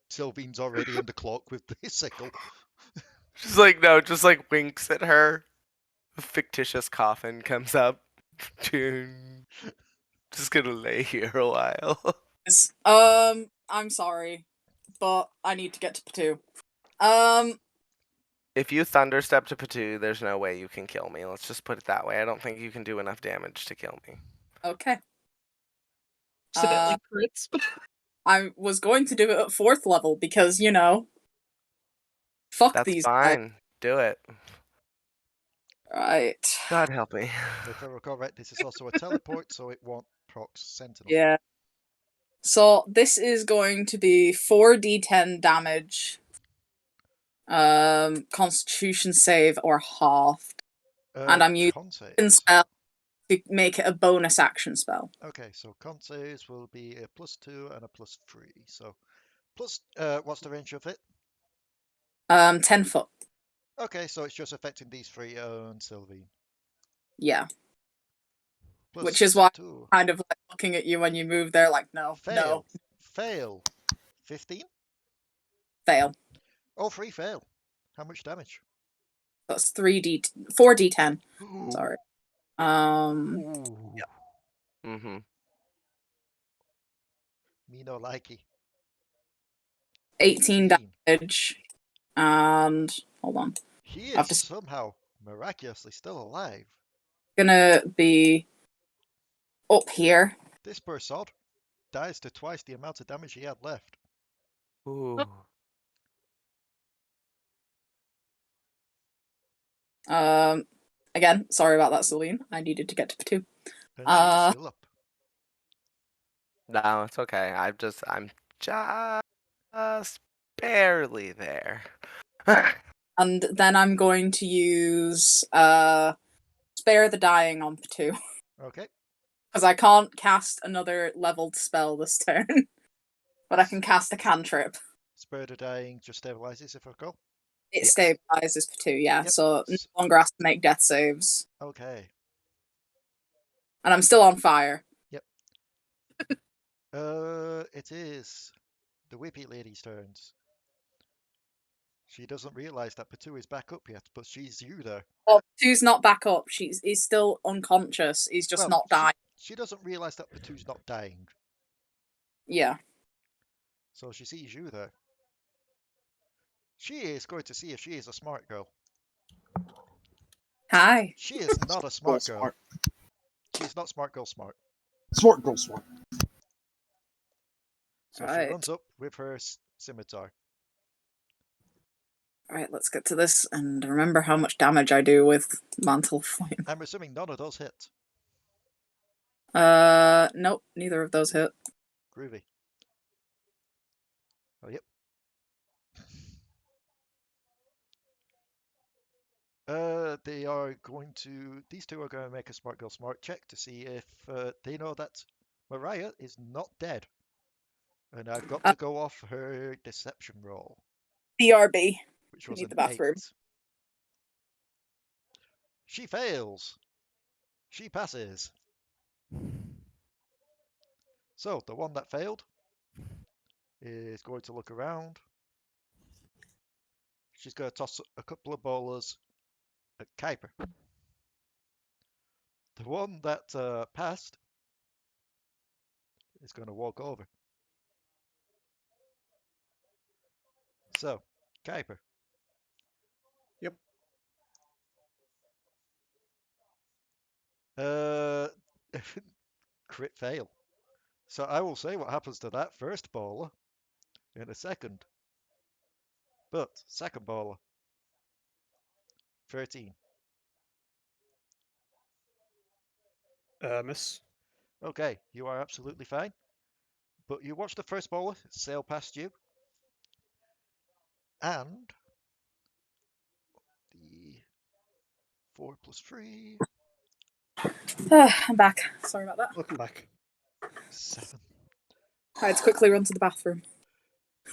Silveen's already in the cloak with the sickle. She's like, no, just like winks at her. A fictitious coffin comes up. Just gonna lay here a while. I'm sorry, but I need to get to Potoo. If you thunderstep to Potoo, there's no way you can kill me. Let's just put it that way. I don't think you can do enough damage to kill me. Okay. Accidentally crits. I was going to do it at 4th level because, you know, fuck That's these guys. fine. Do it. Right. God help me. If I recall right, this is also a teleport, so it won't proc Sentinel. Yeah. So this is going to be 4d10 damage. Constitution save or halved. And I'm using spell to make it a bonus action spell. Okay, so con saves will be a +2 and a +3. So plus, what's the range of it? 10 foot. Okay, so it's just affecting these 3 and Silveen. Yeah. Plus Which is why 2. I'm kind of like looking at you when you move there, like, no, Fail. no. Fail. 15? Fail. All 3 fail. How much damage? That's 4d10. Sorry. Ooh. Mm-hmm. Me no likey. 18 damage. And hold on. He is somehow miraculously still alive. Gonna be up here. This Bursod dies to twice the amount of damage he had left. Ooh. Again, sorry about that, Silveen. I needed to get to 2. And she's still up. No, it's okay. I'm just barely there. And then I'm going to use Spare the Dying on Potoo. Okay. Because I can't cast another leveled spell this turn. But I can cast a cantrip. Spare the Dying just stabilizes if I recall. It stabilizes Potoo, yeah. Yep. So no longer has to make death saves. Okay. And I'm still on fire. Yep. It is the Whippy Lady's turns. She doesn't realise that Potoo is back up yet, but she's you there. Well, Potoo's not back up. He's still unconscious. He's just not dying. She doesn't realise that Potoo's not dying. Yeah. So she sees you there. She is going to see if she is a smart girl. Hi. She is not a smart girl. She's not smart girl smart. Smart girl smart. So she runs up with her scimitar. Alright, let's get to this and remember how much damage I do with Mantle Flame. I'm assuming none of those hit. Nope, neither of those hit. Groovy. Oh, yep. They are going to. These two are going to make a smart girl smart check to see if they know that Mariah is not dead. And I've got to go off her deception roll. BRB. Which was Need an the bathroom. 8. She fails. She passes. So the one that failed is going to look around. She's going to toss a couple of bowlers at Kuiper. The one that passed is going to walk over. So, Kuiper. Yep. Crit fail. So I will say what happens to that first baller in a second. But second baller, 13. Miss. Okay, you are absolutely fine. But you watch the first baller sail past you. And the 4 plus 3, I'm back. Sorry about that. Welcome back. 7. I had to quickly run to the bathroom.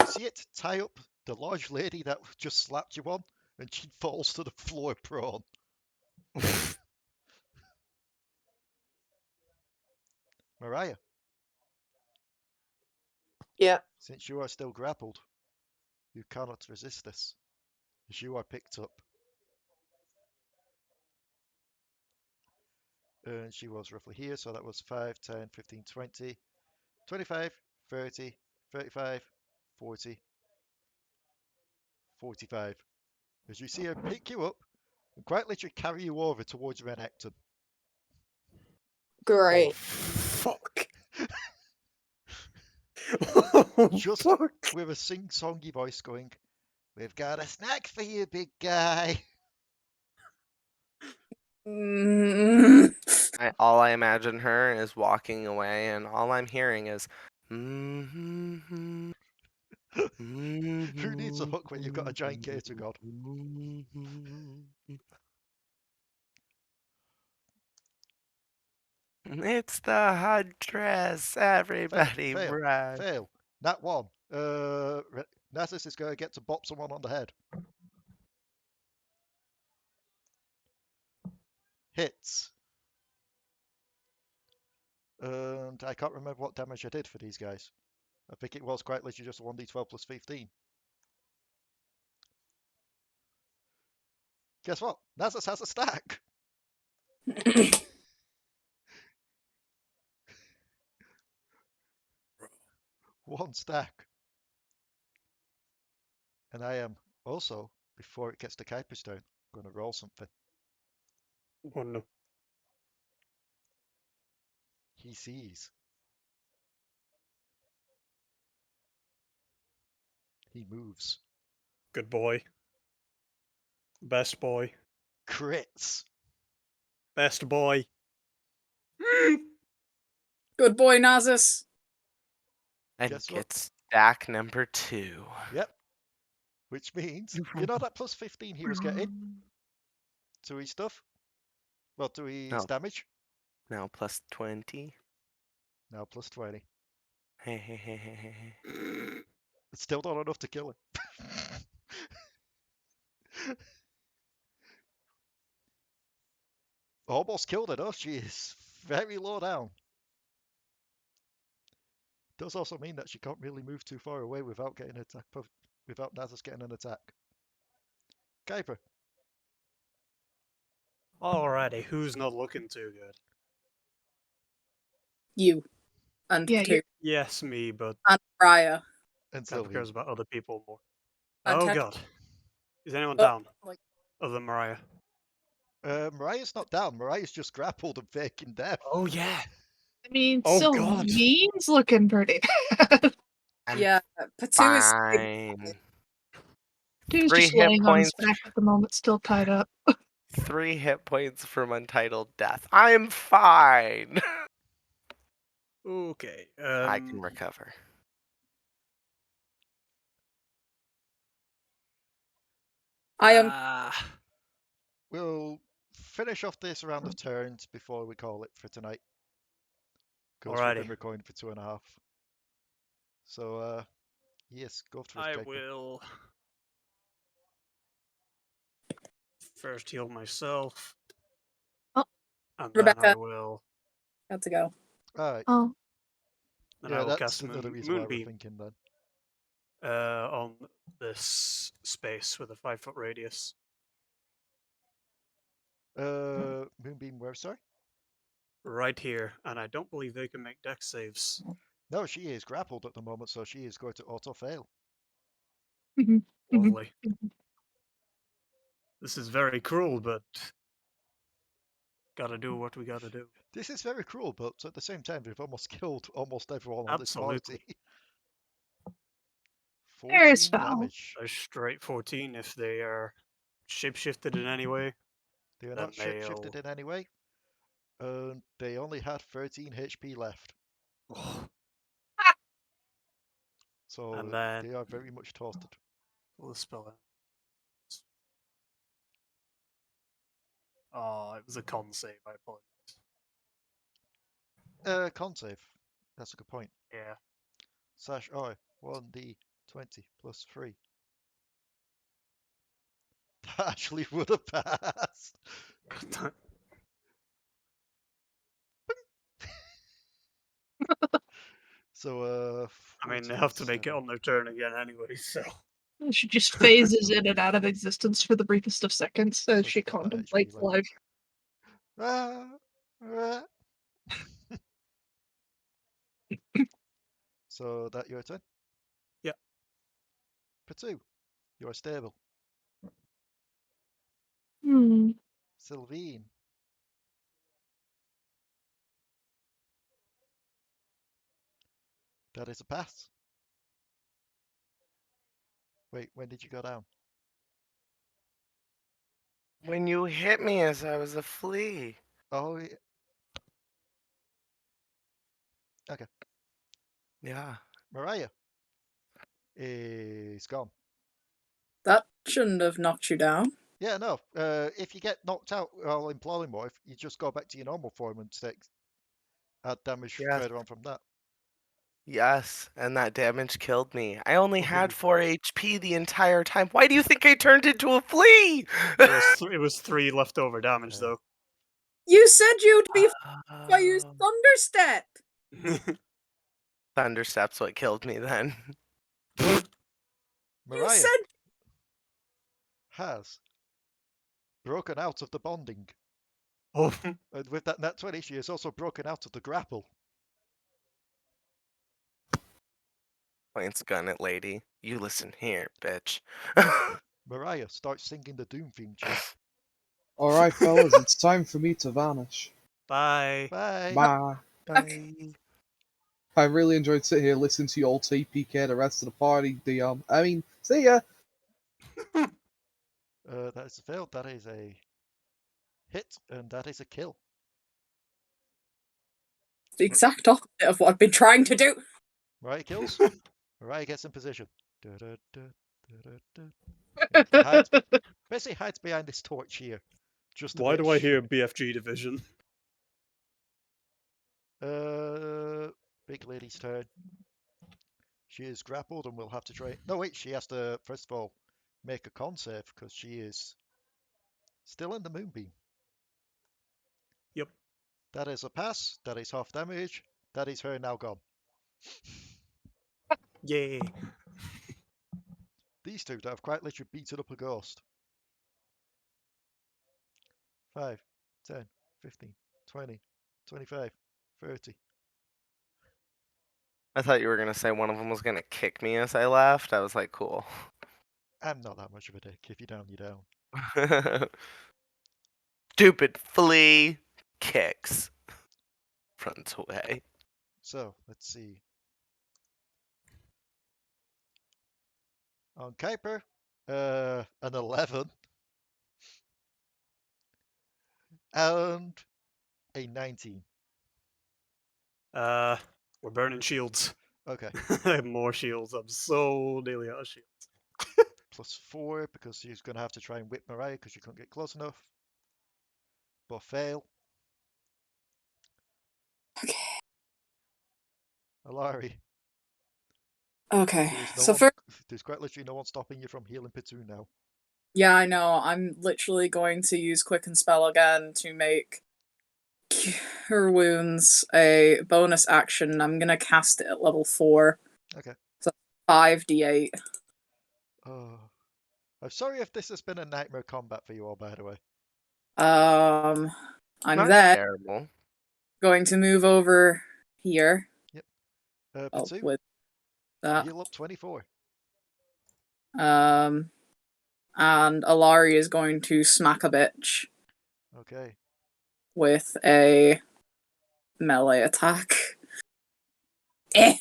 You see it tie up the large lady that just slapped you on, and she falls to the floor prone. Mariah, Yeah. since you are still grappled, you cannot resist this, as you are picked up. And she was roughly here, so that was 5, 10, 15, 20, 25, 30, 35, 40, 45. As you see her pick you up and quite literally carry you over towards Renekton. Great. Oh, fuck. Just fuck. with a sing-songy voice going, "We've got a snack for you, big guy." All I imagine her is walking away, and all I'm hearing is. Who needs a hook when you've got a giant cater god? It's the Huntress, everybody Fail. run. Fail. Nat 1. Nasus is going to get to bop someone on the head. Hits. And I can't remember what damage I did for these guys. I think it was quite literally just a 1d12 plus 15. Guess what? Nasus has a stack. One stack. And I am also, before it gets to Kuiper's turn, going to roll something. Oh no. He sees. He moves. Good boy. Best boy. Crits. Best boy. Good boy, Nasus. And Guess what? gets stack number 2. Yep. Which means, you know that plus 15 he was getting to his stuff? Well, to his No. damage? Now plus 20. Now plus 20. Hey, hey, hey, hey, hey, hey. It's still not enough to kill him. Almost killed her though. She is very low down. Does also mean that she can't really move too far away without getting an attack, without Nasus getting an attack. Kuiper. Alrighty, who's not looking too good? You. And Yeah, Potoo. Yes, me, but And Raya. And Kuiper Silveen. cares about other people more. And Oh god. Is anyone but, down? like, Other than Mariah? Mariah's not down. Mariah's just grappled and faking death. Oh yeah. I mean, Oh god. Silveen's looking pretty bad. I'm yeah, Potoo is fine. Dude's 3 just hit laying on his points. back at the moment, still tied up. 3 hit points from Untitled Death. I'm fine. Okay. I can recover. I am We'll finish off this round of turns before we call it for tonight. Because we've been Alrighty. recording for 2.5. So, yes, go through it, I Kuiper. will first heal myself. Oh. And Rebecca. then I will had to go. Alright. I Yeah, will that's cast another reason why we're Moonbeam thinking then. on this space with a 5-foot radius. Moonbeam where, sorry? right here, and I don't believe they can make dex saves. No, she is grappled at the moment, so she is going to auto-fail. Lovely. This is very cruel, but gotta do what we gotta do. This is very cruel, but at the same time, we've almost killed almost everyone on this Absolutely. party. There is 14 foul. damage. A straight 14 if they are shapeshifted in any way. They are Then not shapeshifted in any way. And they only had 13 HP left. So And then they are very much toasted. we'll spell it. Oh, it was a con save, I apologize. Con save. That's a good point. Yeah. Slash I 1d20 plus 3. That actually would have passed. So, I mean, they 14, have to make it 7. on their turn again anyway, so. She just phases in and out of existence for the briefest of seconds as So she she's got that HP contemplates left. life. So that your turn? Yeah. Potoo, you are stable. Silveen. That is a pass. Wait, when did you go down? When you hit me as I was a flea. Oh, yeah. Okay. Yeah. Mariah is gone. That shouldn't have knocked you down. Yeah, no. If you get knocked out while in polymorph, you just go back to your normal form and add damage Yes. further on from that. Yes, and that damage killed me. I only had Oh. 4 HP the entire time. Why do you think I turned into a flea? It was 3 leftover damage, Yeah. though. You said you'd be if I used Thunderstep. Thunderstep's what killed me then. Mariah You said has broken out of the bonding. Oh. And with that nat 20, she has also broken out of the grapple. Points gun it, lady. You listen here, bitch. Mariah starts singing the Doom theme tune. Alright, fellas, it's time for me to vanish. Bye. Bye. Bye. Bye. I really enjoyed sitting here listening to you all TPK the rest of the party. See ya! That is a fail. That is a hit, and that is a kill. the exact opposite of what I've been trying to do. Mariah kills. Mariah gets in position. Basically hides behind this torch here. Just a Why bit. do I hear BFG division? Big lady's turn. She is grappled and will have to try. No, wait, she has to, first of all, make a con save because she is still in the moonbeam. Yep. That is a pass. That is half damage. That is her now gone. Yay. These two that have quite literally beaten up a ghost. 5, 10, 15, 20, 25, 30. I thought you were gonna say one of them was gonna kick me as I left. I was like, cool. I'm not that much of a dick. If you're down, you're down. Stupid flea kicks. Runs away. So, let's see. On Kuiper, an 11. And a 19. We're burning shields. Okay. I have more shields. I'm so nearly out of shields. Plus 4 because she's going to have to try and whip Mariah because she couldn't get close enough. But fail. Okay. Alari. Okay. There's quite literally no one stopping you from healing Potoo now. Yeah, I know. I'm literally going to use Quicken Spell again to make Cure Wounds a bonus action. I'm gonna cast it at level 4. Okay. So 5d8. Oh. I'm sorry if this has been a nightmare combat for you all, by the way. I'm Not there. terrible. going to move over here. Potoo, With that. heal up 24. And Alari is going to smack a bitch. Okay. With a melee attack. A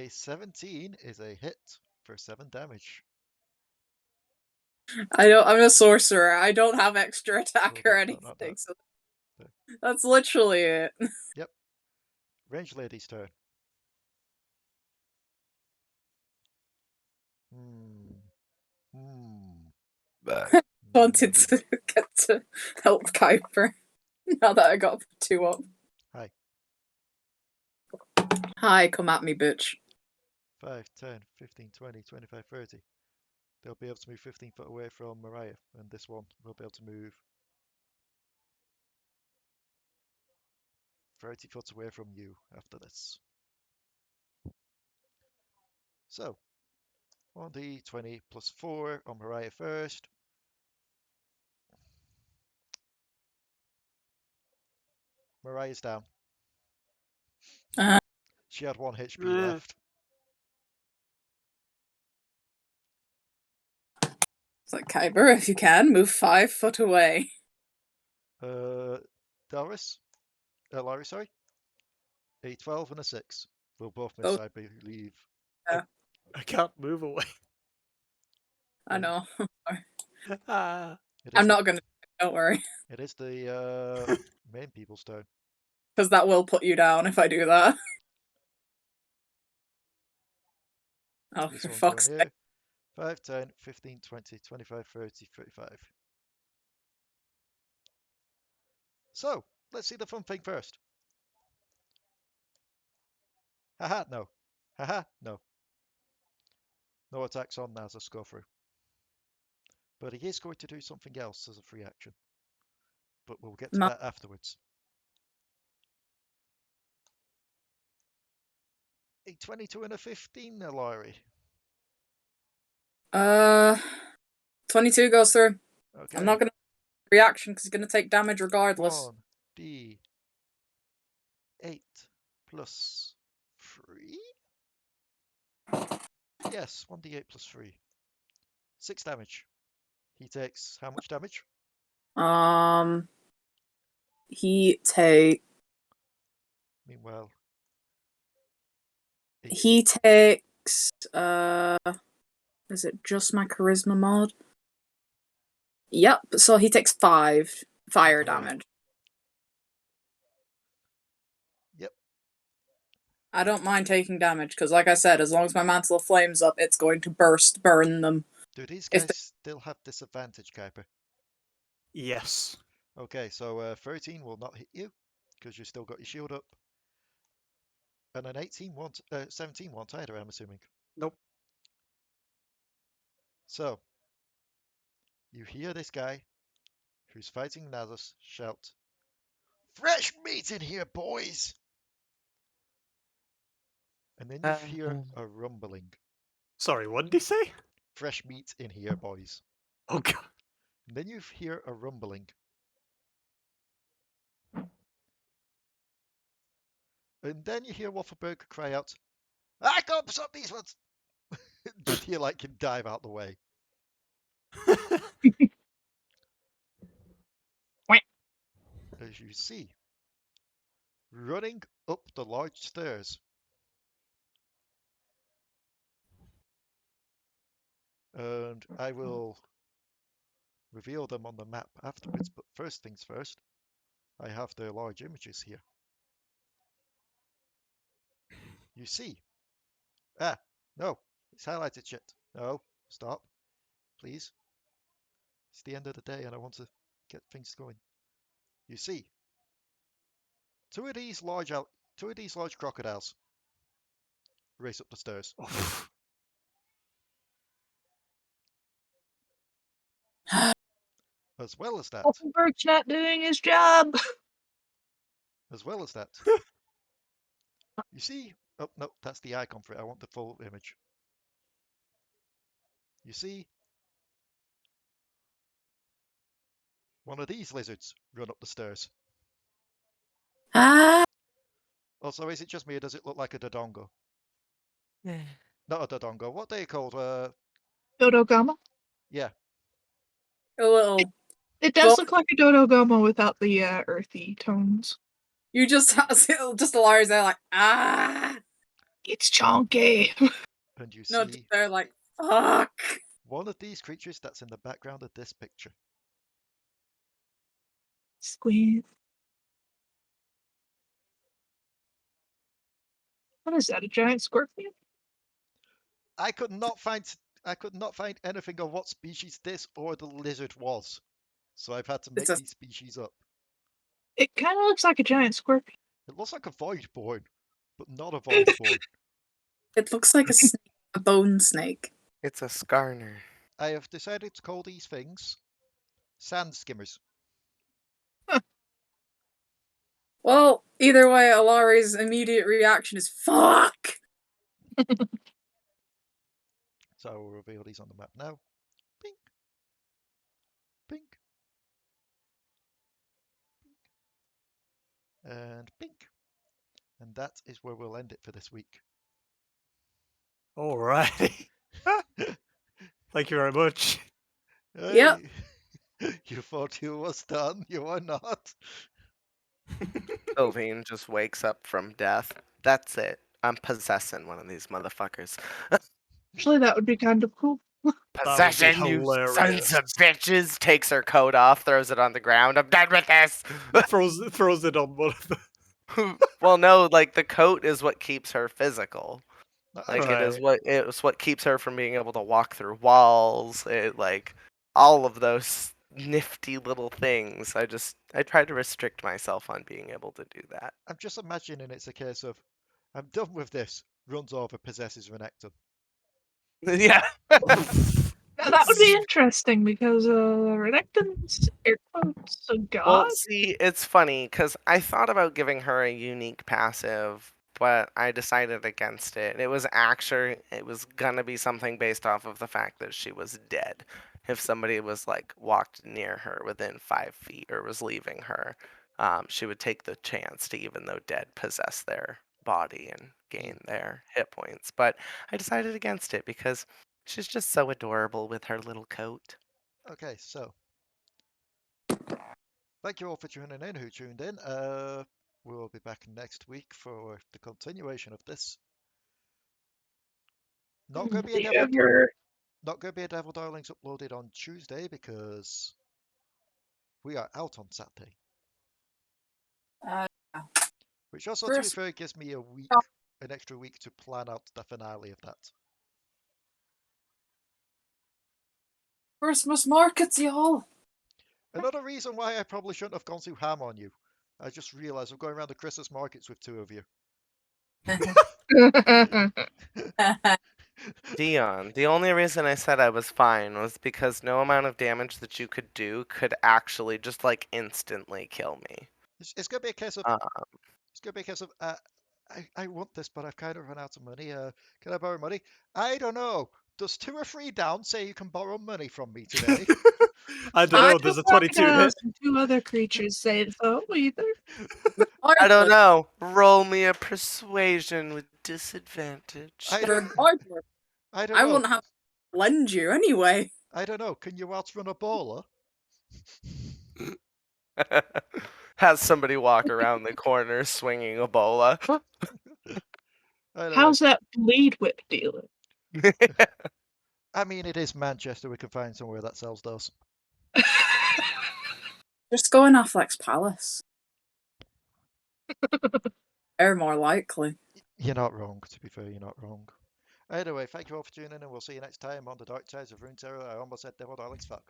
17 is a hit for 7 damage. I'm a sorcerer. I don't have extra attack or No, anything, so that's literally it. Yep. Range lady's turn. Wanted to get to help Kuiper now that I got 2 up. Hi. Hi, come at me, bitch. 5, 10, 15, 20, 25, 30. They'll be able to move 15 foot away from Mariah, and this one will be able to move 30 foot away from you after this. So, 1d20 plus 4 on Mariah first. Mariah's down. She had 1 HP left. It's like, Kuiper, if you can, move 5 foot away. Delris? Alari, sorry. A 12 and a 6. We'll both miss, I believe. Yeah. I can't move away. I know. Ah. I'm not gonna. Don't worry. It is the main people's turn. Because that will put you down if I do that. Oh, This for one's fuck's going sake. here. 5, 10, 15, 20, 25, 30, 35. So, let's see the fun thing first. Haha, no. Haha, no. No attacks on Nasus go through. But he is going to do something else as a free action. But we'll get to that afterwards. A 22 and a 15, Alari. 22 goes through. Okay. I'm not gonna reaction because he's gonna take damage regardless. 1d8 plus 3? Yes, 1d8 plus 3. 6 damage. He takes how much damage? He takes. Meanwhile, he takes. Is it just my charisma mod? Yep. So he takes 5 fire damage. Yep. I don't mind taking damage because, like I said, as long as my mantle of flames up, it's going to burn them. Do these guys still have disadvantage, Kuiper? Yes. Okay, so 13 will not hit you because you've still got your shield up. And an 17 won't either, I'm assuming. Nope. So, you hear this guy who's fighting Nasus shout, "Fresh meat in here, boys!" And then you hear a rumbling. Sorry, what did he say? Fresh meat in here, boys. Oh, God. And then you hear a rumbling. And then you hear Waffleberg cry out, "I can't stop these ones!" Just hear like him dive out the way. As you see, running up the large stairs. And I will reveal them on the map afterwards, but first things first, I have the large images here. You see. No, it's highlighted shit. No, stop, please. It's the end of the day and I want to get things going. You see, two of these large crocodiles race up the stairs. As well as that. Waffleberg's not doing his job. As well as that. You see. Oh no, that's the icon for it. I want the full image. You see. One of these lizards run up the stairs. Ah. Also, is it just me or does it look like a Dodongo? Not a Dodongo. What are they called? Dodogama? Yeah. A little. It does look like a Dodogama without the earthy tones. You just Alari's there like, ah. It's chonky. And you No, see they're like, fuck. one of these creatures that's in the background of this picture. Squeeze. What is that? A giant scorpion? I could not find anything on what species this or the lizard was, so I've had to make these species up. It kind of looks like a giant scorpion. It looks like a Voidborn, but not a Voidborn. It looks like a snake, a bone snake. It's a Skarner. I have decided to call these things sand skimmers. Well, either way, Alari's immediate reaction is fuck. So I will reveal these on the map now. Pink. Pink. And pink. And that is where we'll end it for this week. Alrighty. Thank you very much. Yep. You thought you was done. You are not. Silveen just wakes up from death. That's it. I'm possessing one of these motherfuckers. Actually, that would be kind of cool. Possession, you sons hilarious. of bitches! Takes her coat off, throws it on the ground. I'm done with this! throws it on one of them. Well, no, like the coat is what keeps her physical. Like Right. it's what keeps her from being able to walk through walls. It like all of those nifty little things. I try to restrict myself on being able to do that. I'm just imagining it's a case of, I'm done with this. Runs over, possesses Renekton. Yeah. Now, that would be interesting because Renekton's air quotes a god. Well, see, it's funny because I thought about giving her a unique passive, but I decided against it. It was gonna be something based off of the fact that she was dead. If somebody was like walked near her within 5 feet or was leaving her, she would take the chance to, even though dead, possess their body and gain their hit points. But I decided against it because she's just so adorable with her little coat. Okay, so thank you all for tuning in who tuned in. We'll be back next week for the continuation of this. Not going to be a Devil Darlings uploaded on Tuesday because we are out on Saturday. Which also, to be fair, gives me an extra week to plan out the finale of that. Christmas markets, y'all. Another reason why I probably shouldn't have gone too ham on you. I just realised I'm going around the Christmas markets with two of you. Dion, the only reason I said I was fine was because no amount of damage that you could do could actually just like instantly kill me. It's going to be a case of. It's going to be a case of. I want this, but I've kind of run out of money. Can I borrow money? I don't know. Does 2 or 3 down say you can borrow money from me today? I don't know. There's a 22 hit. And 2 other creatures say so either. I don't know. Roll me a persuasion with disadvantage. I don't I know. wouldn't have to lend you anyway. I don't know. Can you outrun a bowler? Has somebody walk around the corner swinging a bola. How's that bleed whip dealing? I mean, it is Manchester. We can find somewhere that sells those. Just go in Affleck's Palace. They're more likely. You're not wrong, to be fair, you're not wrong. Anyway, thank you all for tuning in, and we'll see you next time on the Dark Sides of Runeterra. I almost said Devil Darlings, fuck.